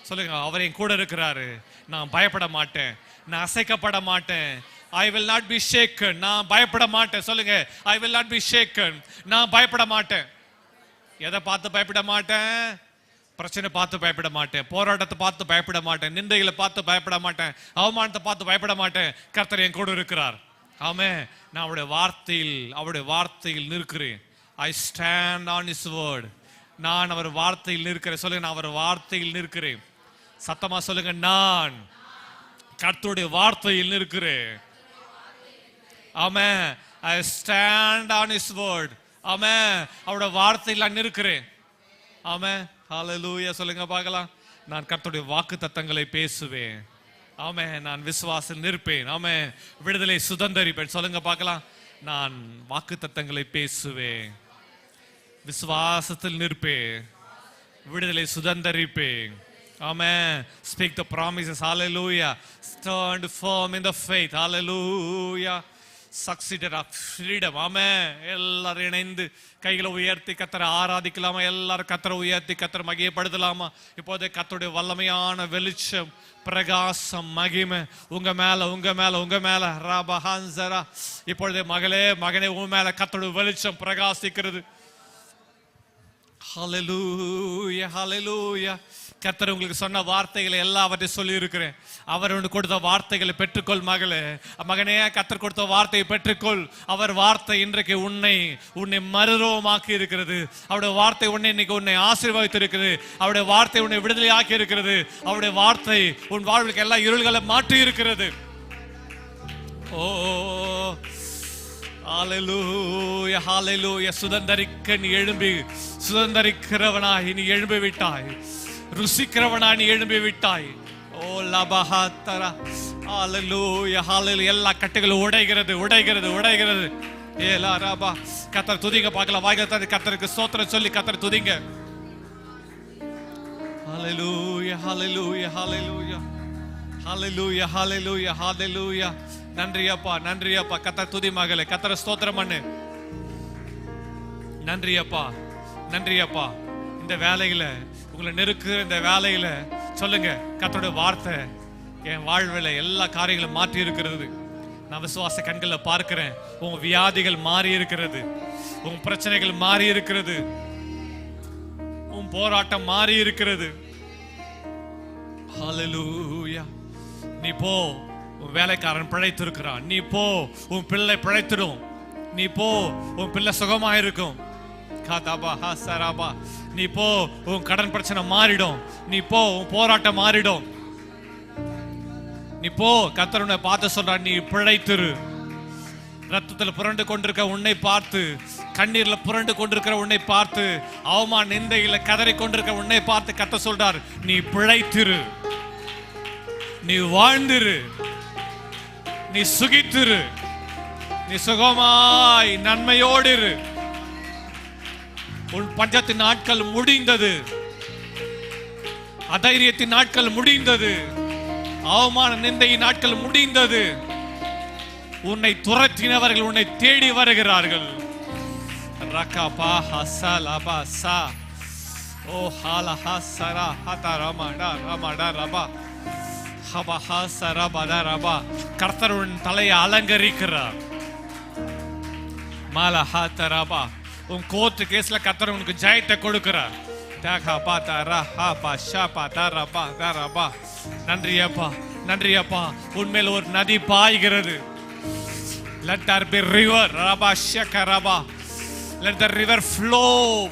சொல்லுங்க, அவர் என் கூட இருக்கிறாரு, நான் பயப்பட மாட்டேன், நான் அசைக்கப்பட மாட்டேன். I will not be shaken. நான் பயப்பட மாட்டேன். சொல்லுங்க, I will not be shaken. நான் பயப்பட மாட்டேன். எதை பார்த்து பயப்பட மாட்டேன்? பிரச்சனை பார்த்து பயப்பட மாட்டேன், போராட்டத்தை பார்த்து பயப்பட மாட்டேன், நிந்தைகளை பார்த்து பயப்பட மாட்டேன், அவமானத்தை பார்த்து பயப்பட மாட்டேன். கர்த்தர் என் கூட இருக்கிறார். ஆமென். நான் அவருடைய வார்த்தையில் நிற்கிறேன். I stand on his word. நான் அவர் வார்த்தையில் நிற்கிறேன். சொல்லுங்க, நான் அவர் வார்த்தையில் நிற்கிறேன். சத்தமா சொல்லுங்க, நான் கர்த்தருடைய வார்த்தையில் நிற்கிறேன். ஆமென். I stand on his word. ஆமென். அவருடைய வார்த்தையில் நான் நிற்கிறேன். ஆமென். ஹalleluya. சொல்லுங்க பார்க்கலாம். நான் கர்த்தருடைய வாக்குத்தத்தங்களை பேசுவேன். ஆமென். நான் விசுவாசத்தில் நிற்பேன். ஆமென். விடுதலை சுதந்தரிப்பேன். சொல்லுங்க பார்க்கலாம். நான் வாக்குத்தத்தங்களை பேசுவேன், விசுவாசத்தில் நிற்பேன், விடுதலை சுதந்தரிப்பேன். Amen. Speak the promises. Hallelujah. Stand firm in the faith. Hallelujah. Succeeded of freedom. Amen. எல்லாரும் இணைந்து கைகளை உயர்த்தி கர்த்தரை ஆராதிக்கலாமா? எல்லாரும் கர்த்தரை உயர்த்தி கர்த்தரை மகிமைப்படுத்தலாமா? இப்போதே கர்த்தருடைய வல்லமையான வெளிச்சம், பிரகாசம், மகிமை உங்க மேல ராபஹான்சரா. இப்பொழுதே மகனே உன் மேல கர்த்தருடைய வெளிச்சம் பிரகாசிக்கிறது. Hallelujah. Hallelujah. கர்த்தர் உங்களுக்கு சொன்ன வார்த்தைகளை எல்லாவற்றையும் சொல்லி இருக்கிறேன். அவர் உனக்கு கொடுத்த வார்த்தைகளை பெற்றுக்கொள் மகனே. கர்த்தர் கொடுத்த வார்த்தையை பெற்றுக்கொள். அவர் வார்த்தை இன்றைக்கு உன்னை மறுரூபமாக்கி இருக்கிறது. அவருடைய வார்த்தை உன்னை ஆசீர்வதித்து இருக்கிறது. அவருடைய வார்த்தை உன்னை விடுதலை ஆக்கி இருக்கிறது. அவருடைய வார்த்தை உன் வாழ்வுக்கு எல்லா இருள்களை மாற்றி இருக்கிறது. ஓ ஹalleluya. ஹalleluya. சுதந்தரிக்க நீ எழும்பி, சுதந்தரிக்கிறவனாய் நீ எழும்பி விட்டாய், ருசிக்கிறவனா நீ எழும்பி விட்டாய். ஓ லபஹாத்தரா. ஹalleluya. ஹalleluya. எல்லா கட்டுகளும் உடைகிறது. ஏலா ரபா. கர்த்தர் துதிங்க பார்க்கலாம். வாய்களை கர்த்தருக்கு ஸ்தோத்திரம் சொல்லி கர்த்தர் துதிங்க. ஹalleluya. ஹalleluya. ஹalleluya. ஹalleluya. ஹalleluya. ஹalleluya. நன்றி அப்பா. கர்த்தர் துதி மகளே, கர்த்தரை ஸ்தோத்திரம் பண்ணு. நன்றி அப்பா. இந்த வேலையில உங்களை நெருக்குற இந்த வேலையில சொல்லுங்க, கர்த்தருடைய வார்த்தை என் வாழ்வில் எல்லா காரியங்களும் மாற்றி இருக்கிறது. நான் விசுவாச கண்களில் பார்க்கிறேன். உங்க வியாதிகள் மாறி இருக்கிறது, உங்க பிரச்சனைகள் மாறி இருக்கிறது, உன் போராட்டம் மாறி இருக்கிறது. ஹalleluya. நீ போ, உன் வேலைக்காரன் பிழைத்து இருக்கிறான். நீ போ, உன் பிள்ளை பிழைத்திடும். நீ போ, உன் பிள்ளை சுகமா இருக்கும். நீ போ, உன் கடன் பிரச்சனை மாறிடும். நீ போ, உன் போராட்டம் மாறிடும். நீ போ, கர்த்தர் உன்னை பார்த்து சொல்றார், நீ பிழைத்திரு. ரத்தத்தில் புரண்டு கொண்டிருக்க உன்னை பார்த்து, கண்ணீர்ல புரண்டு கொண்டிருக்கிற உன்னை பார்த்து, அவமான நிந்தையில கதறி கொண்டிருக்க உன்னை பார்த்து கர்த்தர் சொல்றார், நீ பிழைத்திரு, நீ வாழ்ந்திரு, நீ சுகித்திரு, நீ சுகமாய் நன்மையோடு இரு. உன் பஞ்சத்தின் நாட்கள் முடிந்தது, அதைரியத்தின் நாட்கள் முடிந்தது, அவமான நிந்தையின் நாட்கள் முடிந்தது. உன்னை துரத்தினவர்கள் உன்னை தேடி வருகிறார்கள். ரகபா ஹஸலபா சா. ஓ ஹாலஹா சரா ஹதா ரமடா ரமடா ரபா ஹபஹா சரபதா ரபா. கர்த்தர் உன் தலையை அலங்கரிக்கிறார். மாலஹா தரபா. உன் கோர்ட்டு கேஸ்ல கர்த்தர் உனக்கு ஜெயத்தை கொடுக்கிறார். நன்றி அப்பா. உன்மேல் ஒரு நதி பாய்கிறது. Let there be river. Rabba shakaraba. Let the river flow.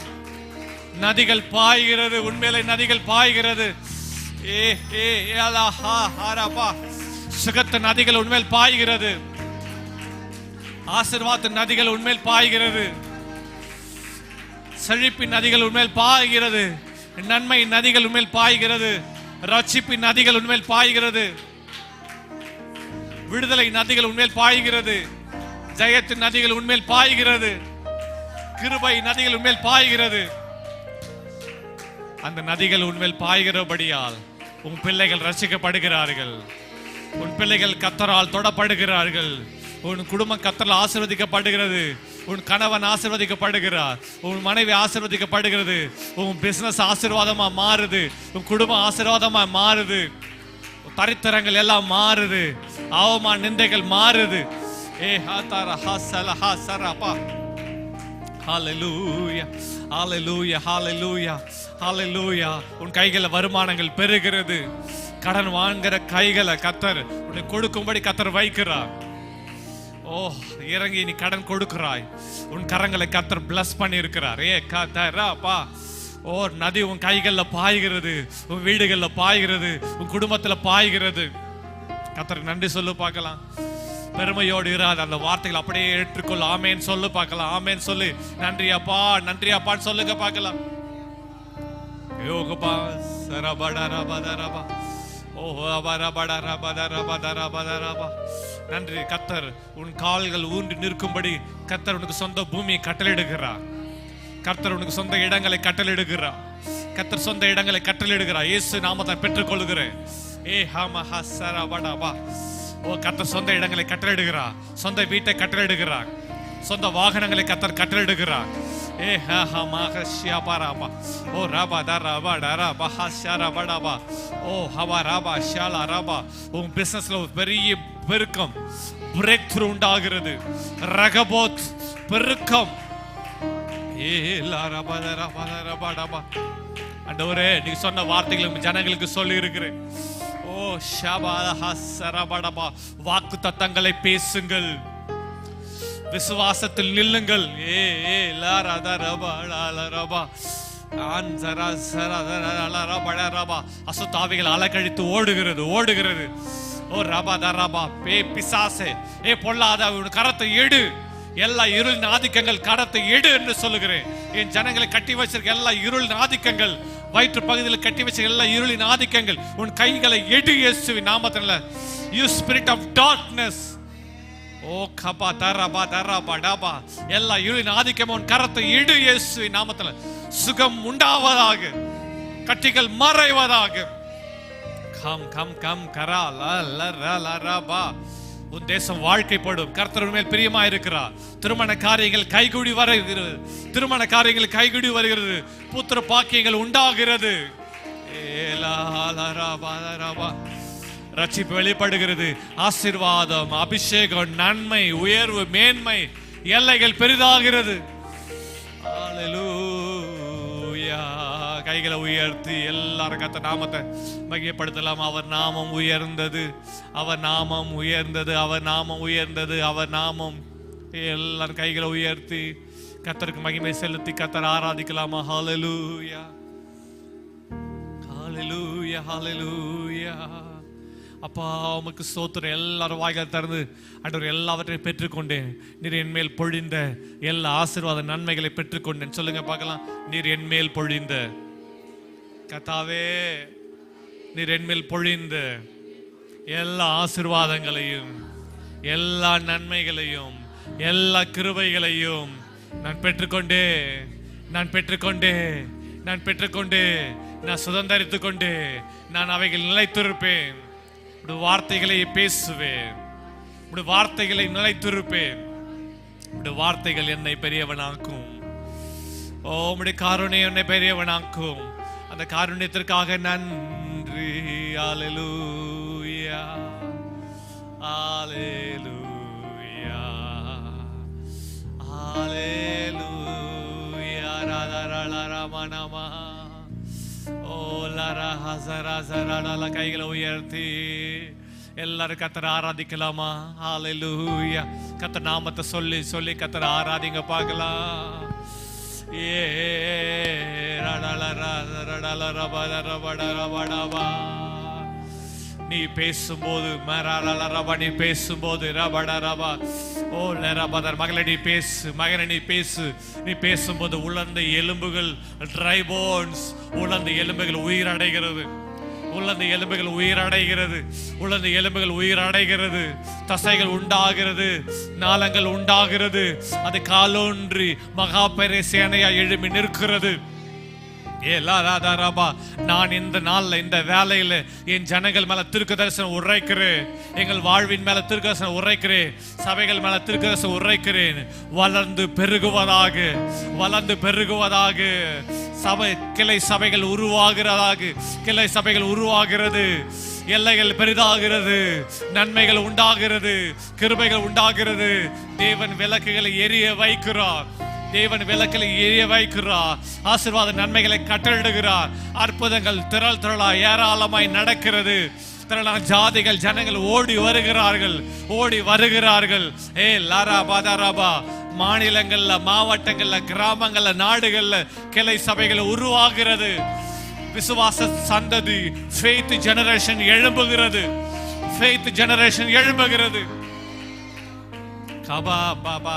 நதிகள் பாய்கிறது, உன்மேலே நதிகள் பாய்கிறது. சுகத்து நதிகள் உன்மேல் பாய்கிறது. ஆசீர்வாத நதிகள் உன்மேல் பாய்கிறது. செழிப்பின் நதிகள் உன்மேல் பாய்கிறது. நன்மை நதிகள் உன்மேல் பாய்கிறது. ரட்சிப்பின் நதிகள் உன்மேல் பாய்கிறது. விடுதலை நதிகள் உன்மேல் பாய்கிறது. ஜெயத்தின் நதிகள் உன்மேல் பாய்கிறது. கிருபை நதிகள் உன்மேல் பாய்கிறது. அந்த நதிகள் உன்மேல் பாய்கிறபடியால் உன் பிள்ளைகள் ரட்சிக்கப்படுகிறார்கள். உன் பிள்ளைகள் கர்த்தரால் தொடப்படுகிறார்கள். உன் குடும்பம் கர்த்தரால் ஆசீர்வதிக்கப்படுகிறது. உன் கணவன் ஆசீர்வதிக்கப்படுகிறார். உன் மனைவி ஆசீர்வதிக்கப்படுகிறது. உன் பிசினஸ் ஆசீர்வாதமா மாறுது. உன் குடும்பம் ஆசீர்வாதமா மாறுது. தரித்திரங்கள் எல்லாம் மாறுது. அவமான நிந்தைகள் மாறுது. ஹalleluya ஹalleluya ஹalleluya ஹalleluya. உன் கைகள வருமானங்கள் பெருகிறது. கடன் வாங்குற கைகளை கர்த்தர் உன்னை கொடுக்கும்படி கர்த்தர் வைக்கிறார். ஓ, இறங்கி நீ கடன் கொடுக்கிறாய். உன் கரங்களை கர்த்தர் bless பண்ணி இருக்கிறார். கர்த்தரப்பா, ஓ, நதி உன் கைகள்ல பாய்கிறது, உன் வீடுகள்ல பாய்கிறது, உன் குடும்பத்துல பாய்கிறது. கர்த்தருக்கு நன்றி சொல்லு பார்க்கலாம். பெருமையோடு இராத அந்த வார்த்தைகள் அப்படியே ஏற்றுக்கொள்ள. ஆமேன் சொல்லு பார்க்கலாம். ஆமேன் சொல்லு. நன்றி அப்பா, நன்றி அப்பான்னு சொல்லுங்க பார்க்கலாம். யோகபா சரபடரபதரபா, ஓ அபரபடரபதரபதரபதரபா. நன்றி கர்த்தர். உன் கால்கள் ஊன்றி நிற்கும்படி கர்த்தர் உனக்கு சொந்த பூமியை கட்டளையிடுகிறார். கர்த்தர் உனக்கு சொந்த இடங்களை கட்டளையிடுகிறார். கர்த்தர் சொந்த இடங்களை கட்டளையிடுகிறார். இயேசு நாமத்தை பெற்றுக்கொள்கிறேன். ஓ, கர்த்தர் சொந்த இடங்களை கட்டளையிடுகிறார். சொந்த வீட்டை கட்டளையிடுகிறார். சொந்த வாகனங்களை கர்த்தர் கட்டளையிடுகிறார். ஓ ரபா தரபா டரபா ஹஷரபடபா, ஓ ஹவா ரபா ஷாலா ரபா. உன் பிசினஸ்ல ஒரு பெரிய பெருக்கம், பிரேக் த்ரூ உண்டாகிறது. ரகபோத் பெருக்கம். ஆண்டவரே, நீங்க சொன்ன வார்த்தைகளை ஜனங்களுக்கு சொல்லி இருக்கிறேன். ஓ ஷபா, வாக்கு தத்தங்களை பேசுங்கள், விசுவாசத்தில் நில்லுங்கள். அசுத்தாவிகள் அலக்கழித்து ஓடுகிறது ஓடுகிறது. ஓ ரபா தரபா, பே பிசாசே, ஏ பொல்லாத கரத்தை எடு. எல்லா இருளின் ஆதிக்கங்கள் கரத்தை எடு என்று சொல்லுகிறேன். என் ஜனங்களை கட்டி வச்சிருக்க எல்லா இருளின் ஆதிக்கங்கள், வயிற்று பகுதியில் கட்டி வச்சிருக்க எல்லா இருளின் ஆதிக்கங்கள், உன் கைகளை எடு இயேசுவின் நாமத்தினால. யூ ஸ்பிரிட் ஆஃப் டார்க்னஸ், ஓ கபா தரபா தரபா டபா, எல்லா இருளின் ஆதிக்கம் உன் கரத்தை எடு இயேசுவின் நாமத்தினால. சுகம் உண்டாவதாக, கட்டிகள் மறைவதாக. கம் கம் கம் கரா லரபா. உன் தேசம் வாழ்க்கைப்படும். கர்த்தர் மேல் பிரியமா இருக்கிறார். திருமண காரியங்கள் கைகூடி வருகிறது. திருமண காரியங்கள் கைகூடி வருகிறது. புத்திர பாக்கியங்கள் உண்டாகிறது. ரட்சிப்பு வெளிப்படுகிறது. ஆசீர்வாதம், அபிஷேகம், நன்மை, உயர்வு, மேன்மை, எல்லைகள் பெரிதாகிறது. ஹல்லேலூயா. கைகளை உயர்த்தி எல்லாரும் கர்த்தர் நாமத்தை மகிமைப்படுத்தலாம். அவர் நாமம் உயர்ந்தது, அவர் நாமம் உயர்ந்தது, அவர் நாமம் உயர்ந்தது, அவர் நாமம். எல்லாரும் கைகளை உயர்த்தி கர்த்தருக்கு மகிமை செலுத்தி கர்த்தர் ஆராதிக்கலாமா? ஹல்லேலூயா ஹல்லேலூயா ஹல்லேலூயா. அப்பா உமக்கு ஸ்தோத்திரம். எல்லாரும் வாய்கள் திறந்து ஆண்டவர் எல்லாவற்றையும் பெற்றுக்கொண்டேன். நீர் என் மேல் பொழிந்த எல்லா ஆசீர்வாத நன்மைகளை பெற்றுக்கொண்டேன். சொல்லுங்க பார்க்கலாம். நீர் என் மேல் பொழிந்த, கர்த்தாவே நீர் என் மேல் பொழிந்த எல்லா ஆசீர்வாதங்களையும், எல்லா நன்மைகளையும், எல்லா கிருபைகளையும் நான் பெற்றுக்கொண்டே, நான் பெற்றுக்கொண்டே, நான் பெற்றுக்கொண்டே, நான் சுதந்தரித்து கொண்டே, நான் அவைகள் நிலைத்திருப்பேன். வார்த்தைகளை பேசுவேன். வார்த்தைகளை நிலைத்திருப்பேன். வார்த்தைகள் என்னை பெரியவனாக்கும். ஓ, உம்முடைய காருண்யம் என்னை பெரியவனாக்கும். அந்த காருண்யத்திற்காக நன்றி. ஹல்லேலூயா ஹல்லேலூயா ஹல்லேலூயா. ரமணமா, ஓ லரா ஹஸரா ஸரடல. கைகளை உயர்த்தி எல்லாரும் கர்த்தரை ஆராதிக்கலாமா? ஹல்லேலூயா. கர்த்தர் நாமத்தை சொல்லி சொல்லி கர்த்தரை ஆராதிங்க பார்க்கலாம். நீ பேசும்போது நீ பேசும்போது ஓ லரபதர் மகளே நீ பேசு, மகனே நீ பேசு. நீ பேசும்போது உலர்ந்த எலும்புகள், ட்ரை போன்ஸ், உலர்ந்த எலும்புகள் உயிரடைகிறது. உலர்ந்த எலும்புகள் உயிரடைகிறது. உலர்ந்த எலும்புகள் உயிரடைகிறது. தசைகள் உண்டாகிறது, நாளங்கள் உண்டாகிறது. அது காலோன்றி மகா பெரிய சேனையா எழும்பி நிற்கிறது. நான் இந்த நாள்ல இந்த வேலையில என் ஜனங்கள் மேல தீர்க்கதரிசனம் உரைக்கிறேன். எங்கள் வாழ்வின் மேல தீர்க்கதரிசனம் உரைக்கிறேன். சபைகள் மேல தீர்க்கதரிசனம் உரைக்கிறேன். வளர்ந்து பெருகுவதாக, வளர்ந்து பெருகுவதாக. சபை கிளை சபைகள் உருவாகிறதாக, கிளை சபைகள் உருவாகிறது. எல்லைகள் பெரிதாகிறது, நன்மைகள் உண்டாகிறது, கிருபைகள் உண்டாகிறது. தேவன் விளக்குகளை எரிய வைக்கிறார். தேவன் விளக்குகளை எரிய வைக்கிறார். ஆசீர்வாத நன்மைகளை கட்டளிடுகிறார். அற்புதங்கள் திரள் திரளாய் ஏராளமாய் நடக்கிறது. திரளான ஜாதிகள் ஜனங்கள் ஓடி வருகிறார்கள், ஓடி வருகிறார்கள். லாரா பாதாராபா. மாநிலங்கள்ல, மாவட்டங்கள்ல, கிராமங்கள்ல, நாடுகள்ல கிளை சபைகள் உருவாகிறது. விசுவாச சந்ததி, faith generation எழும்புகிறது. faith generation எழும்புகிறது. கபா பாபா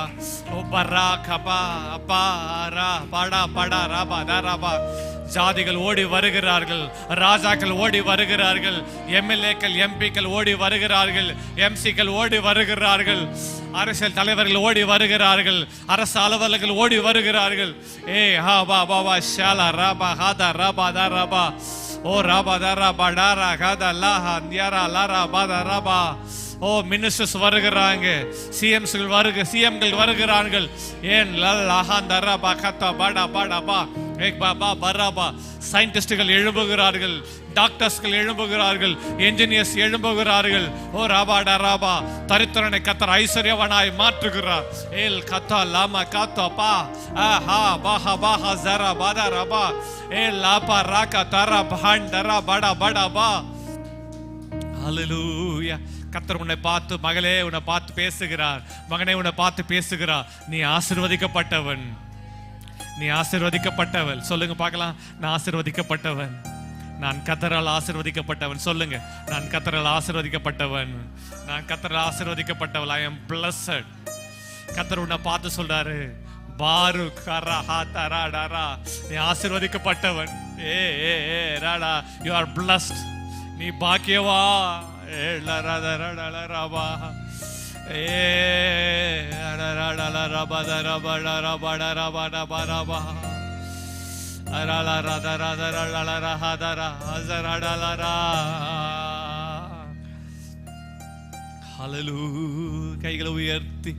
ஓபரா கபா அபாரா படா படா ராபா தாராபா. ஜாதிகள் ஓடி வருகிறார்கள், ராஜாக்கள் ஓடி வருகிறார்கள், எம்எல்ஏக்கள் எம்பிக்கள் ஓடி வருகிறார்கள், எம்சிக்கள் ஓடி வருகிறார்கள், அரசியல் தலைவர்கள் ஓடி வருகிறார்கள், அரசு அலுவலர்கள் ஓடி வருகிறார்கள். ஹா பா பாபா ஷாலா ராபா ஹாதா ராபா தா ராபா ஓ ராபா தா ராபா டாரா ஹாதா லாஹா நியாரா லாரா பாதா ராபா. ஓ மினிஸ்டர்ஸ் வருகிறாங்க, சிஎம்கள் வருகிறார்கள். ஏன் லஹாந்தரா பகத்தா படா படா பா ஏக் பாபா பராபா. சயின்டிஸ்டுகள் எழும்புகிறார்கள், டாக்டர்ஸ்கள் எழும்புகிறார்கள், என்ஜினியர்ஸ் எழும்புகிறார்கள். ஓ ராபாடா ராபா. தரித்திரனை கத்தர் ஐஸ்வர்யவனாய் மாற்றுகிறார். ஏல் கத்தா லாமா காத்தா பா ஆஹா பாஹா பாஹா ஜரா பாதா ராபா. ஏல் லாபா ராகா தரா பஹான் தரா படா படா பா. ஹல்லேலூயா. கர்த்தர் உன்னை பார்த்து, மகளே உன்னை பார்த்து பேசுகிறார், மகனே உன்னை பார்த்து பேசுகிறார். நீ ஆசீர்வதிக்கப்பட்டவன், நீ ஆசீர்வதிக்கப்பட்டவள். சொல்லுங்க பார்க்கலாம். நான் ஆசீர்வதிக்கப்பட்டவன், நான் கர்த்தரால் ஆசீர்வதிக்கப்பட்டவன். சொல்லுங்க, நான் கர்த்தரால் ஆசீர்வதிக்கப்பட்டவன், நான் கர்த்தரால் ஆசீர்வதிக்கப்பட்டவள். ஐ அம் பிளஸட். கர்த்தர் உன்னை பார்த்து சொல்றாரு, பாரு கரா ஹாதா ராடா. நீ ஆசீர்வதிக்கப்பட்டவன். ஏ ஏ ஏ ராடா. You are blessed. நீ பாக்கியவா. கைகளை உயர்த்தி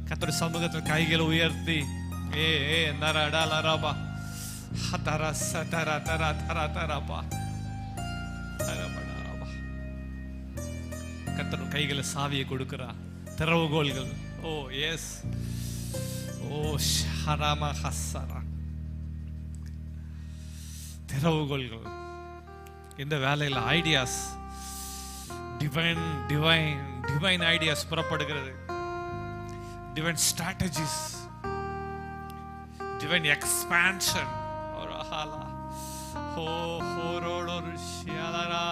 கர்த்தருடைய சமூகத்தில் கைகளை உயர்த்தி நரடலரபா ஹதர சதர தர தர தரபா. கர்த்தர் கைகளை சாவியை கொடுக்கிறார், திறவுகோல்கள். ஓ எஸ். ஓ ஷரமா ஹஸ்ஸரா. திறவுகோல்கள். இந்த வேலையில் ideas, divine divine divine ideas புறப்படுகிறது. Divine strategies, divine expansion. ஓ ஹோரோலோரு ஷியாலரா.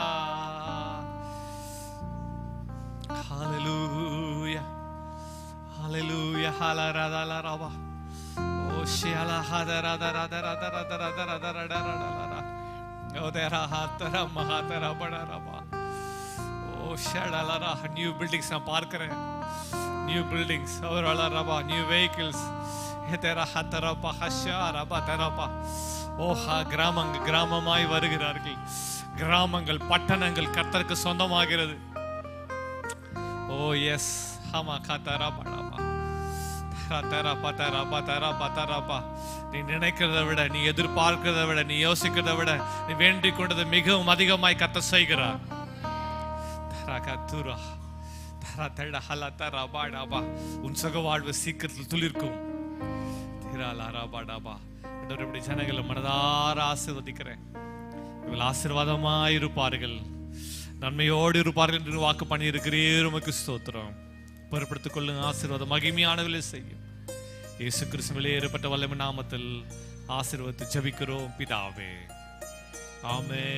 Hallelujah. Hallelujah. Hallelujah. Oh shiala hadara dara dara dara dara dara dara dara. Oh dera hatara mahatara badaraba. Oh shadalara. New buildings நான் பார்க்கிறேன். New buildings. அவராலரபா. New vehicles. ஹெதரா ஹத்தரா பஹஷாரா பதரபா. ஓஹா. கிராமமாய் வருகிறார்கள். கிராமங்கள், பட்டணங்கள் கர்த்தருக்கு சொந்தமாகிறது. ஓ எஸ். ஹமா கதரா படபா கதரா பதரா பதரா பதரா. நீ நினைக்கிறதை விட, நீ எதிர்பார்க்கிறதை விட, நீ யோசிக்கிறதை விட, நீ வேண்டிக் கொண்டது மிகவும் அதிகமாய் கர்த்தர் செய்கிறார். தரகதுரா தரதட ஹலதரா பாடபா. உன் சுக வாழ்வு சீக்கிரத்தில் துளிர்க்கும். திராலாரா பாடபா. இப்படி ஜனங்களை மனதார ஆசீர்வதிக்கிறேன். இவர்கள் ஆசீர்வாதமாய் இருப்பார்கள், நன்மையோடு இருப்பார்கள் என்று வாக்கு பண்ணி இருக்கிறீர். உமக்கு ஸ்தோத்திரம். பொறுப்படுத்திக் கொள்ளுங்க. ஆசீர்வாதம் மகிமையானவர்களே செய்யும். இயேசு கிறிஸ்துவிலே ஏற்பட்ட வல்லமை நாமத்தில் ஆசீர்வாதத்தை ஜெபிக்கிறோம் பிதாவே. ஆமென்.